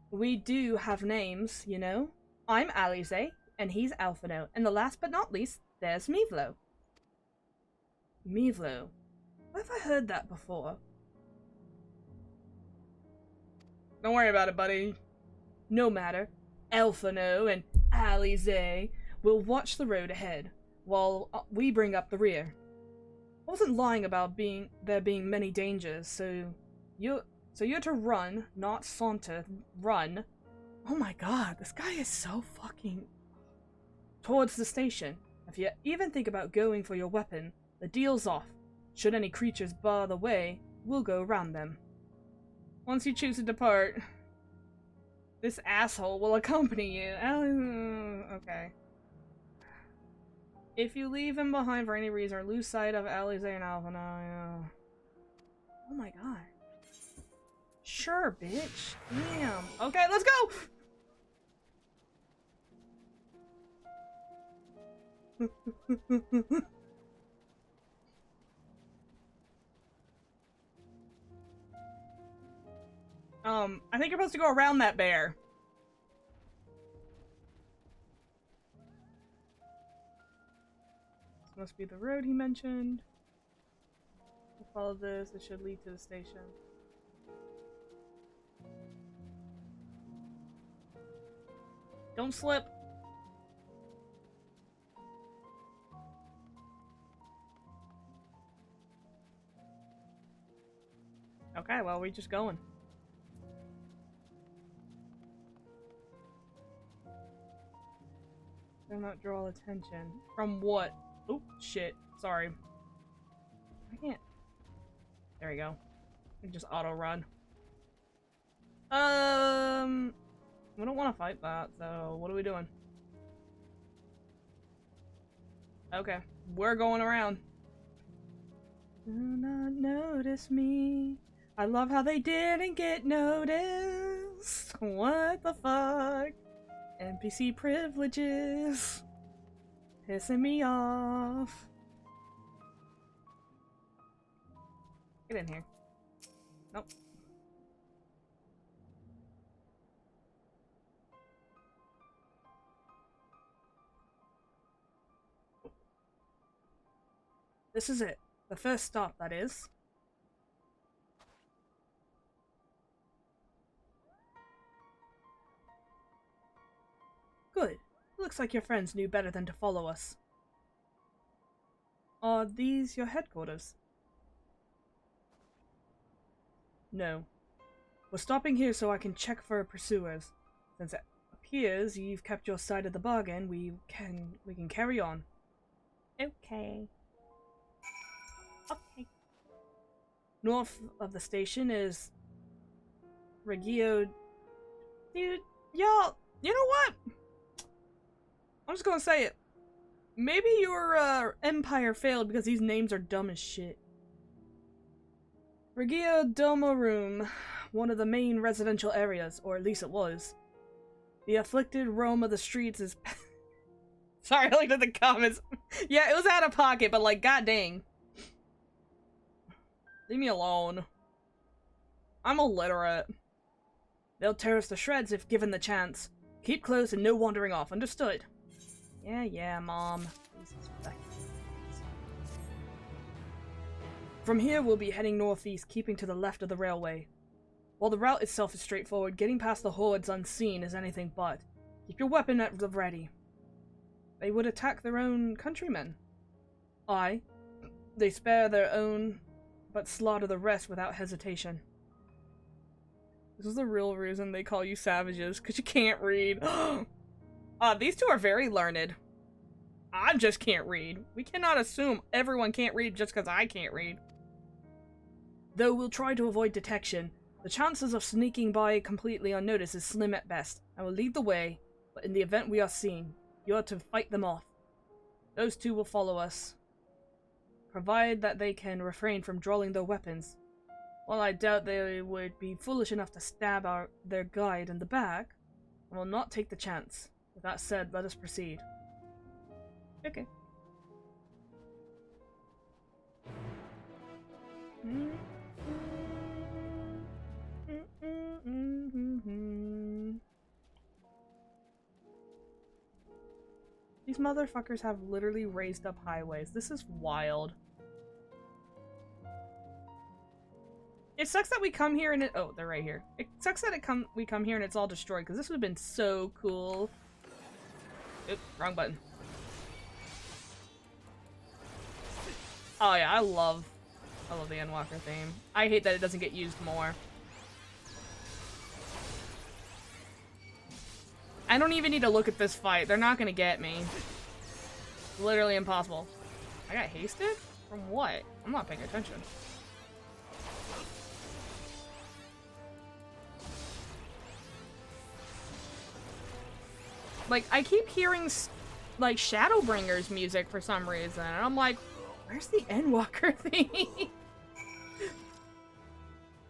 We do have names, you know. I'm Alize, and he's Alphino. And the last but not least, there's Mevlo. Mevlo. Where have I heard that before? Don't worry about it, buddy. No matter. Alphino and Alize will watch the road ahead, while we bring up the rear. I wasn't lying about there being many dangers, so you're to run, not saunter. Run. Oh my god, this guy is so fucking... Towards the station. If you even think about going for your weapon, the deal's off. Should any creatures bar the way, we'll go around them. Once you choose to depart, this asshole will accompany you. Okay. If you leave him behind for any reason or lose sight of Alize and Alphino, oh my god. Sure, bitch. Damn. Okay, let's go! I think you're supposed to go around that bear. This must be the road he mentioned. We'll follow this. It should lead to the station. Don't slip. Okay, well, we're just going. Do not draw attention. From what? Oh, shit. Sorry. I can't. There we go. We can just auto run. We don't want to fight that, so what are we doing? Okay. We're going around. Do not notice me. I love how they didn't get noticed. What the fuck? NPC privileges. Pissing me off. Get in here. Nope. This is it. The first stop, that is. Good. Looks like your friends knew better than to follow us. Are these your headquarters? No. We're stopping here so I can check for pursuers. Since it appears you've kept your side of the bargain, we can carry on. Okay. Okay. North of the station is Regio. Dude, y'all, you know what? I'm just gonna say it. Maybe your empire failed because these names are dumb as shit. Regio Domorum, one of the main residential areas, or at least it was. The afflicted roam of the streets is... Sorry, I looked at the comments. Yeah, it was out of pocket, but like, god dang. Leave me alone. I'm illiterate. They'll tear us to shreds if given the chance. Keep close and no wandering off, understood? Yeah, Mom. From here, we'll be heading northeast, keeping to the left of the railway. While the route itself is straightforward, getting past the hordes unseen is anything but. Keep your weapon at the ready. They would attack their own countrymen. Aye. They spare their own, but slaughter the rest without hesitation. This is the real reason they call you savages, because you can't read. These two are very learned. I just can't read. We cannot assume everyone can't read just because I can't read. Though we'll try to avoid detection, the chances of sneaking by completely unnoticed is slim at best. I will lead the way, but in the event we are seen, you are to fight them off. Those two will follow us, provided that they can refrain from drawing their weapons. While I doubt they would be foolish enough to stab their guide in the back, I will not take the chance. With that said, let us proceed. Okay. These motherfuckers have literally raised up highways. This is wild. It sucks that we come here and oh, they're right here. It sucks that we come here and it's all destroyed, because this would have been so cool. Oops, wrong button. Oh yeah, I love the Endwalker theme. I hate that it doesn't get used more. I don't even need to look at this fight. They're not gonna get me. Literally impossible. I got hasted? From what? I'm not paying attention. Like, I keep hearing, like, Shadowbringers music for some reason, and I'm like, where's the Endwalker theme?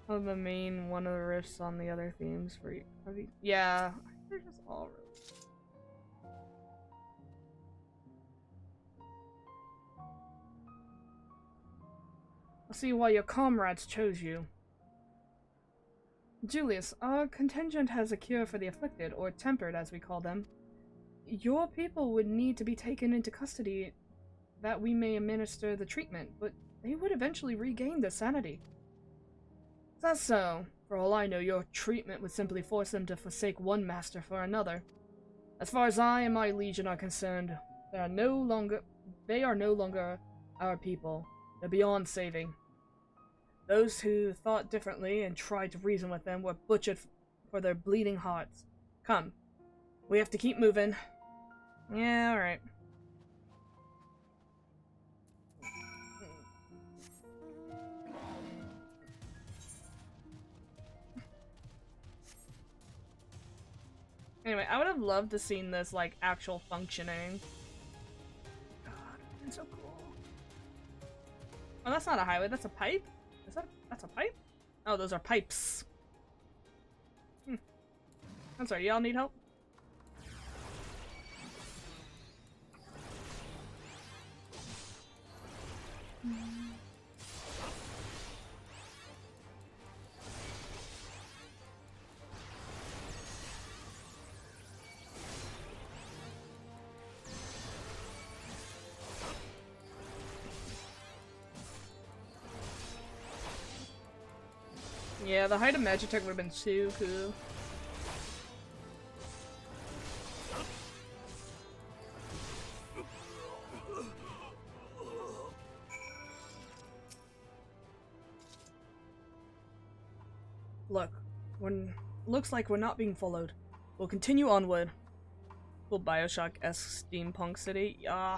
Oh, the main one of the riffs on the other themes for you. Yeah, they're just all really... I'll see why your comrades chose you. Julius, our contingent has a cure for the afflicted, or tempered as we call them. Your people would need to be taken into custody that we may administer the treatment, but they would eventually regain their sanity. That's so. For all I know, your treatment would simply force them to forsake one master for another. As far as I and my legion are concerned, they are no longer our people. They're beyond saving. Those who thought differently and tried to reason with them were butchered for their bleeding hearts. Come. We have to keep moving. Yeah, alright. Anyway, I would have loved to seen this, like, actual functioning. God, it's so cool. Oh, that's not a highway, that's a pipe? That's a pipe? Oh, those are pipes. I'm sorry, y'all need help? Yeah, the height of Magitech would have been too cool. Look, looks like we're not being followed. We'll continue onward. Full Bioshock-esque steampunk city. Yeah.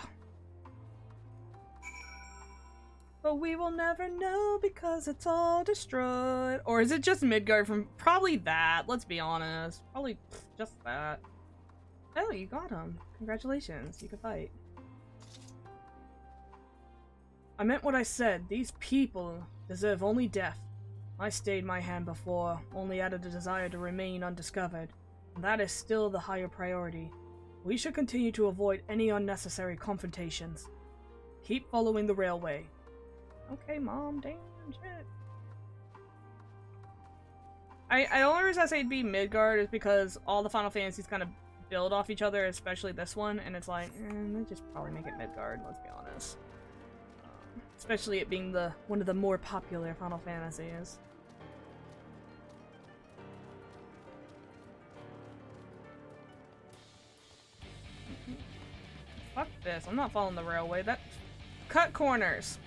But we will never know because it's all destroyed. Or is it just Midgard from... Probably that, let's be honest. Probably just that. Oh, you got him. Congratulations, you can fight. I meant what I said. These people deserve only death. I stayed my hand before, only added a desire to remain undiscovered. And that is still the higher priority. We should continue to avoid any unnecessary confrontations. Keep following the railway. Okay, Mom, damn shit. The only reason I say it'd be Midgard is because all the Final Fantasies kind of build off each other, especially this one, and it's like, they just probably make it Midgard, let's be honest. Especially it being one of the more popular Final Fantasies. Fuck this, I'm not following the railway. Cut corners.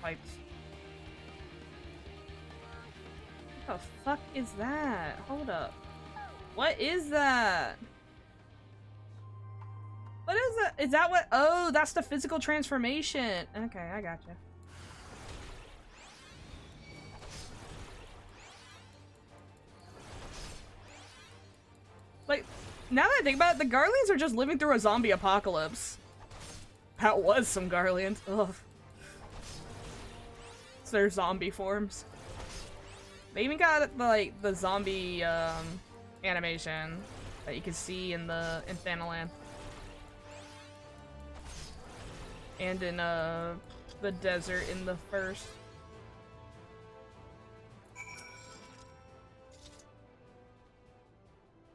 Pipes. What the fuck is that? Hold up. What is that? What is that? Is that what? Oh, that's the physical transformation. Okay, I gotcha. Like, now that I think about it, the Garleans are just living through a zombie apocalypse. That was some Garleans. Ugh. It's their zombie forms. They even got, like, the zombie, animation that you can see in Thanalan. And in, the desert in the first.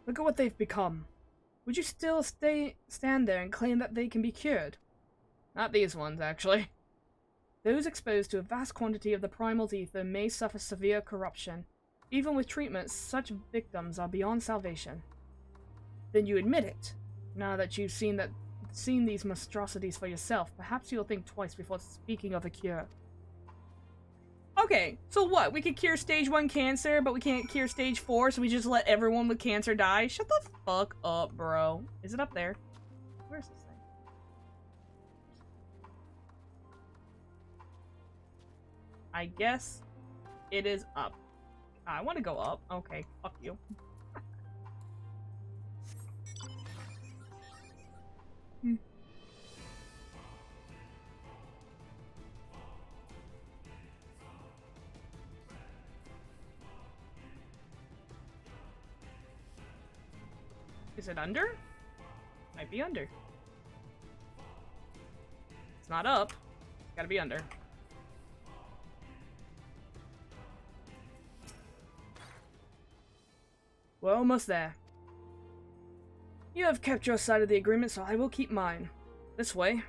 Look at what they've become. Would you still stand there and claim that they can be cured? Not these ones, actually. Those exposed to a vast quantity of the primal ether may suffer severe corruption. Even with treatment, such victims are beyond salvation. Then you admit it. Now that you've seen these monstrosities for yourself, perhaps you'll think twice before speaking of a cure. Okay, so what? We could cure stage 1 cancer, but we can't cure stage 4, so we just let everyone with cancer die? Shut the fuck up, bro. Is it up there? Where's this thing? I guess it is up. I want to go up. Okay, fuck you. Is it under? Might be under. It's not up. Gotta be under. We're almost there. You have kept your side of the agreement, so I will keep mine. This way.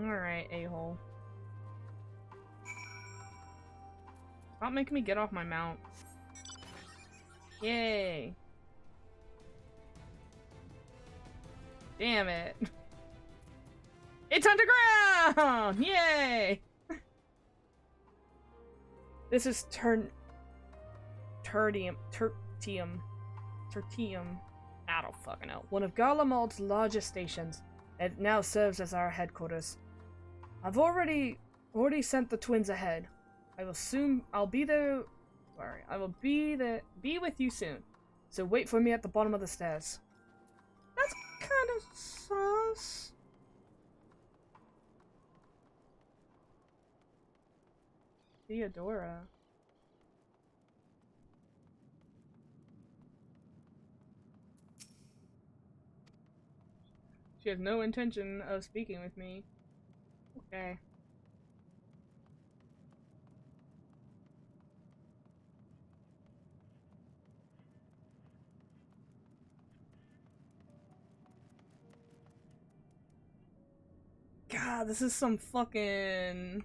Alright, a-hole. Stop making me get off my mount. Yay. Damn it. It's underground! Yay! This is tertium. I don't fucking know. One of Garlemald's largest stations. It now serves as our headquarters. I've already sent the twins ahead. I'll be there. Sorry, I will be with you soon. So wait for me at the bottom of the stairs. That's kind of sus. Theodora. She has no intention of speaking with me. Okay. God, this is some fucking...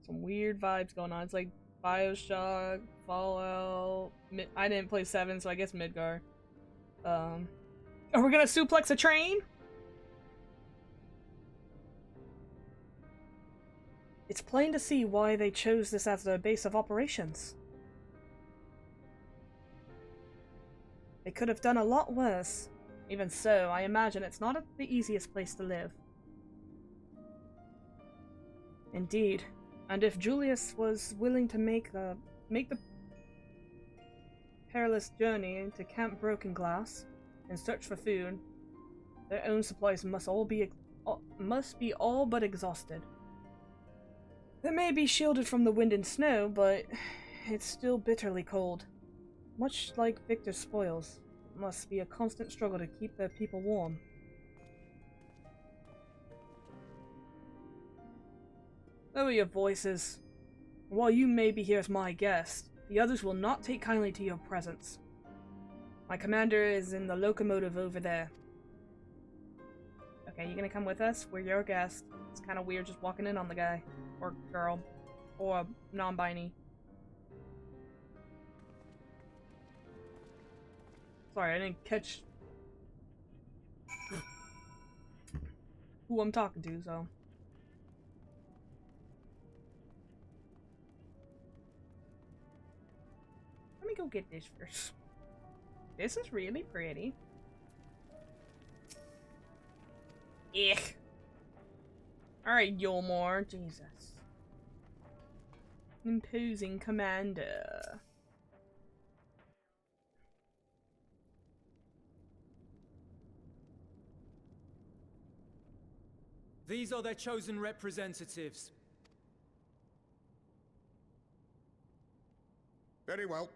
some weird vibes going on. It's like BioShock, Fallout... I didn't play 7, so I guess Midgar. Are we gonna suplex a train? It's plain to see why they chose this as their base of operations. They could have done a lot worse. Even so, I imagine it's not the easiest place to live. Indeed. And if Julius was willing to make the perilous journey to Camp Broken Glass in search for food, their own supplies must be all but exhausted. They may be shielded from the wind and snow, but it's still bitterly cold. Much like Victor's spoils, it must be a constant struggle to keep their people warm. Lower your voices. While you may be here as my guest, the others will not take kindly to your presence. My commander is in the locomotive over there. Okay, you gonna come with us? We're your guest. It's kind of weird just walking in on the guy. Or girl. Or non-binary. Sorry, I didn't catch who I'm talking to, so... Let me go get this first. This is really pretty. Eek. Alright, Yulmore. Jesus. Imposing commander. These are their chosen representatives. Very well.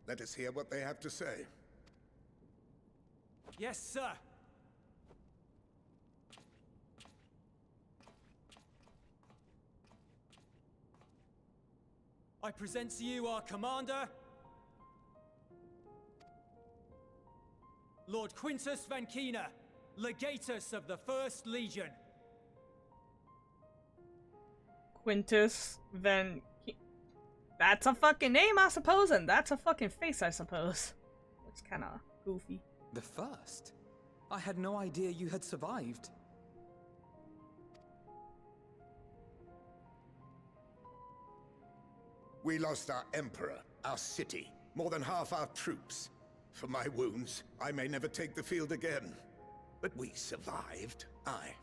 Let us hear what they have to say. Yes, sir. I present to you our commander, Lord Quintus Van Kina, Legatus of the First Legion. Quintus Van... That's a fucking name, I suppose, and that's a fucking face, I suppose. It's kinda goofy. The first? I had no idea you had survived. We lost our emperor, our city, more than half our troops. For my wounds, I may never take the field again. But we survived, aye.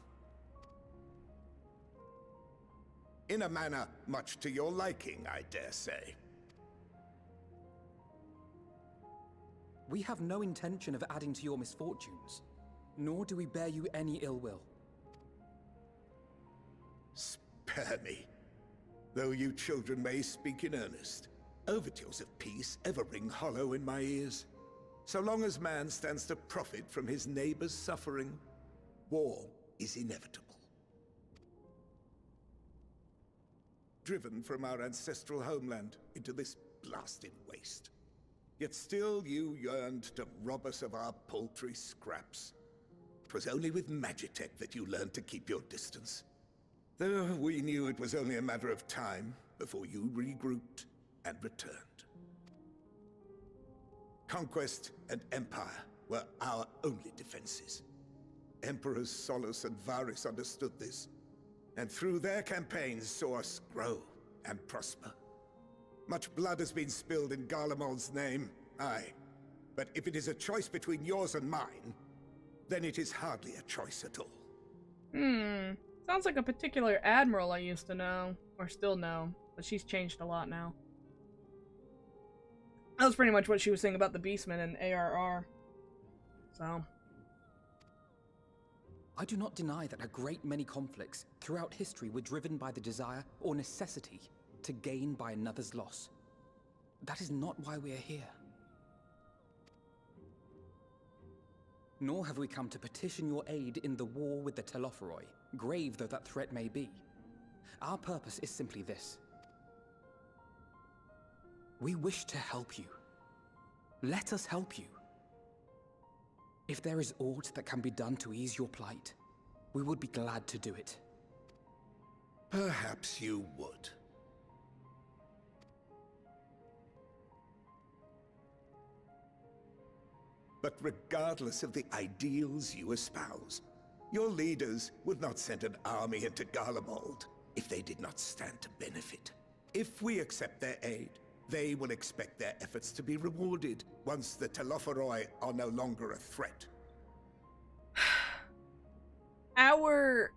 In a manner much to your liking, I dare say. We have no intention of adding to your misfortunes, nor do we bear you any ill will. Spare me. Though you children may speak in earnest, overtures of peace ever ring hollow in my ears. So long as man stands to profit from his neighbor's suffering, war is inevitable. Driven from our ancestral homeland into this blasted waste. Yet still you yearned to rob us of our paltry scraps. 'Twas only with Magitech that you learned to keep your distance. Though we knew it was only a matter of time before you regrouped and returned. Conquest and empire were our only defenses. Emperors Solus and Varys understood this, and through their campaigns saw us grow and prosper. Much blood has been spilled in Garlemald's name, aye. But if it is a choice between yours and mine, then it is hardly a choice at all. Sounds like a particular admiral I used to know, or still know, but she's changed a lot now. That was pretty much what she was saying about the Beastmen and ARR. So. I do not deny that a great many conflicts throughout history were driven by the desire or necessity to gain by another's loss. That is not why we are here. Nor have we come to petition your aid in the war with the Telophoroi, grave though that threat may be. Our purpose is simply this. We wish to help you. Let us help you. If there is aught that can be done to ease your plight, we would be glad to do it. Perhaps you would. But regardless of the ideals you espouse, your leaders would not send an army into Garlemald if they did not stand to benefit. If we accept their aid, they will expect their efforts to be rewarded once the Telophoroi are no longer a threat. Our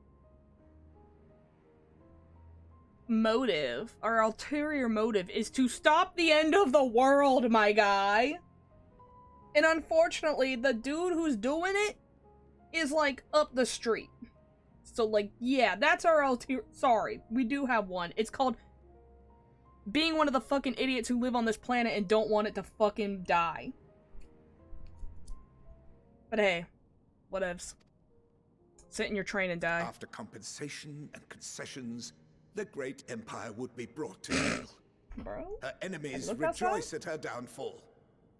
motive, our ulterior motive, is to stop the end of the world, my guy. And unfortunately, the dude who's doing it is, like, up the street. So, like, yeah, that's our ulterior... Sorry, we do have one. It's called being one of the fucking idiots who live on this planet and don't want it to fucking die. But hey, whatevs. Sit in your train and die. After compensation and concessions, the great empire would be brought to heel. Bro? Her enemies rejoice at her downfall.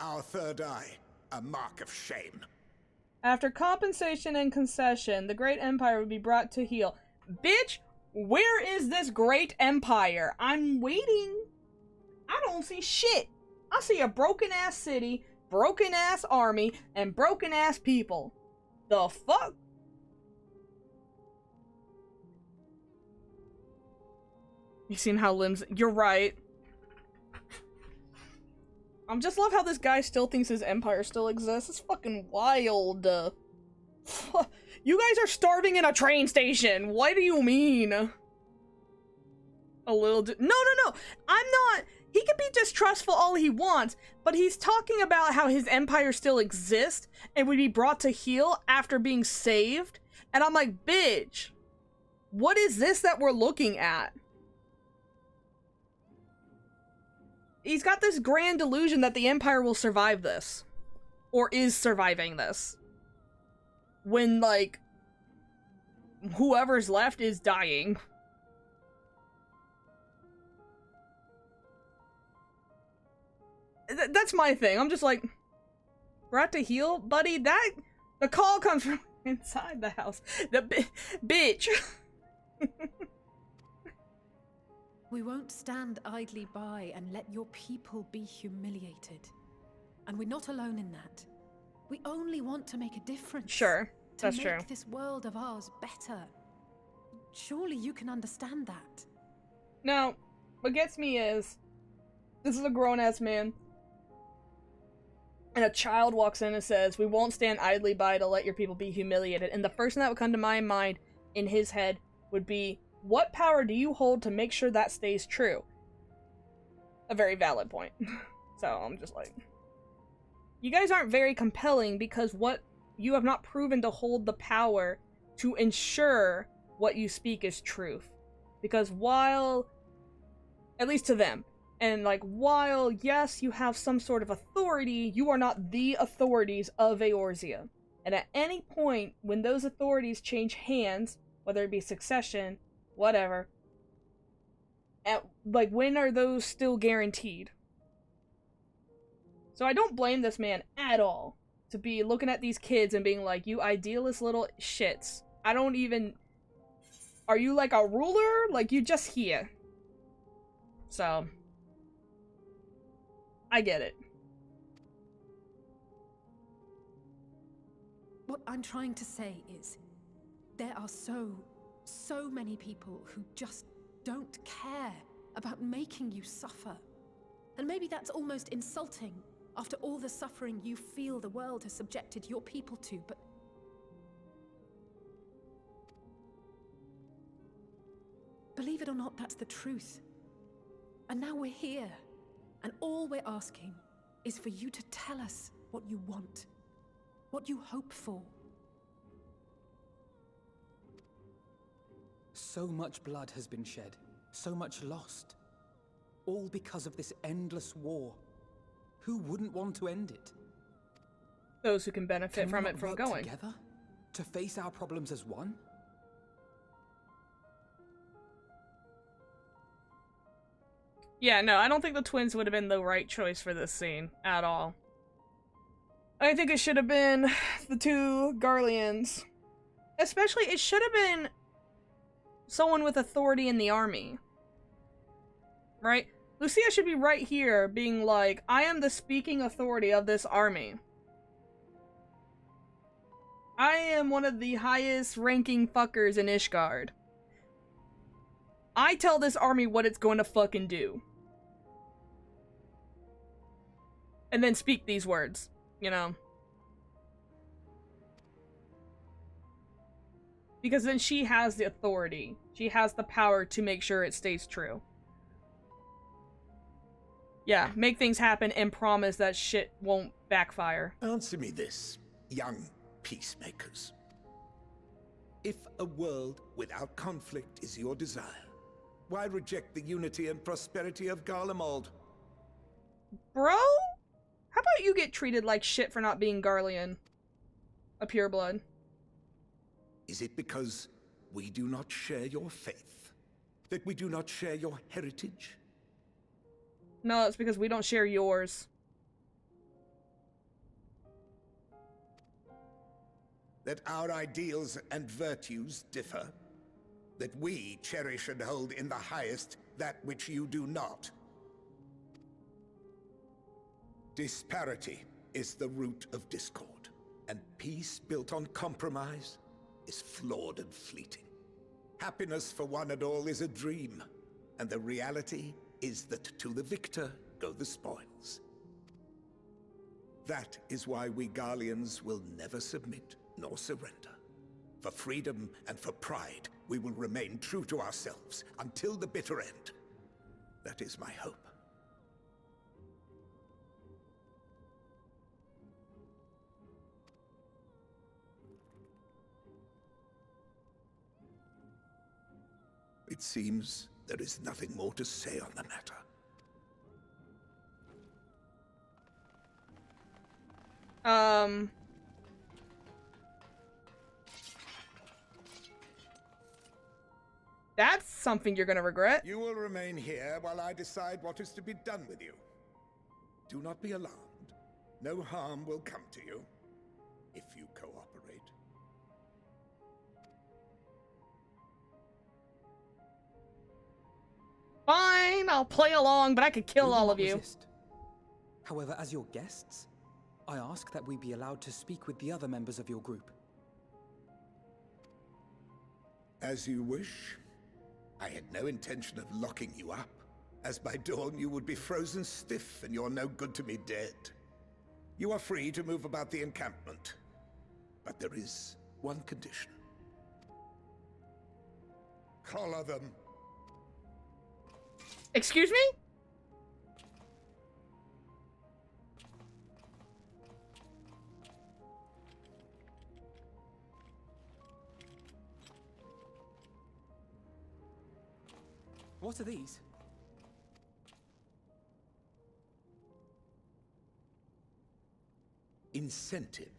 Our third eye, a mark of shame. After compensation and concession, the great empire would be brought to heel. Bitch, where is this great empire? I'm waiting. I don't see shit. I see a broken-ass city, broken-ass army, and broken-ass people. The fuck? You seen how limbs... You're right. I just love how this guy still thinks his empire still exists. It's fucking wild. You guys are starving in a train station. What do you mean? A little... No. I'm not... He can be distrustful all he wants, but he's talking about how his empire still exists and would be brought to heel after being saved. And I'm like, bitch, what is this that we're looking at? He's got this grand delusion that the Empire will survive this. Or is surviving this. When, like, whoever's left is dying. That's my thing. I'm just like, brought to heel, buddy? The call comes from inside the house. The bitch. We won't stand idly by and let your people be humiliated. And we're not alone in that. We only want to make a difference. Sure, that's true. To make this world of ours better. Surely you can understand that. Now, what gets me is, this is a grown-ass man, and a child walks in and says, we won't stand idly by to let your people be humiliated. And the first thing that would come to my mind, in his head, would be, what power do you hold to make sure that stays true? A very valid point. So I'm just like, you guys aren't very compelling because you have not proven to hold the power to ensure what you speak is truth. Because while, at least to them, and like while yes you have some sort of authority, you are not the authorities of Eorzea. And at any point when those authorities change hands, whether it be succession, whatever, like, when are those still guaranteed? So I don't blame this man at all to be looking at these kids and being like, you idealist little shits. I don't even... Are you like a ruler? Like, you just here. So, I get it. What I'm trying to say is, there are so many people who just don't care about making you suffer. And maybe that's almost insulting after all the suffering you feel the world has subjected your people to, but believe it or not, that's the truth. And now we're here, and all we're asking is for you to tell us what you want, what you hope for. So much blood has been shed, so much lost. All because of this endless war. Who wouldn't want to end it? Those who can benefit from it from work going. Together? To face our problems as one? Yeah, no, I don't think the twins would have been the right choice for this scene at all. I think it should have been the two Garleans. Especially, it should have been someone with authority in the army. Right? Lucia should be right here being like, I am the speaking authority of this army. I am one of the highest ranking fuckers in Ishgard. I tell this army what it's going to fucking do. And then speak these words, you know? Because then she has the authority. She has the power to make sure it stays true. Yeah, make things happen and promise that shit won't backfire. Answer me this, young peacemakers. If a world without conflict is your desire, why reject the unity and prosperity of Garlemald? Bro? How about you get treated like shit for not being Garlean? A pureblood. Is it because we do not share your faith? That we do not share your heritage? No, it's because we don't share yours. That our ideals and virtues differ? That we cherish and hold in the highest that which you do not? Disparity is the root of discord, and peace built on compromise is flawed and fleeting. Happiness for one and all is a dream, and the reality is that to the victor go the spoils. That is why we Garleans will never submit nor surrender. For freedom and for pride, we will remain true to ourselves until the bitter end. That is my hope. It seems there is nothing more to say on the matter. That's something you're gonna regret. You will remain here while I decide what is to be done with you. Do not be alarmed. No harm will come to you if you cooperate. Fine, I'll play along, but I could kill all of you. Resist. However, as your guests, I ask that we be allowed to speak with the other members of your group. As you wish. I had no intention of locking you up, as by dawn you would be frozen stiff and you're no good to me dead. You are free to move about the encampment, but there is one condition. Collar them. Excuse me? What are these? Incentive.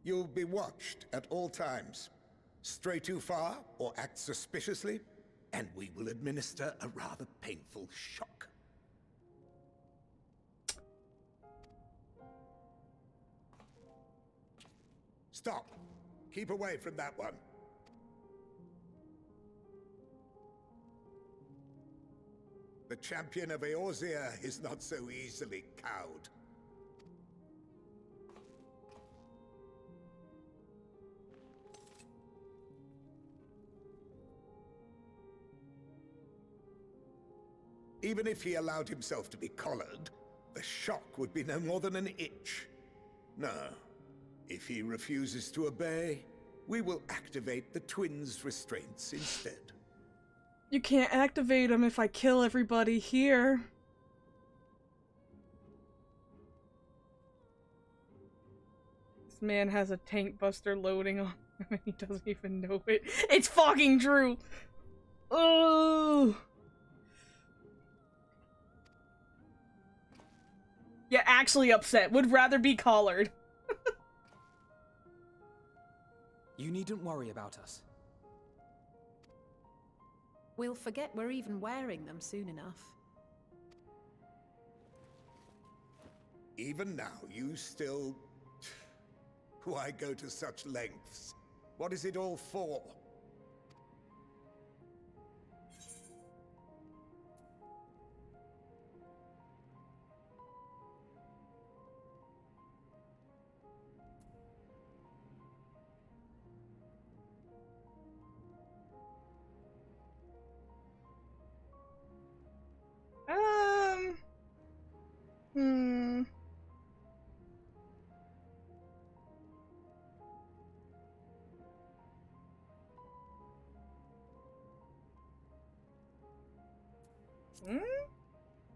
You'll be watched at all times. Stray too far or act suspiciously, and we will administer a rather painful shock. Stop. Keep away from that one. The champion of Eorzea is not so easily cowed. Even if he allowed himself to be collared, the shock would be no more than an itch. No. If he refuses to obey, we will activate the twins' restraints instead. You can't activate them if I kill everybody here. This man has a tank buster loading on He doesn't even know it. It's fucking true! Oh. Yeah, actually upset. Would rather be collared. You needn't worry about us. We'll forget we're even wearing them soon enough. Even now, you still... Why go to such lengths? What is it all for?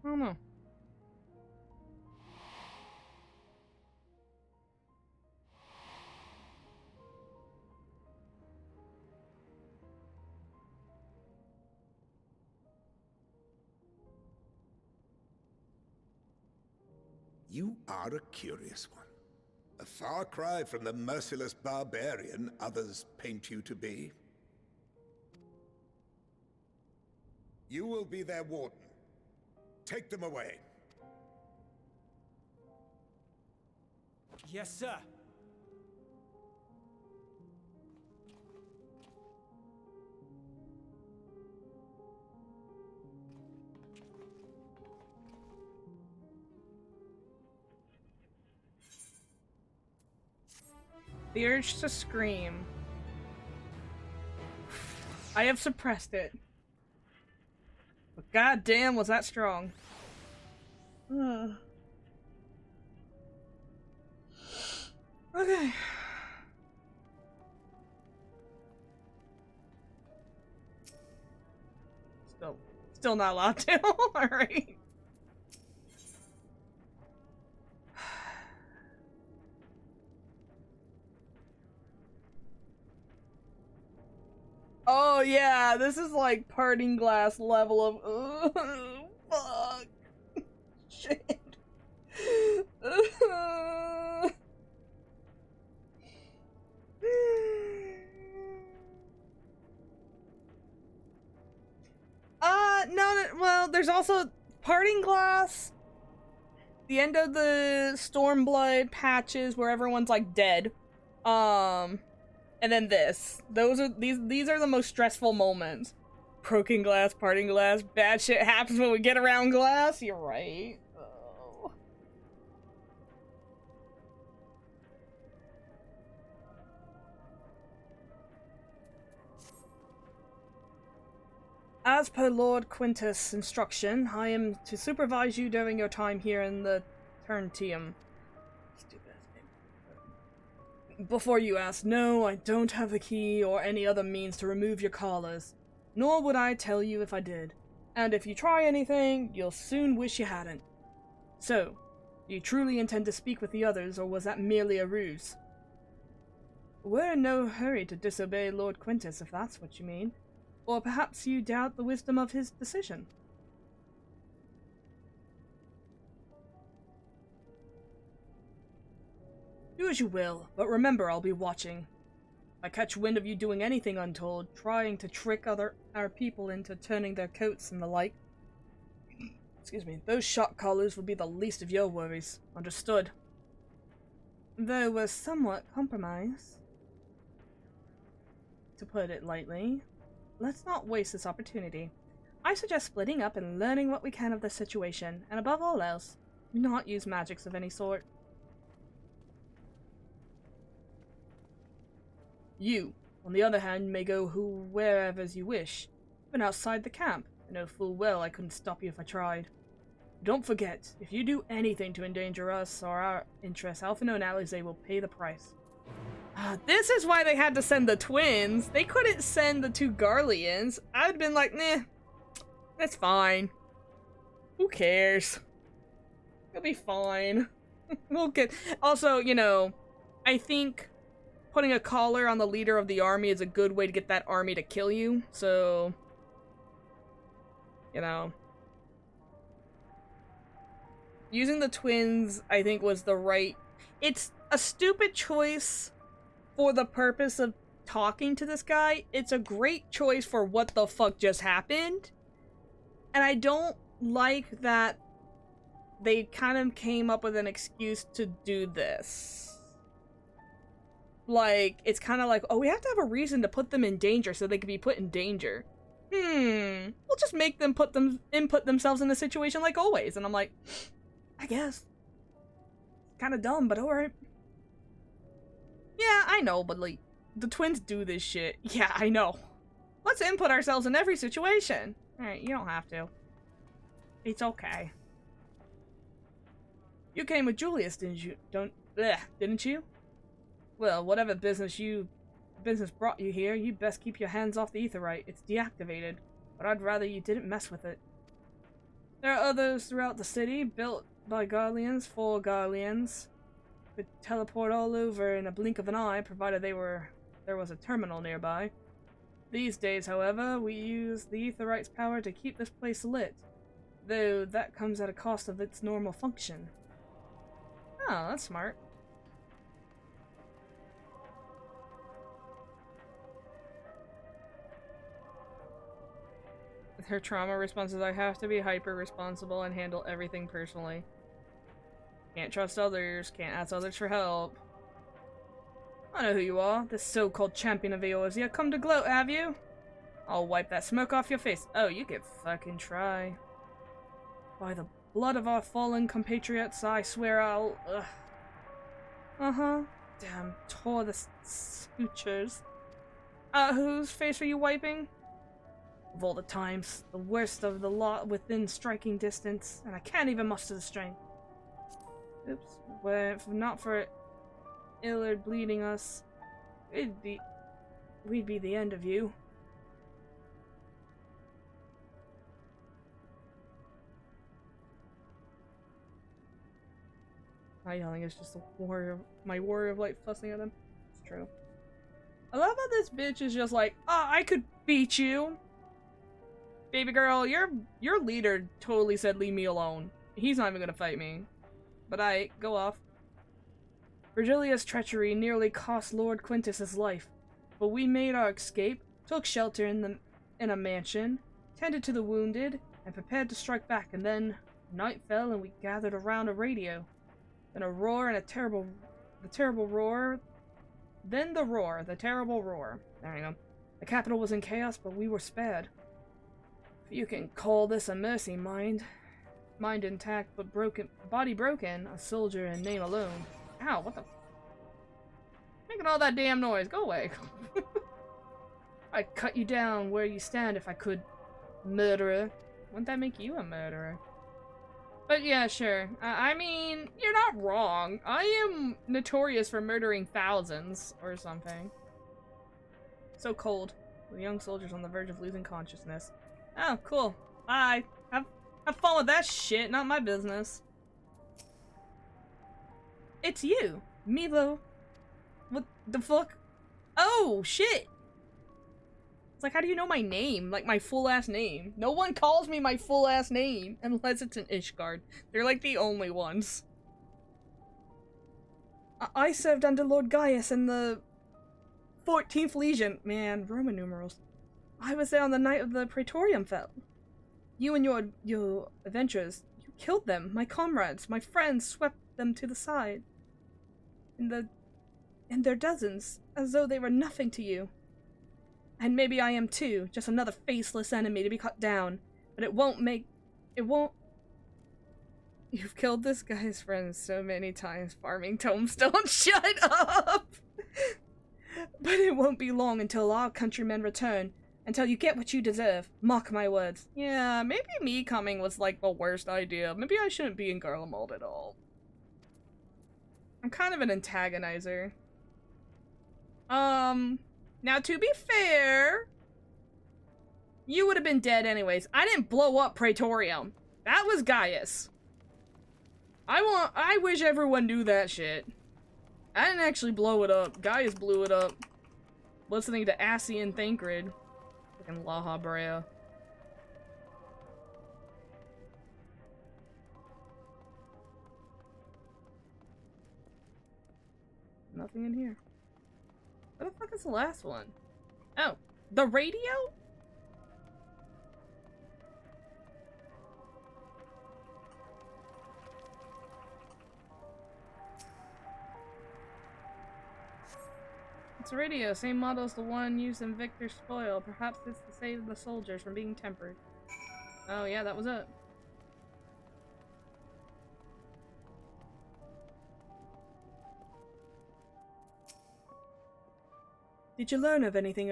I don't know. You are a curious one. A far cry from the merciless barbarian others paint you to be. You will be their warden. Take them away. Yes, sir. The urge to scream. I have suppressed it. But goddamn, was that strong. Okay. Still not allowed to. Alright. Oh yeah, this is like parting glass level of fuck. Shit. No, well, there's also parting glass, the end of the Stormblood patches where everyone's like dead. And then this. These are the most stressful moments. Broken glass, parting glass, bad shit happens when we get around glass. You're right. Oh. As per Lord Quintus' instruction, I am to supervise you during your time here in the Turntium. Before you ask, no, I don't have the key or any other means to remove your collars. Nor would I tell you if I did. And if you try anything, you'll soon wish you hadn't. So, do you truly intend to speak with the others, or was that merely a ruse? We're in no hurry to disobey Lord Quintus, if that's what you mean. Or perhaps you doubt the wisdom of his decision. Do as you will, but remember I'll be watching. If I catch wind of you doing anything untold, trying to trick our people into turning their coats and the like, excuse me, those shock collars will be the least of your worries. Understood? Though we're somewhat compromised, to put it lightly. Let's not waste this opportunity. I suggest splitting up and learning what we can of the situation, and above all else, do not use magics of any sort. You, on the other hand, may go wherever you wish, even outside the camp. I know full well I couldn't stop you if I tried. Don't forget, if you do anything to endanger us or our interests, Alphino and Alize will pay the price. This is why they had to send the twins. They couldn't send the two Garleans. I would've been like, nah, that's fine. Who cares? It'll be fine. We'll get... Also, you know, I think putting a collar on the leader of the army is a good way to get that army to kill you, so... You know. Using the twins, I think, was the right... It's a stupid choice for the purpose of talking to this guy. It's a great choice for what the fuck just happened. And I don't like that they kind of came up with an excuse to do this. Like, it's kind of like, oh, we have to have a reason to put them in danger so they can be put in danger. We'll just make them input themselves in a situation like always. And I'm like, I guess. Kind of dumb, but alright. Yeah, I know, but like, the twins do this shit. Yeah, I know. Let's input ourselves in every situation. Alright, you don't have to. It's okay. You came with Julius, didn't you? Didn't you? Well, whatever business brought you here, you best keep your hands off the aetheryte. It's deactivated, but I'd rather you didn't mess with it. There are others throughout the city, built by Garleans for Garleans. Could teleport all over in a blink of an eye, provided there was a terminal nearby. These days, however, we use the aetheryte's power to keep this place lit, though that comes at a cost of its normal function. Oh, that's smart. Her trauma response is, I have to be hyper-responsible and handle everything personally. Can't trust others, can't ask others for help. I know who you are, this so-called champion of yours. You come to gloat, have you? I'll wipe that smoke off your face. Oh, you can fucking try. By the blood of our fallen compatriots, I swear I'll... Uh-huh. Damn, tore the scoochers. Whose face are you wiping? Of all the times, the worst of the lot within striking distance, and I can't even muster the strength. Oops. Well, if not for Illard bleeding us, we'd be the end of you. My yelling is just my warrior of light fussing at him. It's true. I love how this bitch is just like, I could beat you. Baby girl, your leader totally said leave me alone. He's not even gonna fight me. But go off. Virgilia's treachery nearly cost Lord Quintus his life, but we made our escape, took shelter in a mansion, tended to the wounded, and prepared to strike back, and then night fell and we gathered around a radio. Then a roar and the terrible roar. There you go. The capital was in chaos, but we were spared. If you can call this a mercy, mind intact but body broken, a soldier in name alone. Ow, what the? Making all that damn noise, go away. I'd cut you down where you stand if I could, murderer. Wouldn't that make you a murderer? But yeah, sure. I mean, you're not wrong. I am notorious for murdering thousands or something. So cold. The young soldier's on the verge of losing consciousness. Oh, cool. Bye. Have fun with that shit, not my business. It's you, Milo. What the fuck? Oh, shit! It's like, how do you know my name? Like, my full-ass name. No one calls me my full-ass name, unless it's an Ishgard. They're, like, the only ones. I served under Lord Gaius in the 14th Legion. Man, Roman numerals. I was there on the night of the Praetorium fell. You and your adventurers, you killed them, my comrades, my friends swept them to the side. In their dozens, as though they were nothing to you. And maybe I am too, just another faceless enemy to be cut down. But it won't... You've killed this guy's friends so many times, farming tombstones. Shut up! But it won't be long until our countrymen return. Until you get what you deserve. Mark my words. Yeah, maybe me coming was like the worst idea. Maybe I shouldn't be in Garlemald at all. I'm kind of an antagonizer. Now to be fair, you would have been dead anyways. I didn't blow up Praetorium. That was Gaius. I wish everyone knew that shit. I didn't actually blow it up. Gaius blew it up. Listening to Assy and Thancred. Fucking Laha Brea. Nothing in here. Where the fuck is the last one? Oh, the radio? It's a radio, same model as the one used in Victor's spoil. Perhaps it's to save the soldiers from being tempered. Oh yeah, that was it. Did you learn anything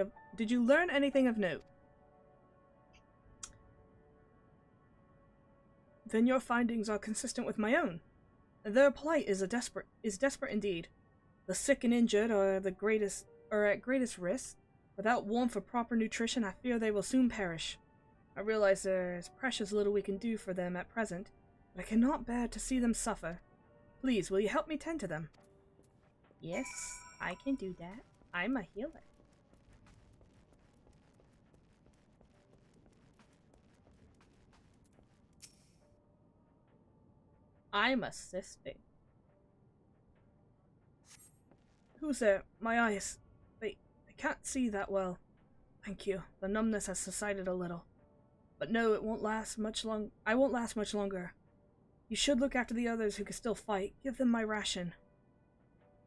of note? Then your findings are consistent with my own. Their plight is desperate indeed. The sick and injured are at greatest risk. Without warmth or proper nutrition, I fear they will soon perish. I realize there is precious little we can do for them at present, but I cannot bear to see them suffer. Please, will you help me tend to them? Yes, I can do that. I'm a healer. I'm assisting. Who's there? My eyes. I can't see that well. Thank you. The numbness has subsided a little. But no, it won't last much long. I won't last much longer. You should look after the others who can still fight. Give them my ration.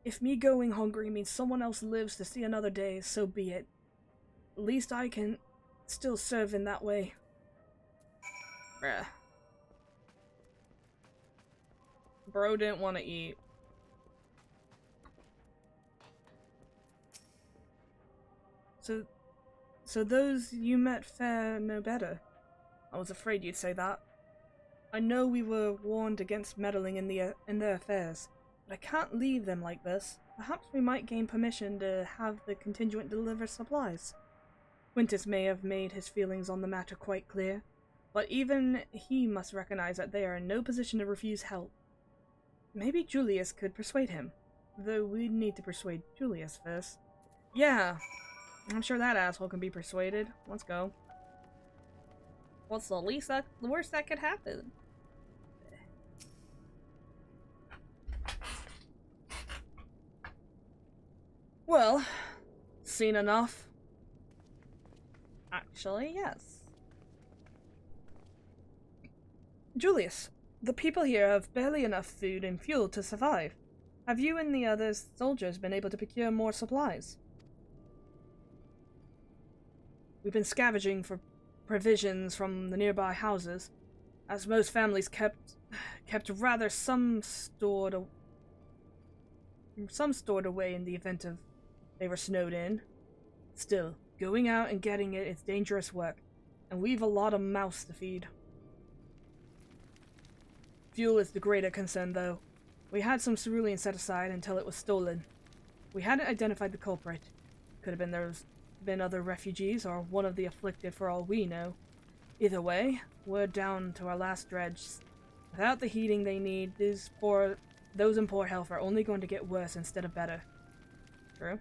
If me going hungry means someone else lives to see another day, so be it. At least I can still serve in that way. Bruh. Bro didn't want to eat. So those you met fare no better. I was afraid you'd say that. I know we were warned against meddling in their affairs, but I can't leave them like this. Perhaps we might gain permission to have the contingent deliver supplies. Quintus may have made his feelings on the matter quite clear, but even he must recognize that they are in no position to refuse help. Maybe Julius could persuade him, though we'd need to persuade Julius first. Yeah, I'm sure that asshole can be persuaded. Let's go. What's the worst that could happen? Well, seen enough. Actually, yes. Julius, the people here have barely enough food and fuel to survive. Have you and the other soldiers been able to procure more supplies? We've been scavenging for provisions from the nearby houses, as most families kept rather some stored away in the event of they were snowed in. Still, going out and getting it is dangerous work, and we've a lot of mouths to feed. Fuel is the greater concern, though. We had some cerulean set aside until it was stolen. We hadn't identified the culprit. Could have been other refugees or one of the afflicted for all we know. Either way, we're down to our last dredge. Without the heating they need, those in poor health are only going to get worse instead of better. True.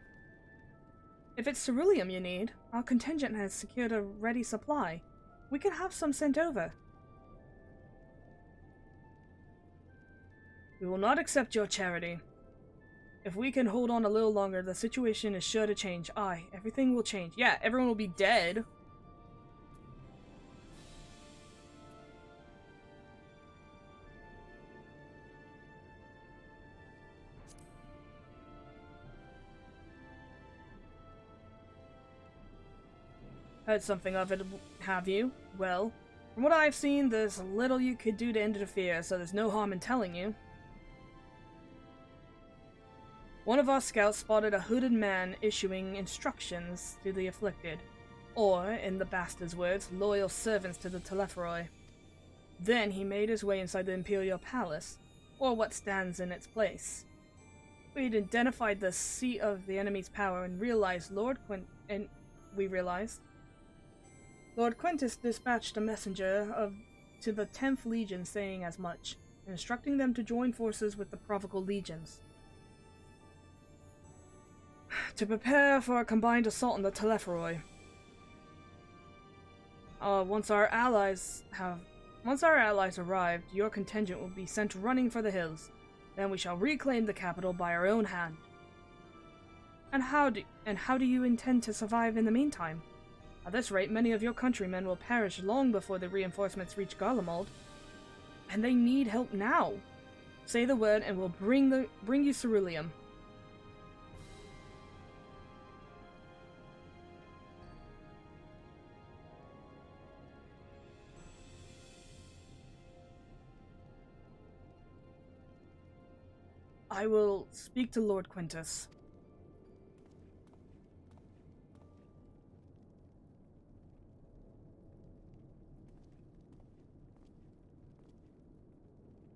If it's ceruleum you need, our contingent has secured a ready supply. We can have some sent over. We will not accept your charity. If we can hold on a little longer, the situation is sure to change. Aye, everything will change. Yeah, everyone will be dead. Heard something of it, have you? Well, from what I've seen, there's little you could do to interfere, so there's no harm in telling you. One of our scouts spotted a hooded man issuing instructions to the afflicted, or, in the bastard's words, loyal servants to the Telepharoi. Then he made his way inside the Imperial Palace, or what stands in its place. We'd identified the seat of the enemy's power and realized Lord Quintus dispatched a messenger to the 10th Legion saying as much, instructing them to join forces with the Provincial Legions. to prepare for a combined assault on the Telepheroi. Once our allies arrive, your contingent will be sent running for the hills. Then we shall reclaim the capital by our own hand. And how do you intend to survive in the meantime? At this rate, many of your countrymen will perish long before the reinforcements reach Garlemald. And they need help now. Say the word and we'll bring you ceruleum. I will speak to Lord Quintus.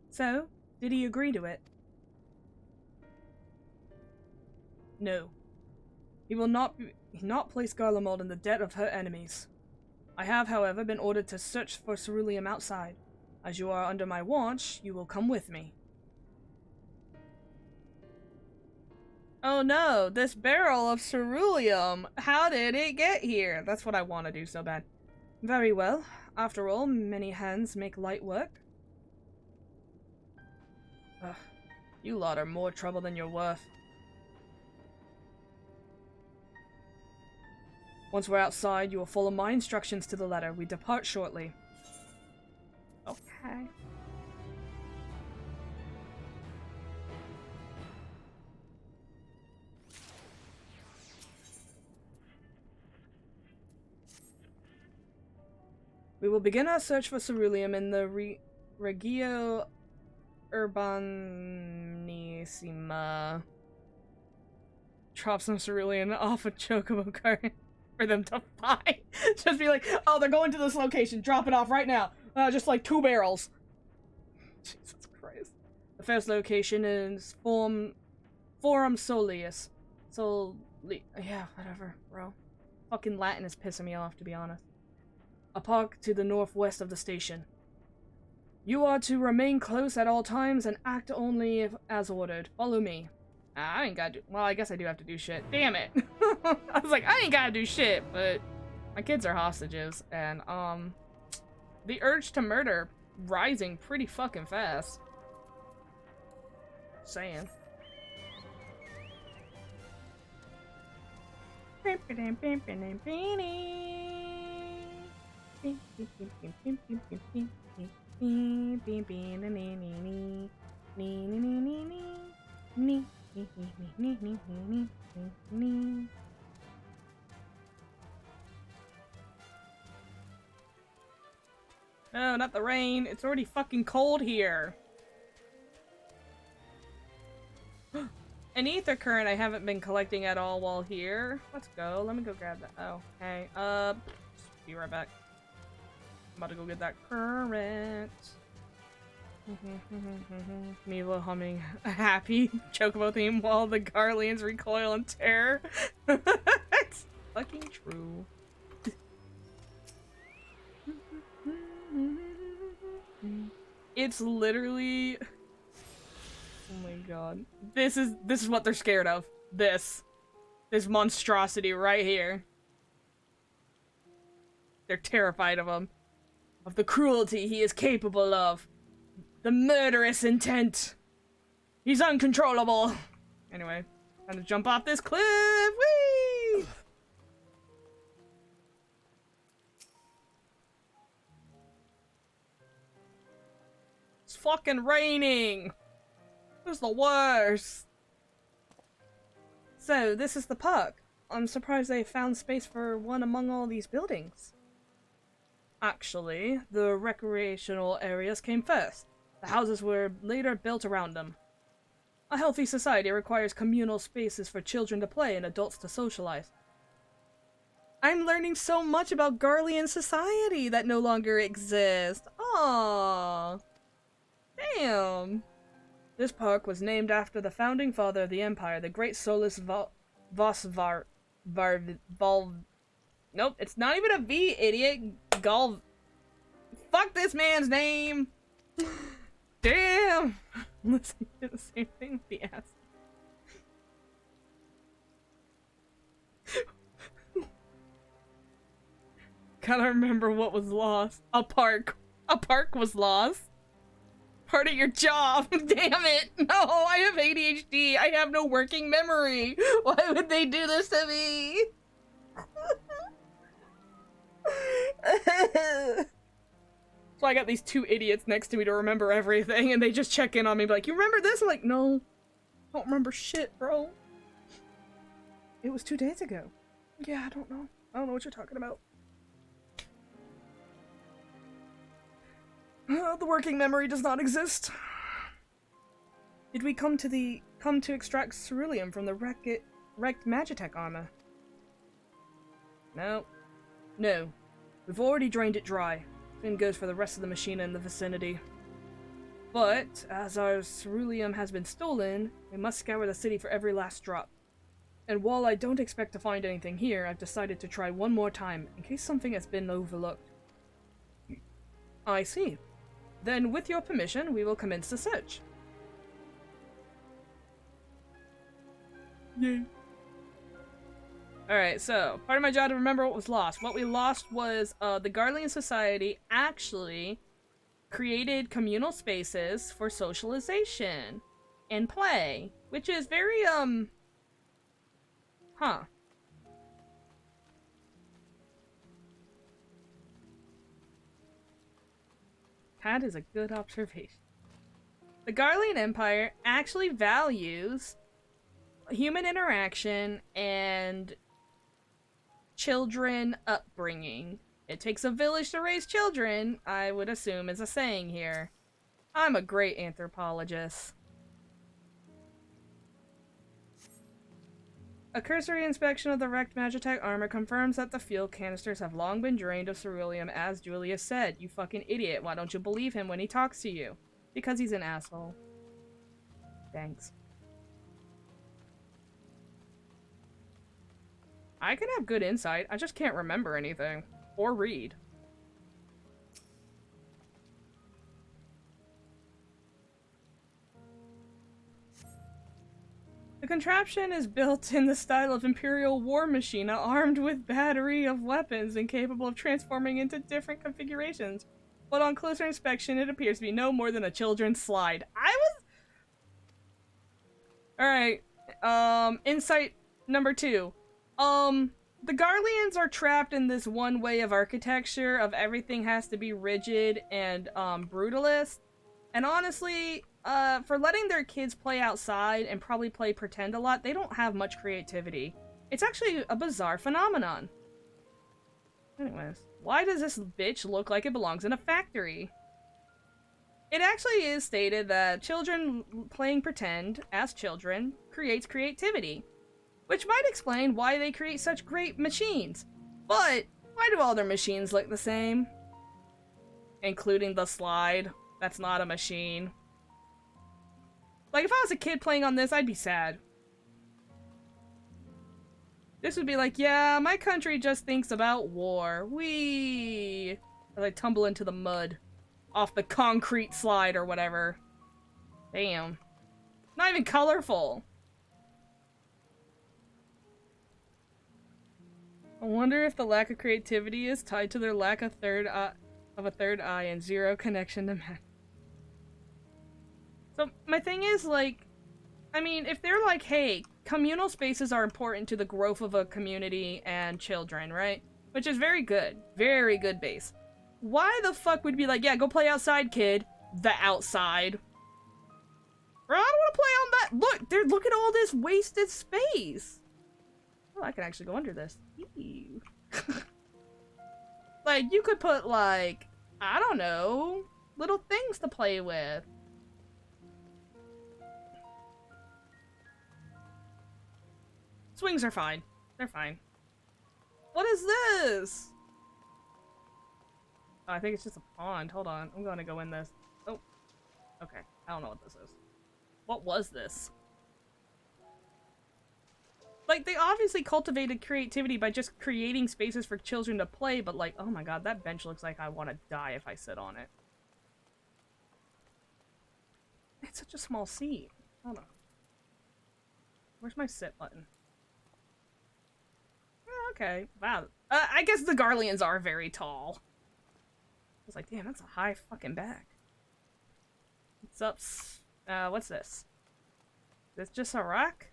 So, did he agree to it? No. He will not place Garlemald in the debt of her enemies. I have, however, been ordered to search for ceruleum outside. As you are under my watch, you will come with me. Oh no, this barrel of ceruleum! How did it get here? That's what I want to do so bad. Very well. After all, many hands make light work. Ugh, you lot are more trouble than you're worth. Once we're outside, you will follow my instructions to the letter. We depart shortly. Okay. We will begin our search for ceruleum in the Regio Urbanissima. Drop some ceruleum off a chocobo cart for them to find. Just be like, oh, they're going to this location. Drop it off right now. Just like 2 barrels. Jesus Christ. The first location is Forum Solius. Yeah, whatever, bro. Fucking Latin is pissing me off, to be honest. A park to the northwest of the station. You are to remain close at all times and act only as ordered. Follow me. I ain't gotta do— well, I guess I do have to do shit. Damn it. I was like, I ain't gotta do shit, but my kids are hostages, and, the urge to murder rising pretty fucking fast. Saying. No, not the rain. It's already fucking cold here. An ether current I haven't been collecting at all while here. Let's go. Let me go grab that. Oh, okay. Be right back. I'm about to go get that current. Mila humming a happy chocobo theme while the Garleans recoil in terror. It's fucking true. It's literally— oh my god. This is what they're scared of. This monstrosity right here. They're terrified of him. Of the cruelty he is capable of. The murderous intent. He's uncontrollable. Anyway, time to jump off this cliff. Whee! It's fucking raining. This is the worst. So, this is the park. I'm surprised they found space for one among all these buildings. Actually, the recreational areas came first. The houses were later built around them. A healthy society requires communal spaces for children to play and adults to socialize. I'm learning so much about Garlean society that no longer exists. Aww. Damn. This park was named after the founding father of the empire, the great Solus Vosvar... Nope, it's not even a V, idiot. Fuck this man's name! Damn! Listen to the same thing with the ass. gotta remember what was lost. A park. A park was lost. Part of your job. Damn it. No, I have ADHD. I have no working memory. Why would they do this to me? So I got these two idiots next to me to remember everything, and they just check in on me like, you remember this? I'm like, no. I don't remember shit, bro. It was 2 days ago. Yeah, I don't know. I don't know what you're talking about. The working memory does not exist. Did we come to extract ceruleum from the wrecked Magitech armor? No. No. We've already drained it dry. Same goes for the rest of the machine in the vicinity. But, as our ceruleum has been stolen, we must scour the city for every last drop. And while I don't expect to find anything here, I've decided to try one more time, in case something has been overlooked. I see. Then, with your permission, we will commence the search. Yay. Alright, so, part of my job to remember what was lost. What we lost was, the Garlean Society actually created communal spaces for socialization and play, which is very, That is a good observation. The Garlean Empire actually values human interaction and children upbringing. It takes a village to raise children, I would assume is a saying here. I'm a great anthropologist. A cursory inspection of the wrecked Magitech armor confirms that the fuel canisters have long been drained of ceruleum, as Julius said. You fucking idiot. Why don't you believe him when he talks to you? Because he's an asshole. Thanks. I can have good insight, I just can't remember anything. Or read. The contraption is built in the style of Imperial War Machina, armed with battery of weapons and capable of transforming into different configurations. But on closer inspection, it appears to be no more than a children's slide. Alright, insight number 2. The Garleans are trapped in this one way of architecture of everything has to be rigid and, brutalist. And honestly, for letting their kids play outside and probably play pretend a lot, they don't have much creativity. It's actually a bizarre phenomenon. Anyways, why does this bitch look like it belongs in a factory? It actually is stated that children playing pretend, as children, creates creativity. Which might explain why they create such great machines. But, why do all their machines look the same? Including the slide. That's not a machine. Like, if I was a kid playing on this, I'd be sad. This would be like, yeah, my country just thinks about war. Whee! As I tumble into the mud. Off the concrete slide or whatever. Damn. Not even colorful. I wonder if the lack of creativity is tied to their lack of a third eye and zero connection to man. So my thing is, like, I mean, if they're like, hey, communal spaces are important to the growth of a community and children, right? Which is very good base. Why the fuck would be like, yeah, go play outside, kid. The outside. Bro, I don't want to play on that. Look at all this wasted space. Oh, I can actually go under this. Ew. Like, you could put, like, I don't know, little things to play with. Swings are fine. They're fine. What is this? Oh, I think it's just a pond. Hold on. I'm gonna go in this. Oh. Okay. I don't know what this is. What was this? Like, they obviously cultivated creativity by just creating spaces for children to play, but like, oh my god, that bench looks like I want to die if I sit on it. It's such a small seat. Hold on. Where's my sit button? Okay, wow. I guess the Garleans are very tall. I was like, damn, that's a high fucking back. What's up? What's this? Is this just a rock?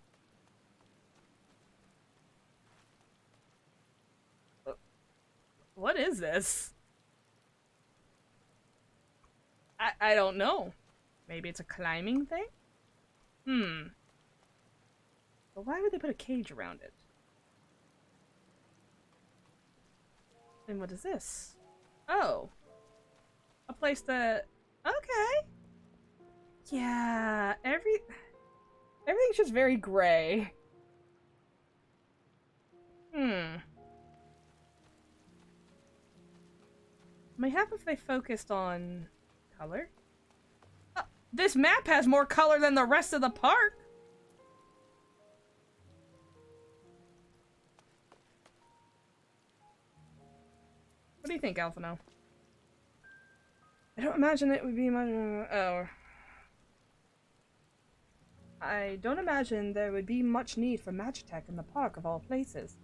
What is this? I don't know. Maybe it's a climbing thing? But why would they put a cage around it? And what is this? Oh. A place that... Okay. Yeah, everything's just very gray. Might happen if they focused on color. This map has more color than the rest of the park. What do you think, Alphino? I don't imagine it would be much. I don't imagine there would be much need for Magitech in the park of all places.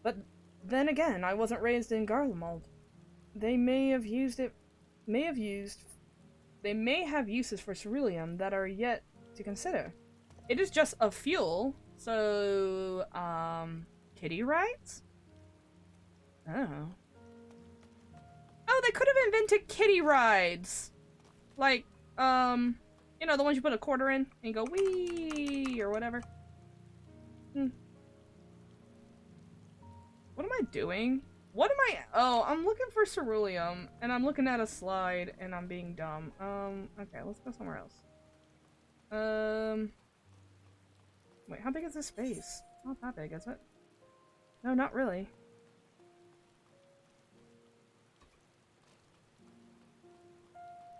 But then again, I wasn't raised in Garlemald. They may have uses for ceruleum that are yet to consider. It is just a fuel, so, kiddie rides? Oh. Oh, they could have invented kiddie rides! Like, you know, the ones you put a quarter in, and you go, wee or whatever. What am I doing? What am I- oh, I'm looking for ceruleum, and I'm looking at a slide, and I'm being dumb. Okay, let's go somewhere else. Wait, how big is this space? Not that big, is it? No, not really.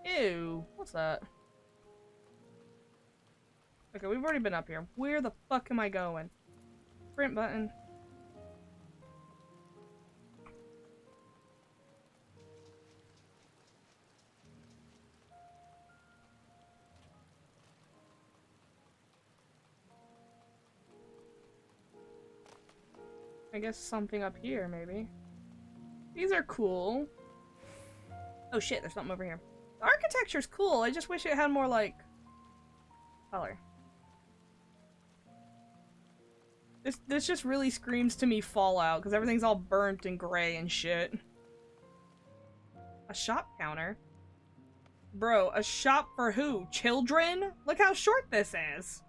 Ew, what's that? Okay, we've already been up here. Where the fuck am I going? Sprint button. I guess something up here, maybe. These are cool. Oh shit, there's something over here. The architecture's cool, I just wish it had more, like, color. This just really screams to me Fallout, because everything's all burnt and gray and shit. A shop counter? Bro, a shop for who? Children? Look how short this is!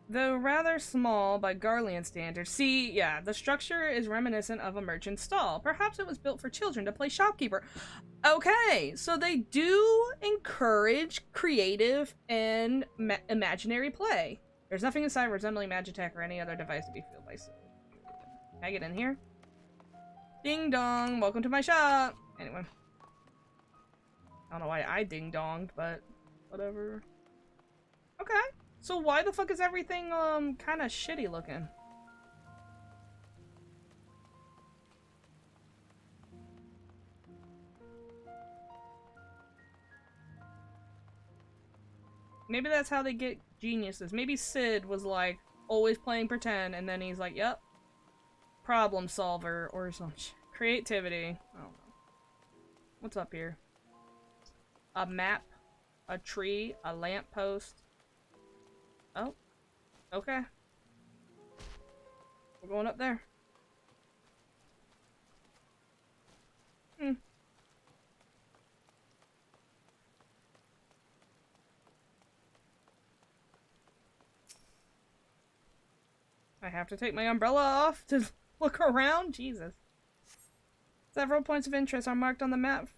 Though rather small by Garlean standards. See, yeah, the structure is reminiscent of a merchant stall. Perhaps it was built for children to play shopkeeper. Okay, so they do encourage creative and imaginary play. There's nothing inside resembling Magitech or any other device to be fueled by. Can I get in here? Ding dong, welcome to my shop. Anyway. I don't know why I ding donged, but whatever. Okay. So why the fuck is everything, kinda shitty looking? Maybe that's how they get geniuses. Maybe Sid was like, always playing pretend, and then he's like, yep. Problem solver, or some creativity. I don't know. What's up here? A map, a tree, a lamppost. Oh, okay. We're going up there. I have to take my umbrella off to look around? Jesus. Several points of interest are marked on the map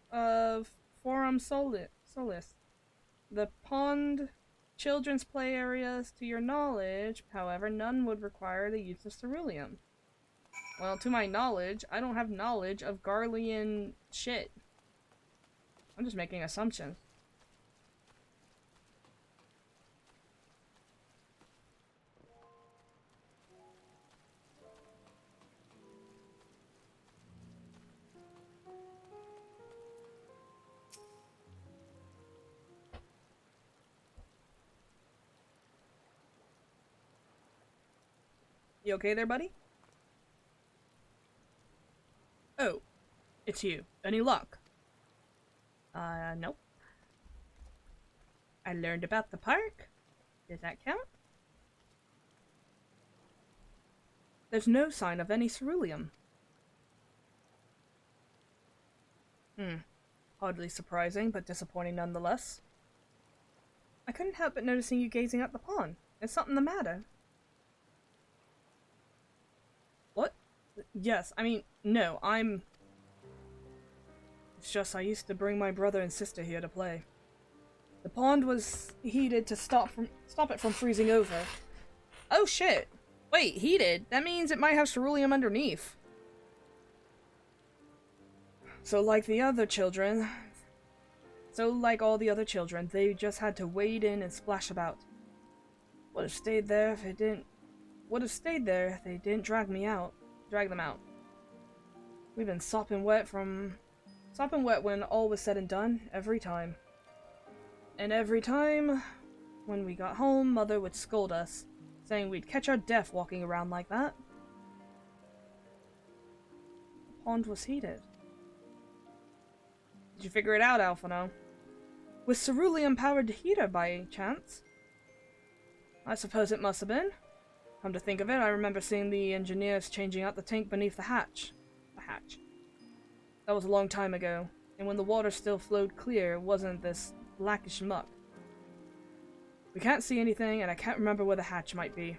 of Forum Solis. The pond, children's play areas, to your knowledge, however, none would require the use of ceruleum. Well, to my knowledge, I don't have knowledge of Garlean shit. I'm just making assumptions. You okay there, buddy? Oh, it's you. Any luck? Nope. I learned about the park. Does that count? There's no sign of any ceruleum. Hardly surprising, but disappointing nonetheless. I couldn't help but noticing you gazing at the pond. Is something the matter? What? Yes, I mean, no, It's just I used to bring my brother and sister here to play. The pond was heated to stop it from freezing over. Oh shit! Wait, heated? That means it might have ceruleum underneath. So like all the other children, they just had to wade in and splash about. Would have stayed there if they didn't drag them out. We've been sopping wet when all was said and done, every time. And every time, when we got home, Mother would scold us, saying we'd catch our death walking around like that. The pond was heated. Did you figure it out, Alphino? Was ceruleum-powered heater by chance? I suppose it must have been. Come to think of it, I remember seeing the engineers changing out the tank beneath the hatch. That was a long time ago, and when the water still flowed clear, it wasn't this blackish muck. We can't see anything, and I can't remember where the hatch might be.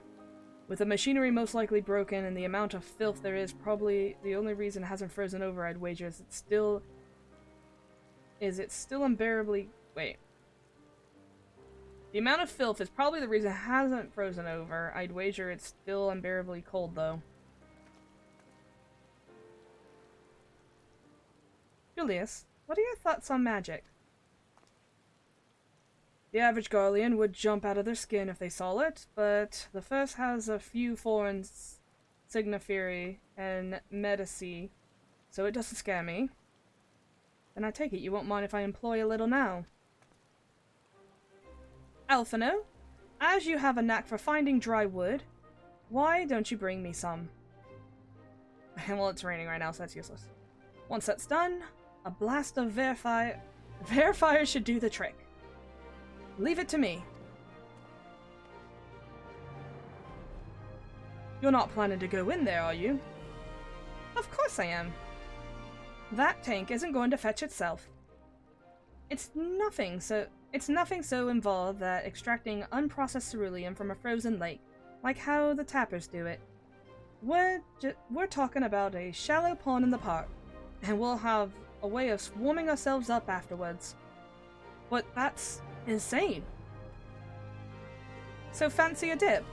With the machinery most likely broken and the amount of filth there is, probably the only reason it hasn't frozen over, I'd wager, is it's still unbearably... Wait. The amount of filth is probably the reason it hasn't frozen over. I'd wager it's still unbearably cold, though. Julius, what are your thoughts on magic? The average Garlean would jump out of their skin if they saw it, but the first has a few foreign signiferi and medici, so it doesn't scare me. Then I take it you won't mind if I employ a little now. Alphino, as you have a knack for finding dry wood, why don't you bring me some? Well, it's raining right now, so that's useless. Once that's done, a blast of Verifire should do the trick. Leave it to me. You're not planning to go in there, are you? Of course I am. That tank isn't going to fetch itself. It's nothing so involved that extracting unprocessed ceruleum from a frozen lake, like how the tappers do it. We're talking about a shallow pond in the park, and we'll have a way of warming ourselves up afterwards. But that's insane. So fancy a dip?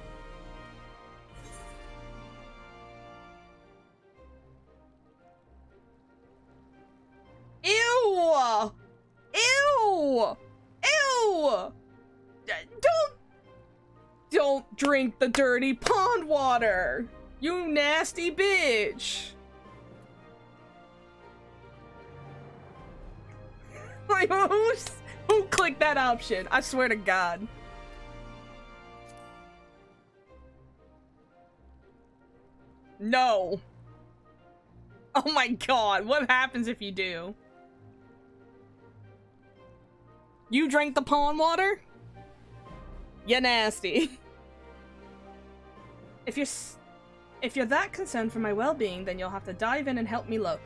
Ew! Ew! Ew! Don't drink the dirty pond water! You nasty bitch! Like, who clicked that option? I swear to God. No. Oh my God, what happens if you do? You drank the pond water? You're nasty. If you're that concerned for my well-being, then you'll have to dive in and help me look.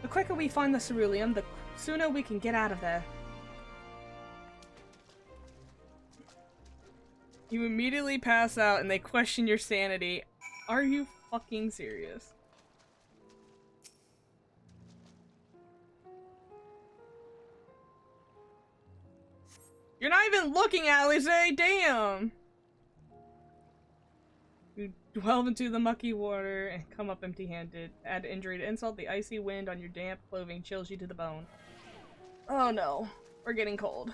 The quicker we find the ceruleum, the sooner we can get out of there. You immediately pass out and they question your sanity. Are you fucking serious? You're not even looking, Alize! Damn! You delve into the mucky water and come up empty-handed. Add injury to insult. The icy wind on your damp clothing chills you to the bone. Oh no. We're getting cold.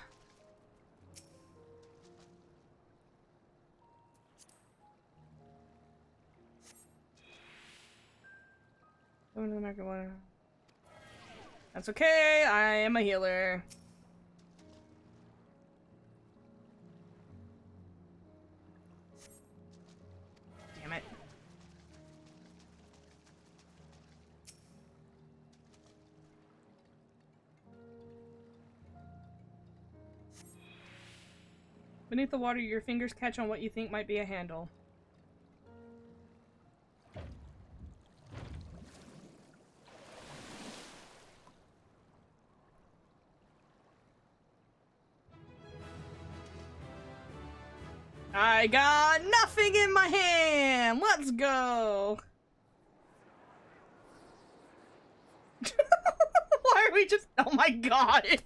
That's okay, I am a healer. Damn it. Beneath the water, your fingers catch on what you think might be a handle. I got nothing in my hand! Let's go! Why are we just- oh my god!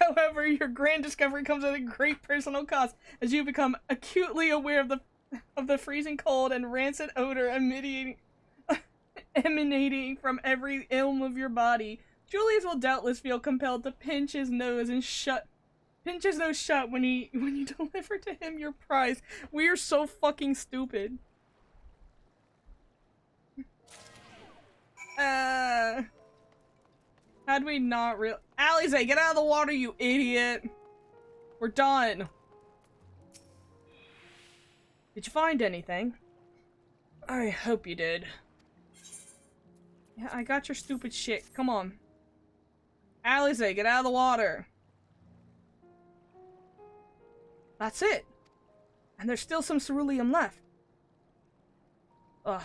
However, your grand discovery comes at a great personal cost, as you become acutely aware of the freezing cold and rancid odor emanating from every elm of your body. Julius will doubtless feel compelled to pinch his nose shut when you deliver to him your prize. We are so fucking stupid. How'd we not real- Alize, get out of the water, you idiot! We're done. Did you find anything? I hope you did. Yeah, I got your stupid shit. Come on. Alize, get out of the water. That's it. And there's still some ceruleum left. Ugh.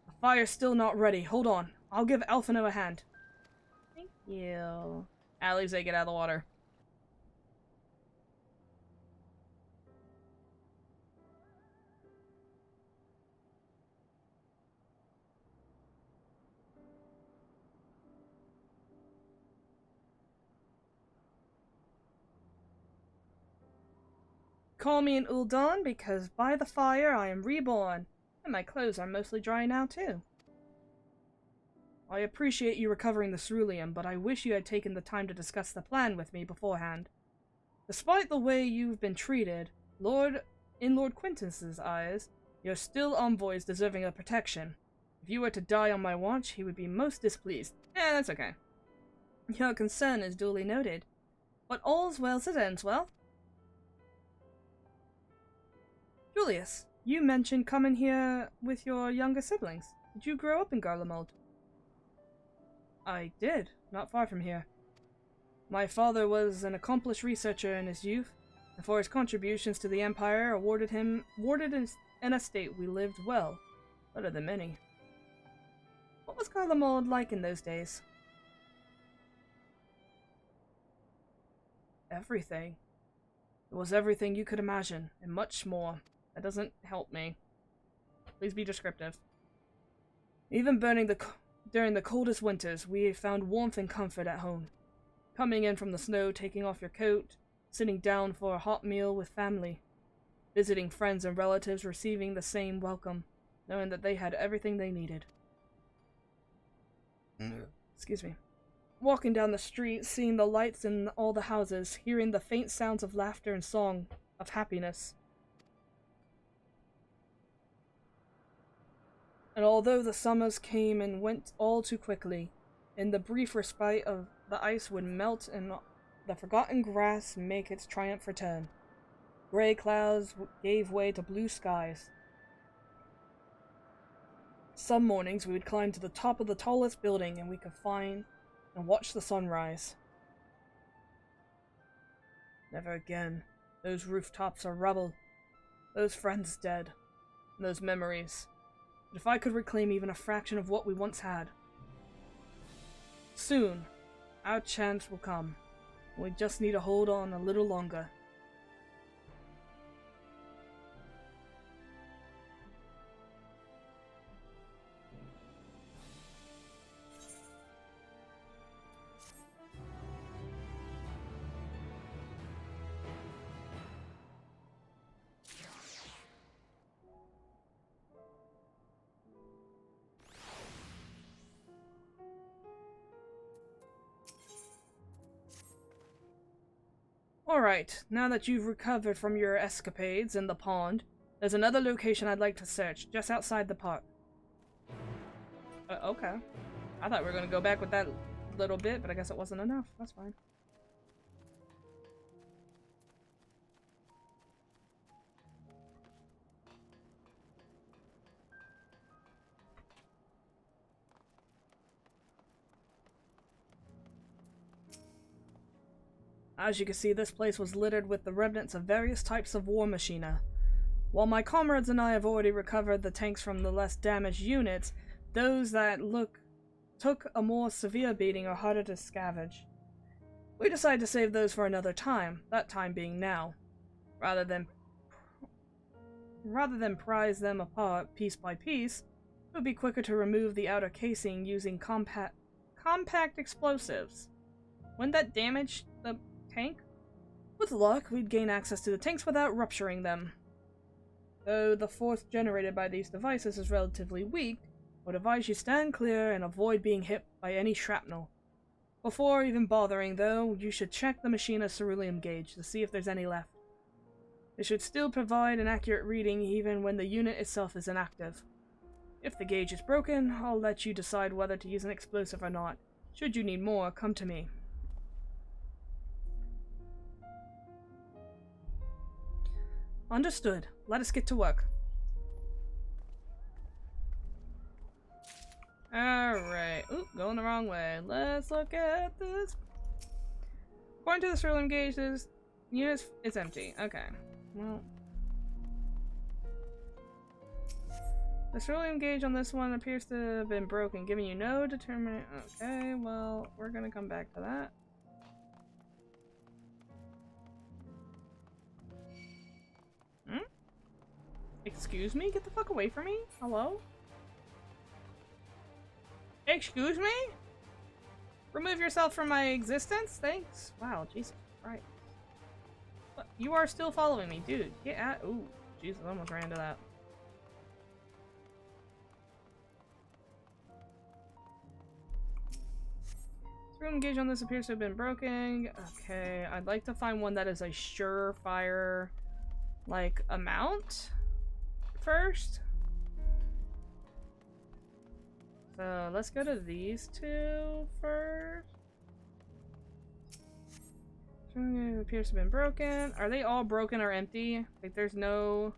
The fire's still not ready. Hold on. I'll give Alphino a hand. Thank you. Alize, get out of the water. Call me an Uldan because by the fire I am reborn, and my clothes are mostly dry now too. I appreciate you recovering the ceruleum, but I wish you had taken the time to discuss the plan with me beforehand. Despite the way you've been treated, in Lord Quintus's eyes, you're still envoys deserving of protection. If you were to die on my watch, he would be most displeased. That's okay. Your concern is duly noted. But all's well that ends well. Julius, you mentioned coming here with your younger siblings. Did you grow up in Garlemald? I did, not far from here. My father was an accomplished researcher in his youth, and for his contributions to the Empire awarded an estate we lived well, better than many. What was Garlemald like in those days? Everything. It was everything you could imagine, and much more. That doesn't help me. Please be descriptive. Even during the coldest winters, we found warmth and comfort at home. Coming in from the snow, taking off your coat, sitting down for a hot meal with family, visiting friends and relatives, receiving the same welcome, knowing that they had everything they needed. Excuse me. Walking down the street, seeing the lights in all the houses, hearing the faint sounds of laughter and song of happiness. And although the summers came and went all too quickly, in the brief respite of the ice would melt and the forgotten grass make its triumph return. Gray clouds gave way to blue skies. Some mornings we would climb to the top of the tallest building and we could find and watch the sunrise. Never again. Those rooftops are rubble. Those friends dead. And those memories. But if I could reclaim even a fraction of what we once had. Soon, our chance will come. We just need to hold on a little longer. Alright, now that you've recovered from your escapades in the pond, there's another location I'd like to search, just outside the park. Okay. I thought we were gonna go back with that little bit, but I guess it wasn't enough. That's fine. As you can see, this place was littered with the remnants of various types of war machina. While my comrades and I have already recovered the tanks from the less damaged units, those that took a more severe beating are harder to scavenge. We decided to save those for another time, that time being now. Rather than prize them apart piece by piece, it would be quicker to remove the outer casing using compact explosives. Wouldn't that damage the tank? With luck, we'd gain access to the tanks without rupturing them. Though the force generated by these devices is relatively weak, I would advise you stand clear and avoid being hit by any shrapnel. Before even bothering, though, you should check the machina's ceruleum gauge to see if there's any left. It should still provide an accurate reading even when the unit itself is inactive. If the gauge is broken, I'll let you decide whether to use an explosive or not. Should you need more, come to me. Understood. Let us get to work. Alright. Oop, going the wrong way. Let's look at this. According to the ceruleum gauge, this unit is empty. Okay. Well. The ceruleum gauge on this one appears to have been broken, giving you no determinant. Okay, well, we're gonna come back to that. Excuse me? Get the fuck away from me? Hello? Excuse me? Remove yourself from my existence? Thanks. Wow, Jesus Christ. What? You are still following me, dude. Get at— ooh, Jesus, I almost ran into that. Room gauge on this appears to have been broken. Okay, I'd like to find one that is a surefire, like, amount first. So let's go to these two first. It appears to have been broken. Are they all broken or empty? Like there's no...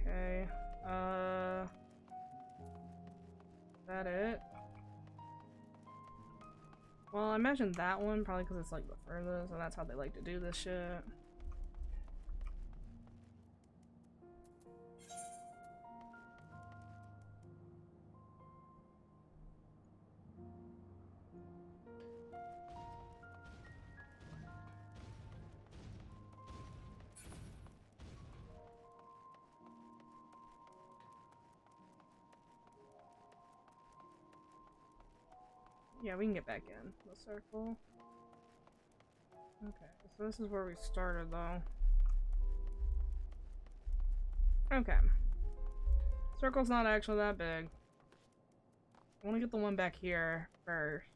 Okay. Is that it? Well, I imagine that one, probably because it's like the furthest, and that's how they like to do this shit. Yeah, we can get back in the circle. Okay, so this is where we started, though. Okay. Circle's not actually that big. I want to get the one back here first.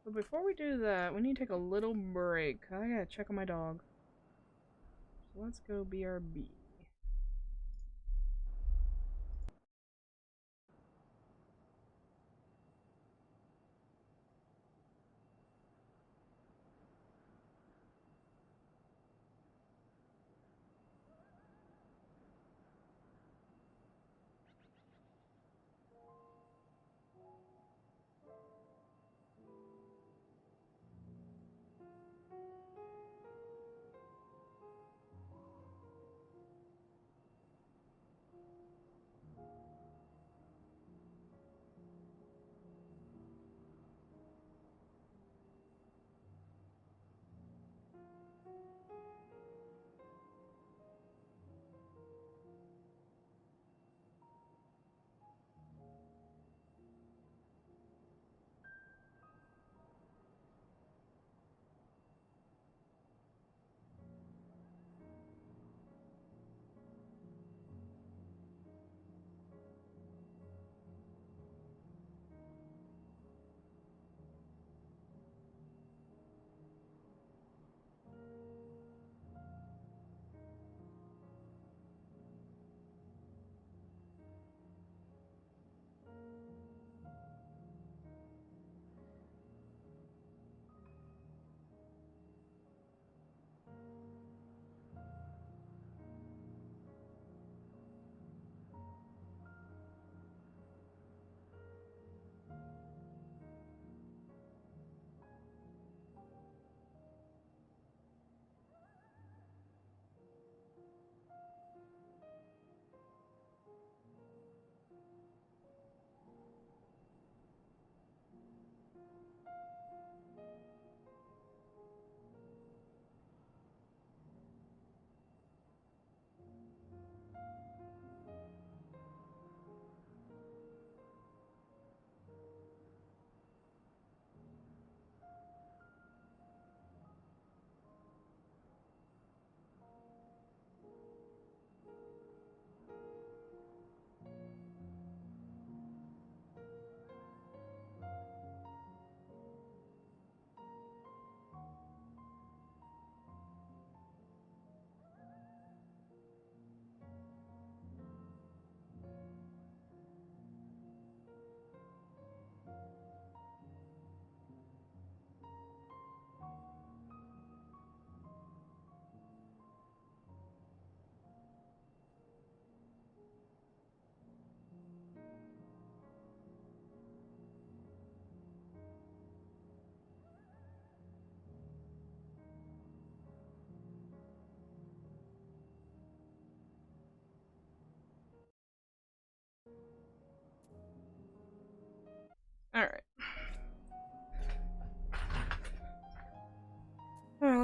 But before we do that, we need to take a little break. I gotta check on my dog. So let's go BRB.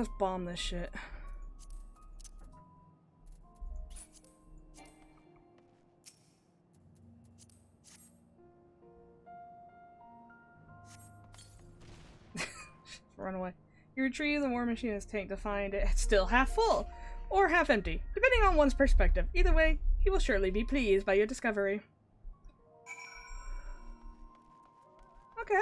let's bomb this shit. Run away. You retrieve the War Machine's tank to find it still half full, or half empty, depending on one's perspective. Either way, he will surely be pleased by your discovery. Okay.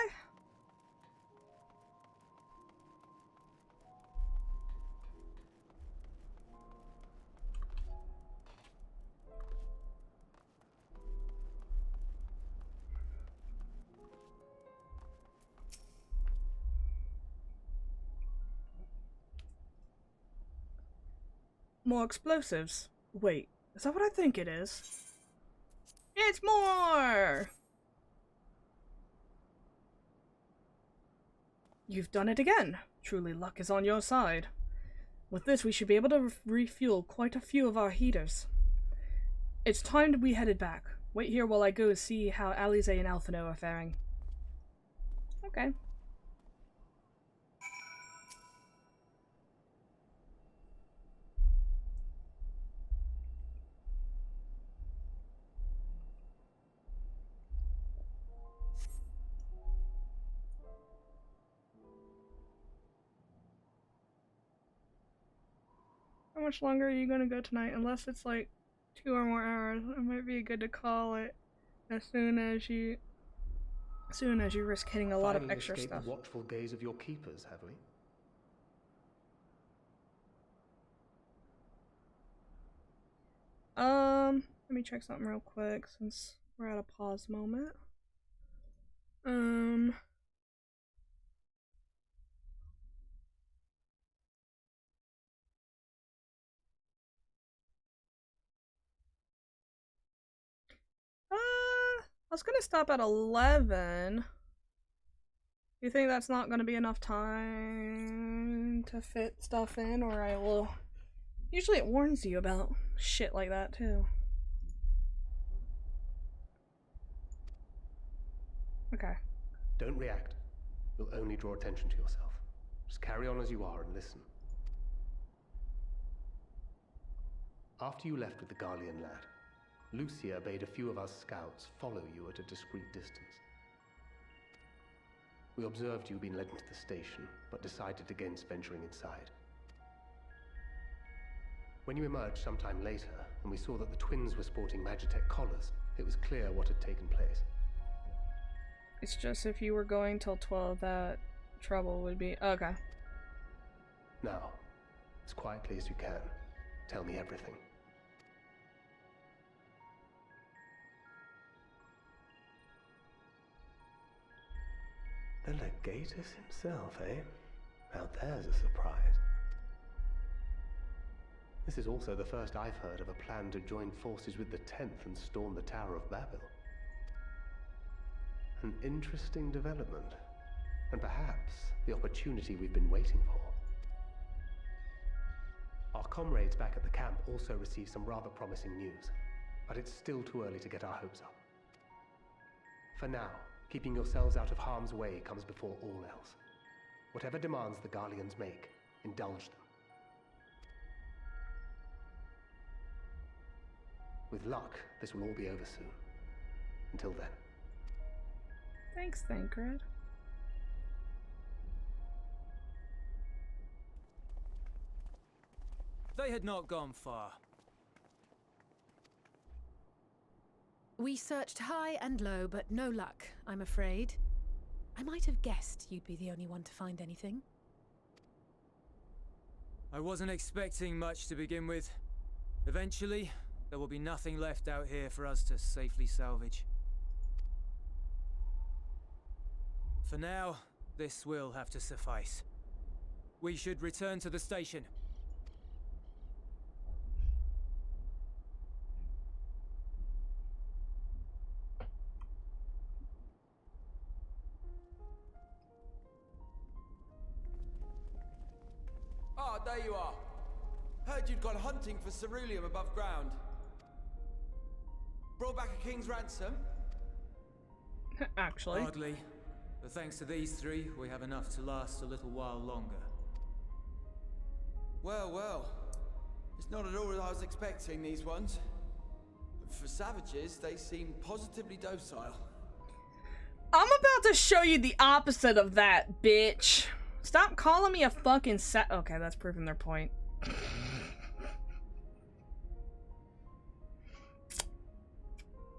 More explosives. Wait, is that what I think it is? It's more! You've done it again. Truly, luck is on your side. With this, we should be able to refuel quite a few of our heaters. It's time we headed back. Wait here while I go see how Alize and Alphino are faring. Okay. How much longer are you gonna go tonight? Unless it's like 2 or more hours, it might be good to call it as soon as you risk hitting a lot of extra stuff. The watchful gaze of your keepers, have we? Let me check something real quick since we're at a pause moment. I was gonna stop at 11. You think that's not gonna be enough time to fit stuff in, or I will... Usually it warns you about shit like that, too. Okay. Don't react. You'll only draw attention to yourself. Just carry on as you are and listen. After you left with the Garlean lad, Lucia bade a few of us scouts follow you at a discreet distance. We observed you being led into the station, but decided against venturing inside. When you emerged sometime later, and we saw that the twins were sporting Magitech collars, it was clear what had taken place. It's just if you were going till 12, that trouble would be... Okay. Now, as quietly as you can, tell me everything. The Legatus himself, eh? Now there's a surprise. This is also the first I've heard of a plan to join forces with the 10th and storm the Tower of Babel. An interesting development, and perhaps the opportunity we've been waiting for. Our comrades back at the camp also received some rather promising news, but it's still too early to get our hopes up. For now, keeping yourselves out of harm's way comes before all else. Whatever demands the Garleans make, indulge them. With luck, this will all be over soon. Until then. Thanks, Thancred. They had not gone far. We searched high and low, but no luck, I'm afraid. I might have guessed you'd be the only one to find anything. I wasn't expecting much to begin with. Eventually, there will be nothing left out here for us to safely salvage. For now, this will have to suffice. We should return to the station. Ah, there you are. Heard you'd gone hunting for ceruleum above ground. Brought back a king's ransom? Actually. Hardly. But thanks to these three, we have enough to last a little while longer. Well, well. It's not at all as I was expecting, these ones. For savages, they seem positively docile. I'm about to show you the opposite of that, bitch. Stop calling me a fucking okay, that's proving their point.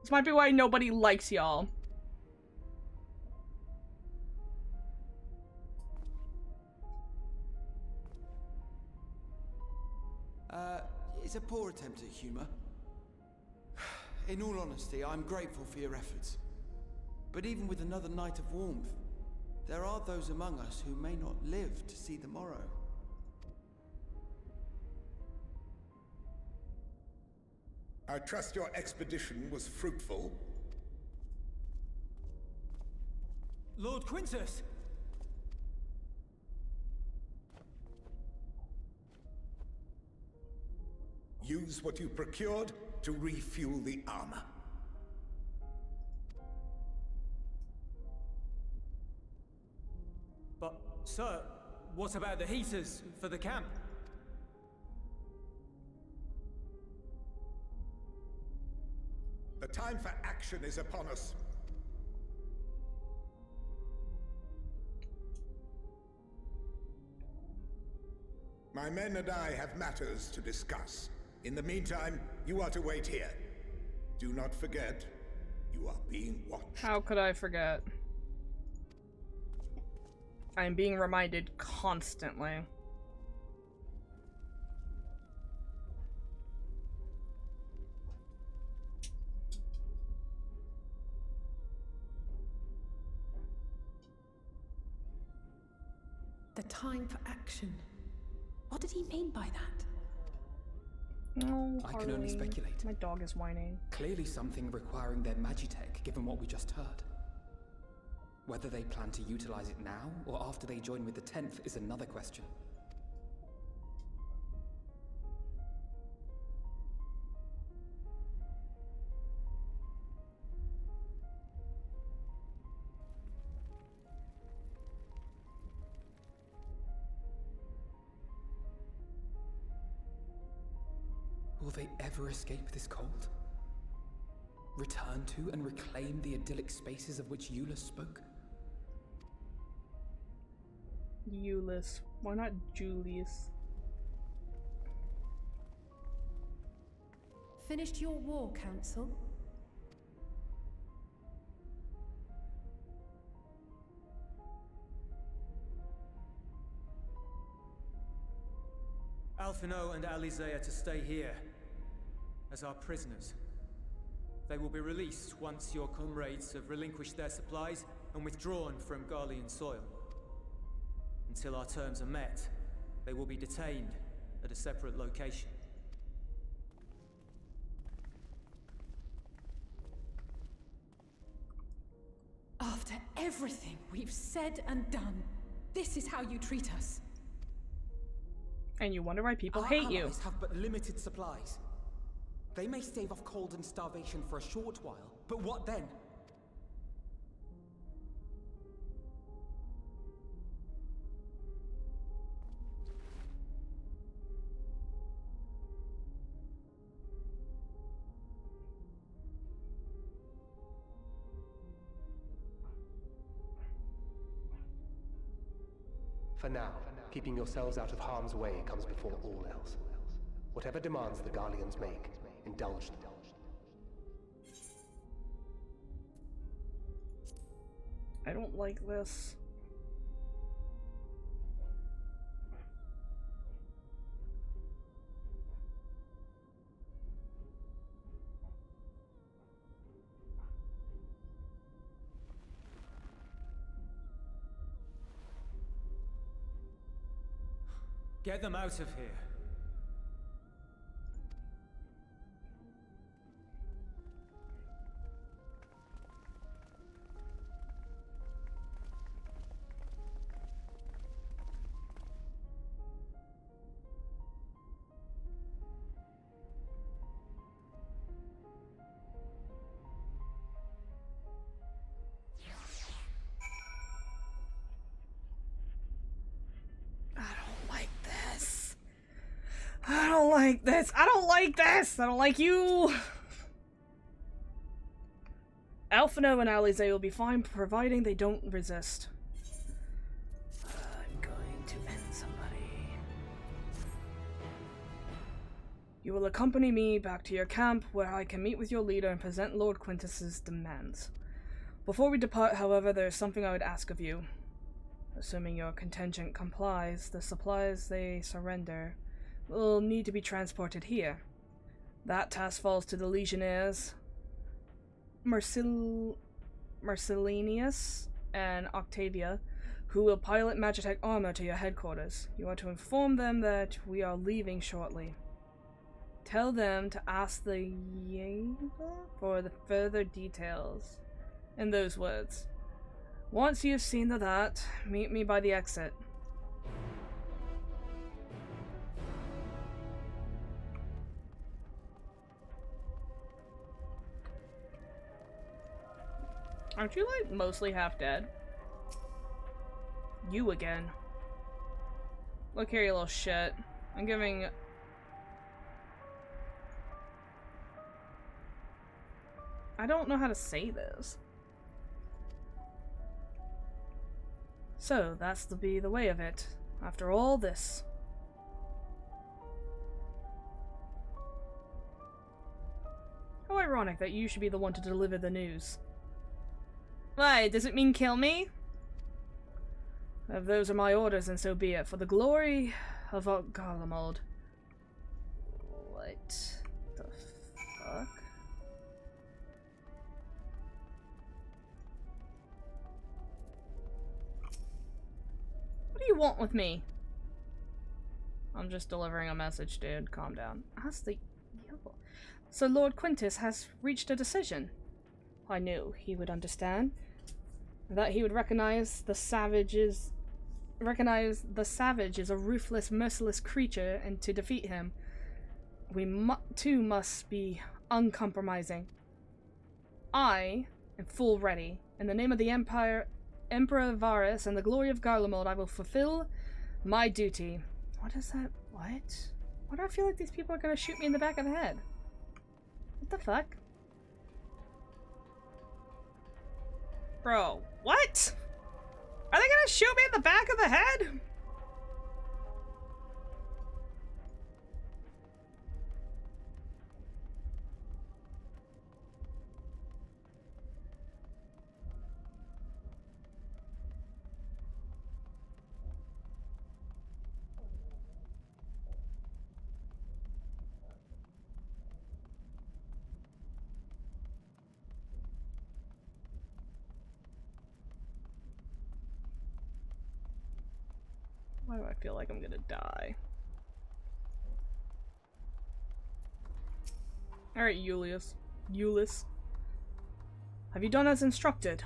This might be why nobody likes y'all. It's a poor attempt at humor. In all honesty, I'm grateful for your efforts. But even with another night of warmth, there are those among us who may not live to see the morrow. I trust your expedition was fruitful. Lord Quintus! Use what you procured to refuel the armor. But, sir, what about the heaters for the camp? The time for action is upon us. My men and I have matters to discuss. In the meantime, you are to wait here. Do not forget, you are being watched. How could I forget? I am being reminded constantly. The time for action. What did he mean by that? No, I can only speculate. My dog is whining. Clearly something requiring their magitech, given what we just heard. Whether they plan to utilize it now, or after they join with the 10th, is another question. Will they ever escape this cold? Return to and reclaim the idyllic spaces of which Euless spoke? Euless. Why not Julius? Finished your war, Council? Alphino and Alizé are to stay here as our prisoners. They will be released once your comrades have relinquished their supplies and withdrawn from Garlean soil. Until our terms are met, they will be detained at a separate location. After everything we've said and done, this is how you treat us. And you wonder why people Our hate you. allies have but limited supplies. They may stave off cold and starvation for a short while, but what then? For now, keeping yourselves out of harm's way comes before all else. Whatever demands the Garleans make, indulge them. I don't like this. Get them out of here. I don't like this. like this. I don't like this. I don't like you. Alphino and Alize will be fine, providing they don't resist. I'm going to end somebody. You will accompany me back to your camp, where I can meet with your leader and present Lord Quintus's demands. Before we depart, however, there is something I would ask of you. Assuming your contingent complies, the supplies they surrender will need to be transported here. That task falls to the Legionnaires, Marcellinus and Octavia, who will pilot Magitech armor to your headquarters. You are to inform them that we are leaving shortly. Tell them to ask the Yeva for the further details. In those words. Once you've seen to that, meet me by the exit. Aren't you, like, mostly half dead? You again. Look here, you little shit. I'm giving... I don't know how to say this. So, that's to be the way of it. After all this. How ironic that you should be the one to deliver the news. Why, does it mean kill me? If those are my orders, and so be it. For the glory of Garlemald. What the fuck? What do you want with me? I'm just delivering a message, dude. Calm down. Ask the... So Lord Quintus has reached a decision. I knew he would understand. That he would recognize the savage is a ruthless, merciless creature, and to defeat him, we too must be uncompromising. I am full ready. In the name of the Emperor Varus and the glory of Garlemald, I will fulfill my duty. What is that? What? Why do I feel like these people are gonna shoot me in the back of the head? What the fuck? Bro, what? Are they gonna shoot me in the back of the head? Why do I feel like I'm gonna die? Alright, Julius. Euless. Have you done as instructed?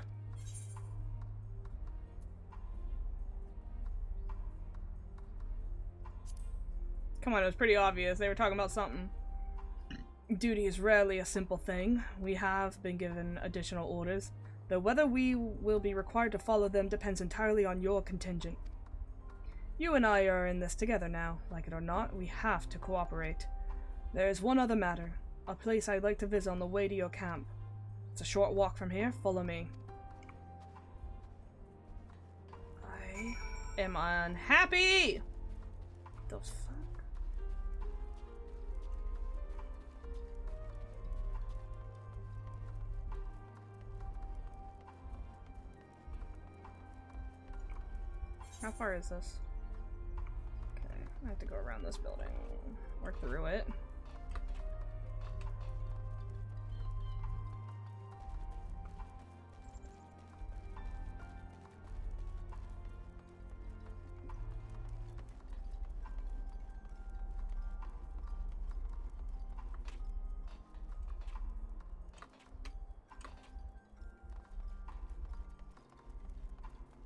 Come on, it was pretty obvious. They were talking about something. Duty is rarely a simple thing. We have been given additional orders, though whether we will be required to follow them depends entirely on your contingent. You and I are in this together now. Like it or not, we have to cooperate. There is one other matter. A place I'd like to visit on the way to your camp. It's a short walk from here. Follow me. I am unhappy! The fuck? How far is this? I have to go around this building, work through it.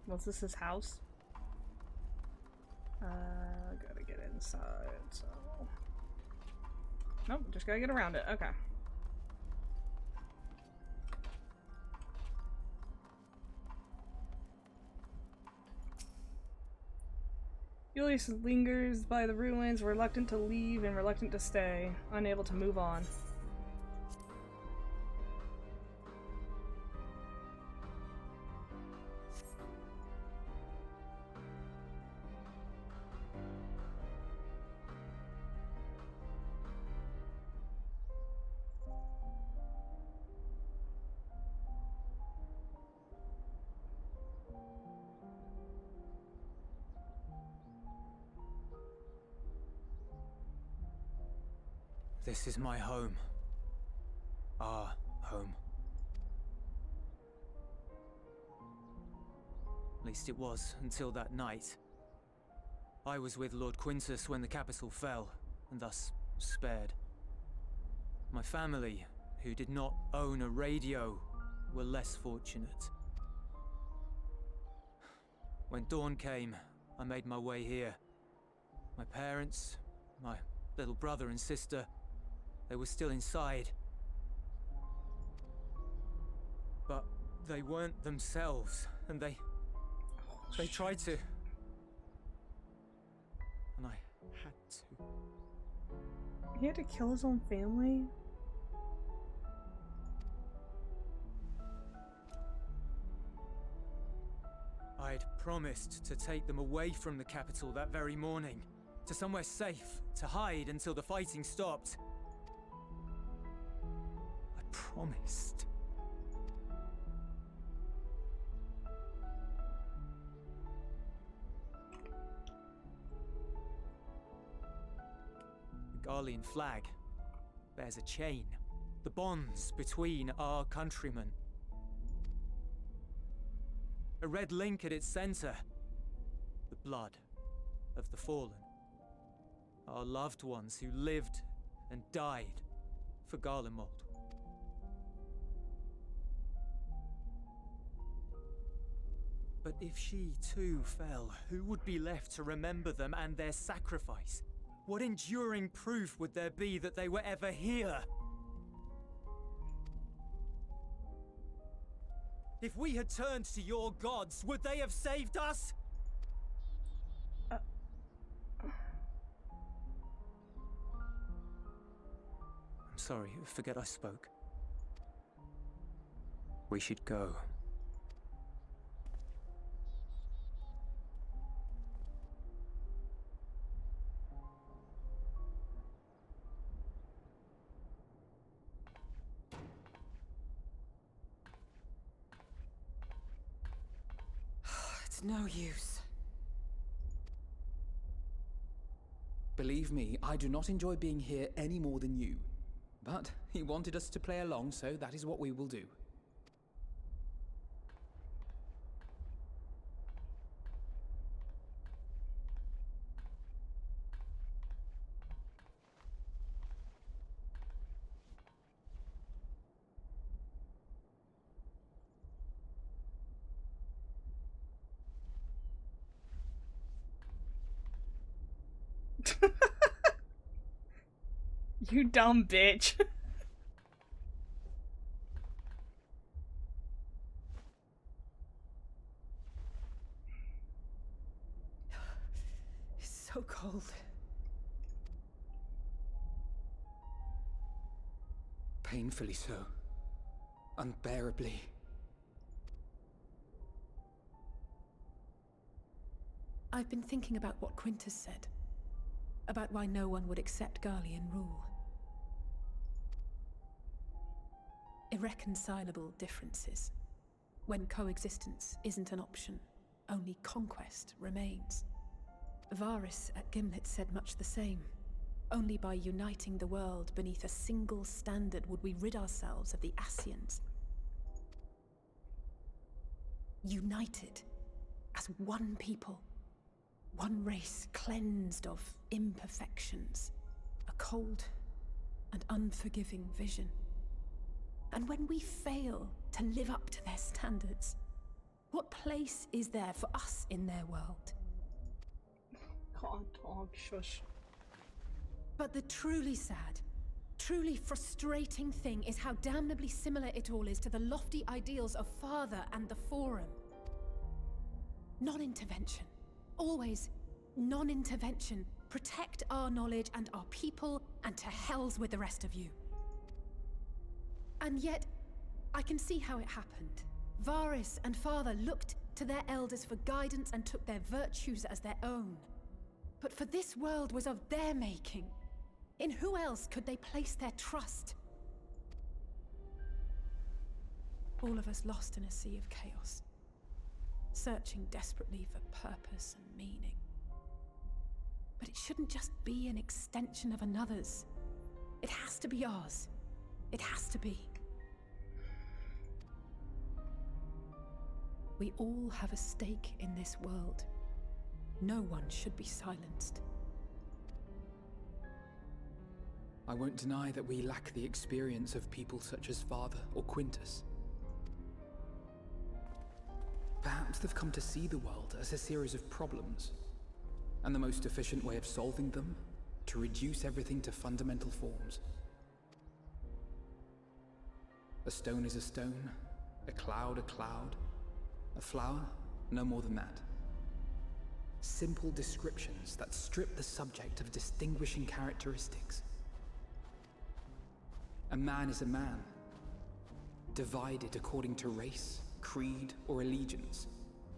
Was this his house? Gotta get inside, so... Nope, just gotta get around it. Okay. Julius lingers by the ruins, reluctant to leave and reluctant to stay, unable to move on. This is my home. Our home. At least it was, until that night. I was with Lord Quintus when the capital fell, and thus spared. My family, who did not own a radio, were less fortunate. When dawn came, I made my way here. My parents, my little brother and sister, they were still inside. But they weren't themselves, and they tried to. And I had to. He had to kill his own family? I'd promised to take them away from the capital that very morning, to somewhere safe, to hide until the fighting stopped. I promised. The Garlean flag bears a chain, the bonds between our countrymen. A red link at its center, the blood of the fallen. Our loved ones who lived and died for Garlemald. But if she too fell, who would be left to remember them and their sacrifice? What enduring proof would there be that they were ever here? If we had turned to your gods, would they have saved us? I'm sorry, forget I spoke. We should go. It's no use. Believe me, I do not enjoy being here any more than you. But he wanted us to play along, so that is what we will do. You dumb bitch. It's so cold. Painfully so. Unbearably. I've been thinking about what Quintus said. About why no one would accept Garlean rule. Irreconcilable differences. When coexistence isn't an option, only conquest remains. Varys at Gimlet said much the same. Only by uniting the world beneath a single standard would we rid ourselves of the Ascians. United as one people. One race cleansed of imperfections. A cold and unforgiving vision. And when we fail to live up to their standards, what place is there for us in their world? God, dog, shush. But the truly sad, truly frustrating thing is how damnably similar it all is to the lofty ideals of Father and the Forum. Non-intervention. Always Non-intervention. Protect our knowledge and our people, and to hells with the rest of you. And yet, I can see how it happened. Varys and Father looked to their elders for guidance and took their virtues as their own. But for this world was of their making. In who else could they place their trust? All of us lost in a sea of chaos, searching desperately for purpose and meaning. But it shouldn't just be an extension of another's. It has to be ours. It has to be. We all have a stake in this world. No one should be silenced. I won't deny that we lack the experience of people such as Father or Quintus. Perhaps they've come to see the world as a series of problems, and the most efficient way of solving them, to reduce everything to fundamental forms. A stone is a stone, a cloud, a flower, no more than that. Simple descriptions that strip the subject of distinguishing characteristics. A man is a man, divided according to race, creed, or allegiance,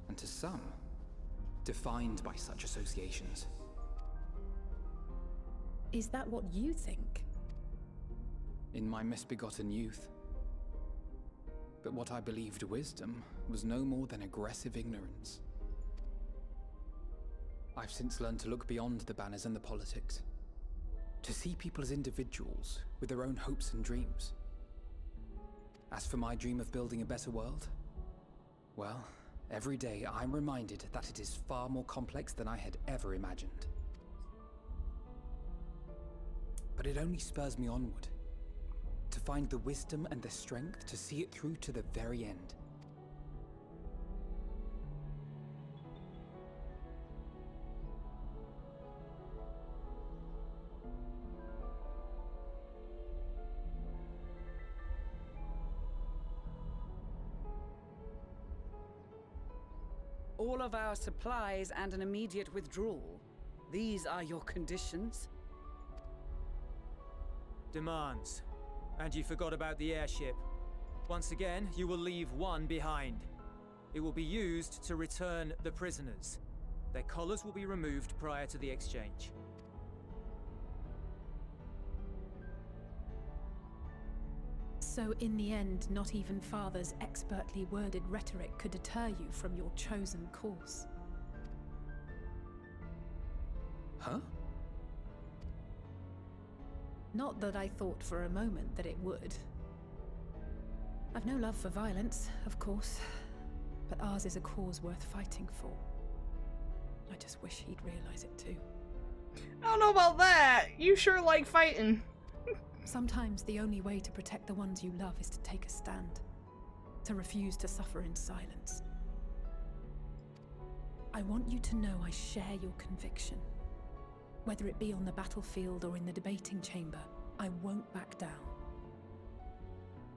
and to some, defined by such associations. Is that what you think? In my misbegotten youth. But what I believed wisdom was no more than aggressive ignorance. I've since learned to look beyond the banners and the politics, to see people as individuals with their own hopes and dreams. As for my dream of building a better world, well, every day I'm reminded that it is far more complex than I had ever imagined. But it only spurs me onward, to find the wisdom and the strength to see it through to the very end. All of our supplies and an immediate withdrawal. These are your conditions? Demands. And you forgot about the airship. Once again, you will leave one behind. It will be used to return the prisoners. Their collars will be removed prior to the exchange. So in the end, not even Father's expertly worded rhetoric could deter you from your chosen course. Huh? Not that I thought for a moment that it would. I've no love for violence, of course, but ours is a cause worth fighting for. I just wish he'd realize it too. I don't know about that. You sure like fighting. Sometimes the only way to protect the ones you love is to take a stand, to refuse to suffer in silence. I want you to know I share your conviction. Whether it be on the battlefield or in the debating chamber, I won't back down.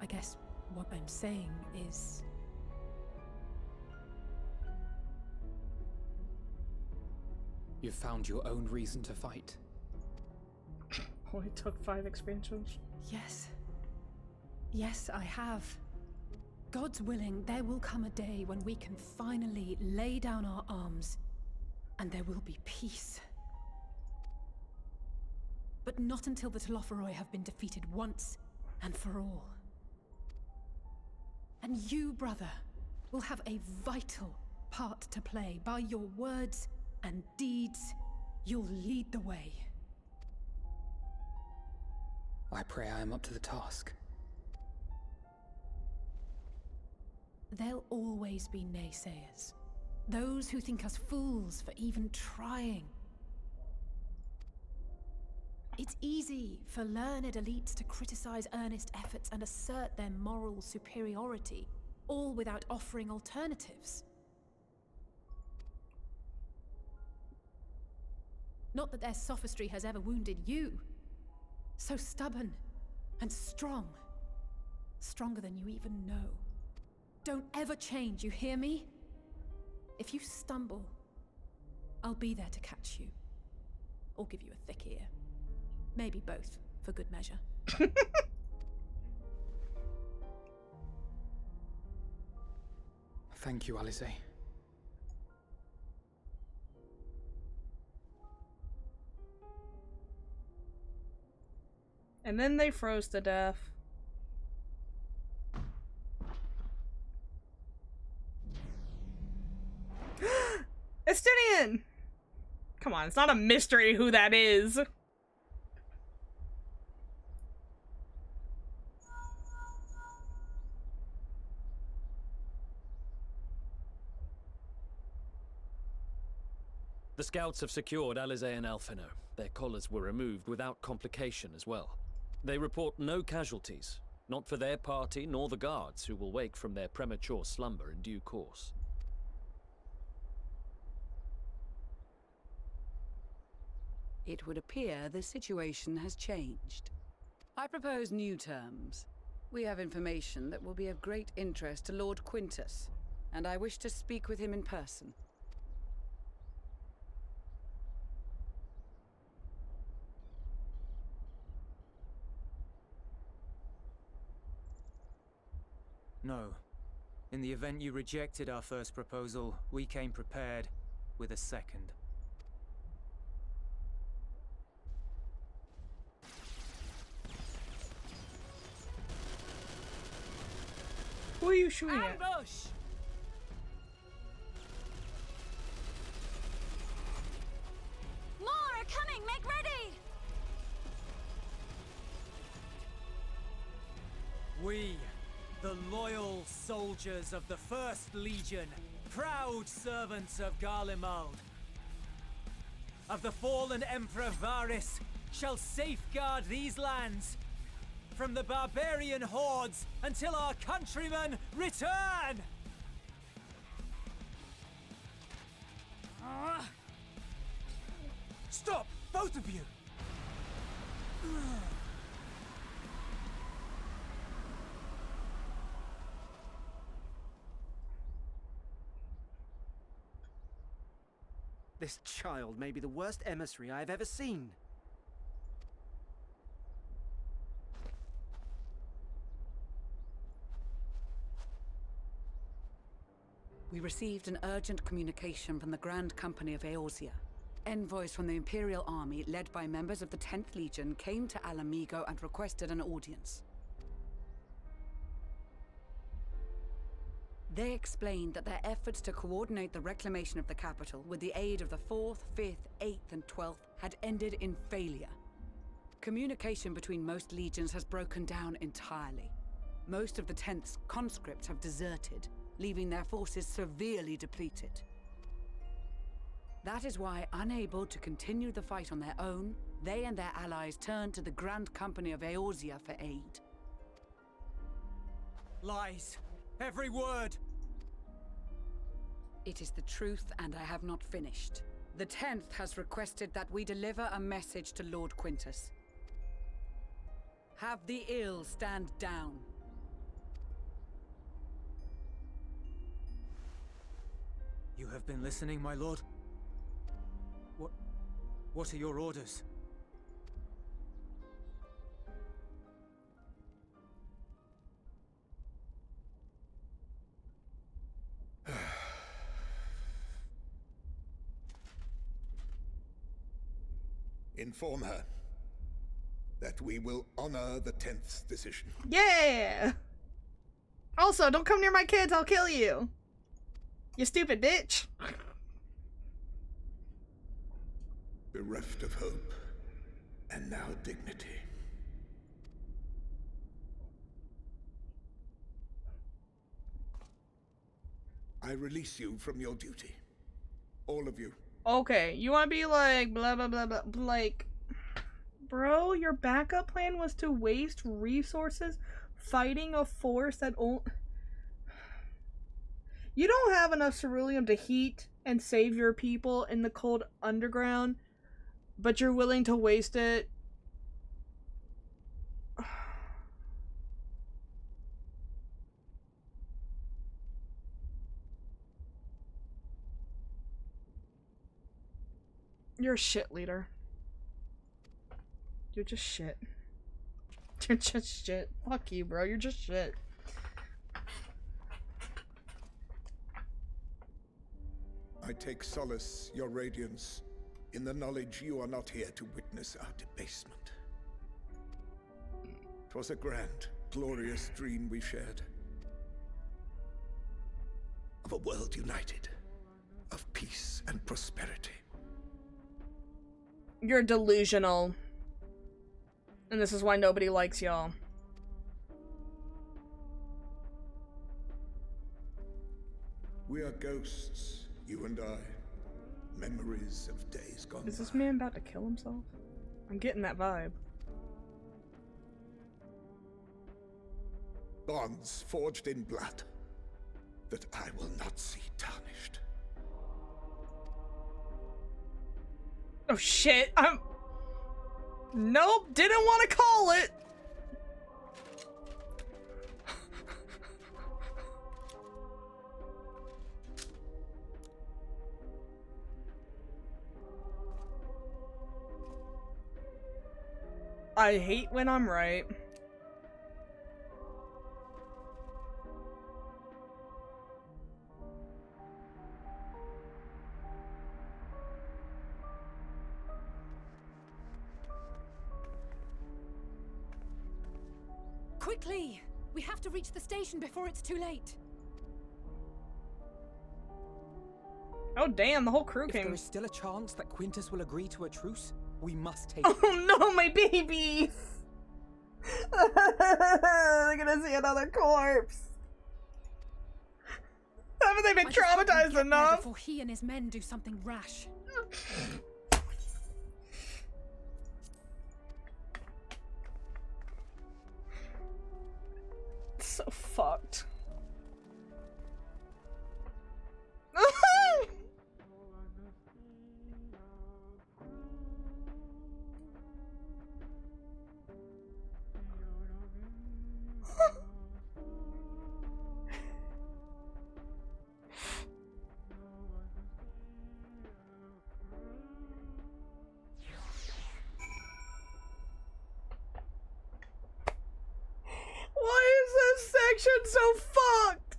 I guess what I'm saying is... You've found your own reason to fight. Only took 5 expansions. Yes. Yes, I have. God's willing, there will come a day when we can finally lay down our arms, and there will be peace. But not until the Telophoroi have been defeated once and for all. And you, brother, will have a vital part to play. By your words and deeds, you'll lead the way. I pray I am up to the task. There'll always be naysayers. Those who think us fools for even trying. It's easy for learned elites to criticize earnest efforts and assert their moral superiority, all without offering alternatives. Not that their sophistry has ever wounded you. So stubborn and strong. Stronger than you even know. Don't ever change, you hear me? If you stumble, I'll be there to catch you. Or give you a thick ear. Maybe both, for good measure. Thank you, Alize. And then they froze to death. Estinian! Come on, it's not a mystery who that is. The scouts have secured Alize and Alphino. Their collars were removed without complication as well. They report no casualties, not for their party nor the guards, who will wake from their premature slumber in due course. It would appear the situation has changed. I propose new terms. We have information that will be of great interest to Lord Quintus, and I wish to speak with him in person. No. In the event you rejected our first proposal, we came prepared with a second. Who are you shooting at? Ambush! More are coming! Make ready! We, the loyal soldiers of the First Legion, proud servants of Garlemald, of the fallen Emperor Varys, shall safeguard these lands from the barbarian hordes until our countrymen return! Stop, both of you! This child may be the worst emissary I have ever seen. We received an urgent communication from the Grand Company of Eorzea. Envoys from the Imperial Army, led by members of the 10th Legion, came to Alamigo and requested an audience. They explained that their efforts to coordinate the reclamation of the capital with the aid of the 4th, 5th, 8th, and 12th had ended in failure. Communication between most legions has broken down entirely. Most of the 10th's conscripts have deserted, leaving their forces severely depleted. That is why, unable to continue the fight on their own, they and their allies turned to the Grand Company of Eorzea for aid. Lies! Every word! It is the truth, and I have not finished. The 10th has requested that we deliver a message to Lord Quintus. Have the ill stand down. You have been listening, my lord? What are your orders? Inform her that we will honor the 10th's decision. Yeah! Also, don't come near my kids, I'll kill you! You stupid bitch! Bereft of hope, and now dignity. I release you from your duty. All of you. Okay, you wanna be like, blah blah blah blah, like... Bro, your backup plan was to waste resources fighting a force that You don't have enough ceruleum to heat and save your people in the cold underground, but you're willing to waste it. You're a shit leader. You're just shit. You're just shit. Fuck you, bro. You're just shit. I take solace, your radiance, in the knowledge you are not here to witness our debasement. 'Twas a grand, glorious dream we shared. Of a world united, of peace and prosperity. You're delusional. And this is why nobody likes y'all. We are ghosts, you and I. Memories of days gone Is this by. man about to kill himself? I'm getting that vibe. Bonds forged in blood that I will not see tarnished. Oh shit, Nope, didn't want to call it! I hate when I'm right. Quickly! We have to reach the station before it's too late. Oh damn, the whole crew If came. there is still a chance that Quintus will agree to a truce, we must take Oh it. no, my babies! They're gonna see another corpse. Haven't they been I just hope we traumatized get there enough? before he and his men do something rash. So fucked. Why is this section so fucked?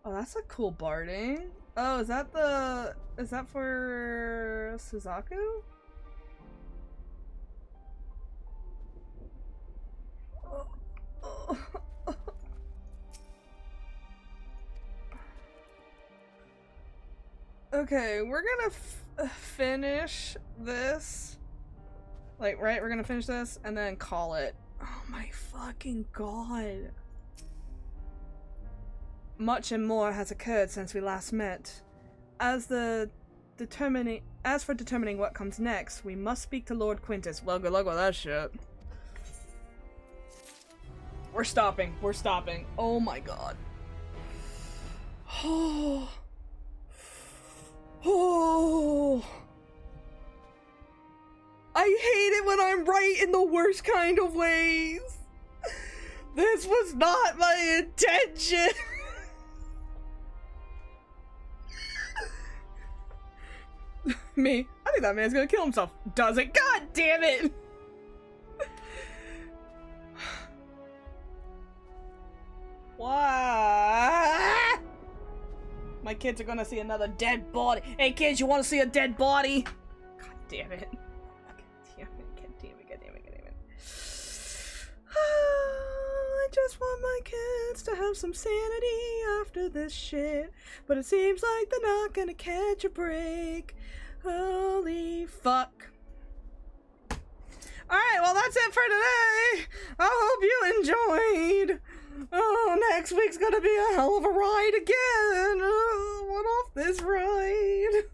Oh, that's a cool barding. Oh, is that for Suzaku? Okay, we're gonna finish this. Like, right? We're gonna finish this and then call it. Oh my fucking god. Much and more has occurred since we last met. As for determining what comes next, we must speak to Lord Quintus. Well, good luck with that shit. We're stopping. We're stopping. Oh my god. Oh. Oh. I hate it when I'm right in the worst kind of ways. This was not my intention. Me. I think that man's gonna kill himself. Does it? God damn it! Why? My kids are gonna see another dead body. Hey kids, you wanna see a dead body? God damn it. God damn it, God damn it, God damn it, God damn it. I just want my kids to have some sanity after this shit. But it seems like they're not gonna catch a break. Holy fuck. Alright, well that's it for today. I hope you enjoyed. Oh, next week's gonna be a hell of a ride again. What off this ride?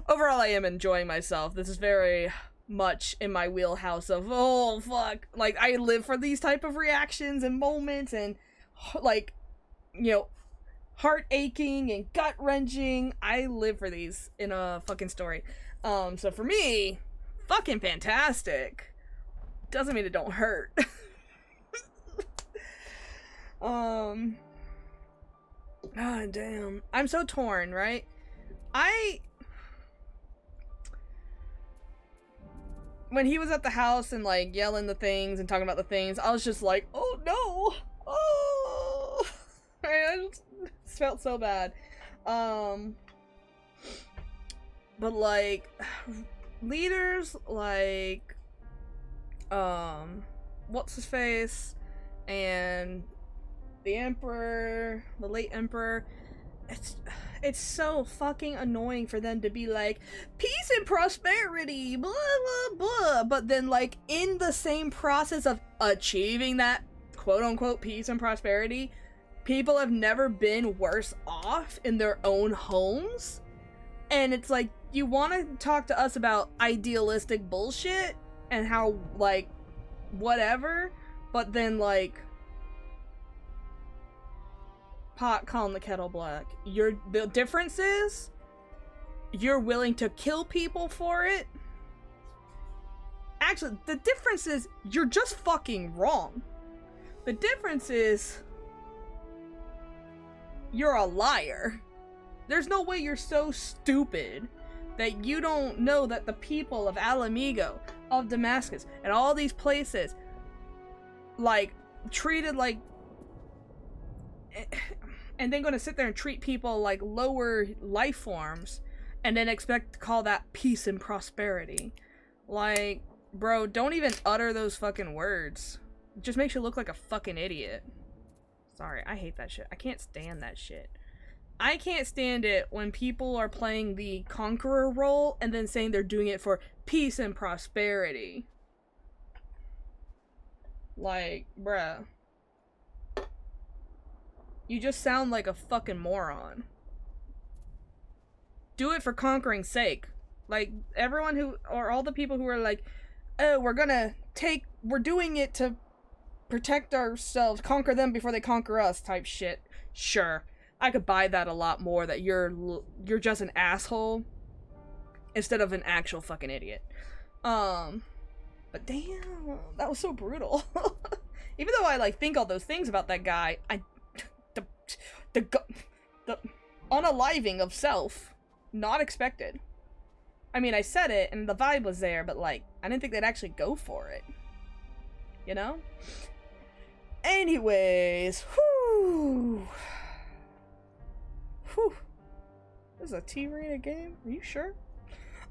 Overall, I am enjoying myself. This is very much in my wheelhouse of, oh, fuck. Like, I live for these type of reactions and moments and, like, you know, heart aching and gut wrenching. I live for these in a fucking story. So for me, fucking fantastic. Doesn't mean it don't hurt. God damn. I'm so torn, right? When he was at the house and like yelling the things and talking about the things, I was just like, oh no! Oh! I just felt so bad. But like, leaders like, what's his face? And the Emperor, the late Emperor, it's so fucking annoying for them to be like, peace and prosperity, blah blah blah, but then like in the same process of achieving that quote-unquote peace and prosperity, people have never been worse off in their own homes. And it's like, you want to talk to us about idealistic bullshit and how like whatever, but then like pot calling the kettle black. The difference is you're willing to kill people for it. Actually, the difference is you're just fucking wrong. The difference is you're a liar. There's no way you're so stupid that you don't know that the people of Alamigo, of Damascus, and all these places, like, treated like, and then gonna sit there and treat people like lower life forms and then expect to call that peace and prosperity. Like, bro, don't even utter those fucking words. It just makes you look like a fucking idiot. Sorry, I hate that shit. I can't stand that shit. I can't stand it when people are playing the conqueror role and then saying they're doing it for peace and prosperity. Like, bruh. You just sound like a fucking moron. Do it for conquering's sake. Like, everyone who, or all the people who are like, oh, we're doing it to protect ourselves, conquer them before they conquer us type shit. Sure. I could buy that a lot more, that you're just an asshole instead of an actual fucking idiot. But damn, that was so brutal. Even though I like think all those things about that guy, the unaliving of self, not expected. I mean, I said it and the vibe was there, but like, I didn't think they'd actually go for it. You know? Anyways, whew. Whew. This is a T-rated game? Are you sure?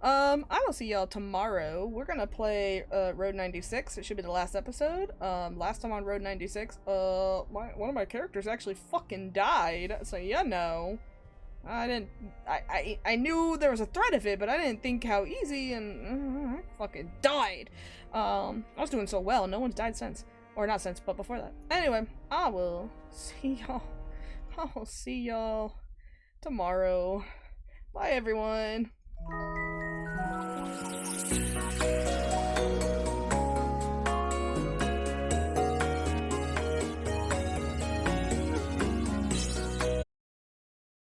I will see y'all tomorrow. We're gonna play Road 96. It should be the last episode. Last time on Road 96, one of my characters actually fucking died. So you know, I knew there was a threat of it, but I didn't think how easy, and I fucking died. I was doing so well. No one's died since, or not since, but before that. Anyway, I will see y'all. I'll see y'all tomorrow. Bye, everyone.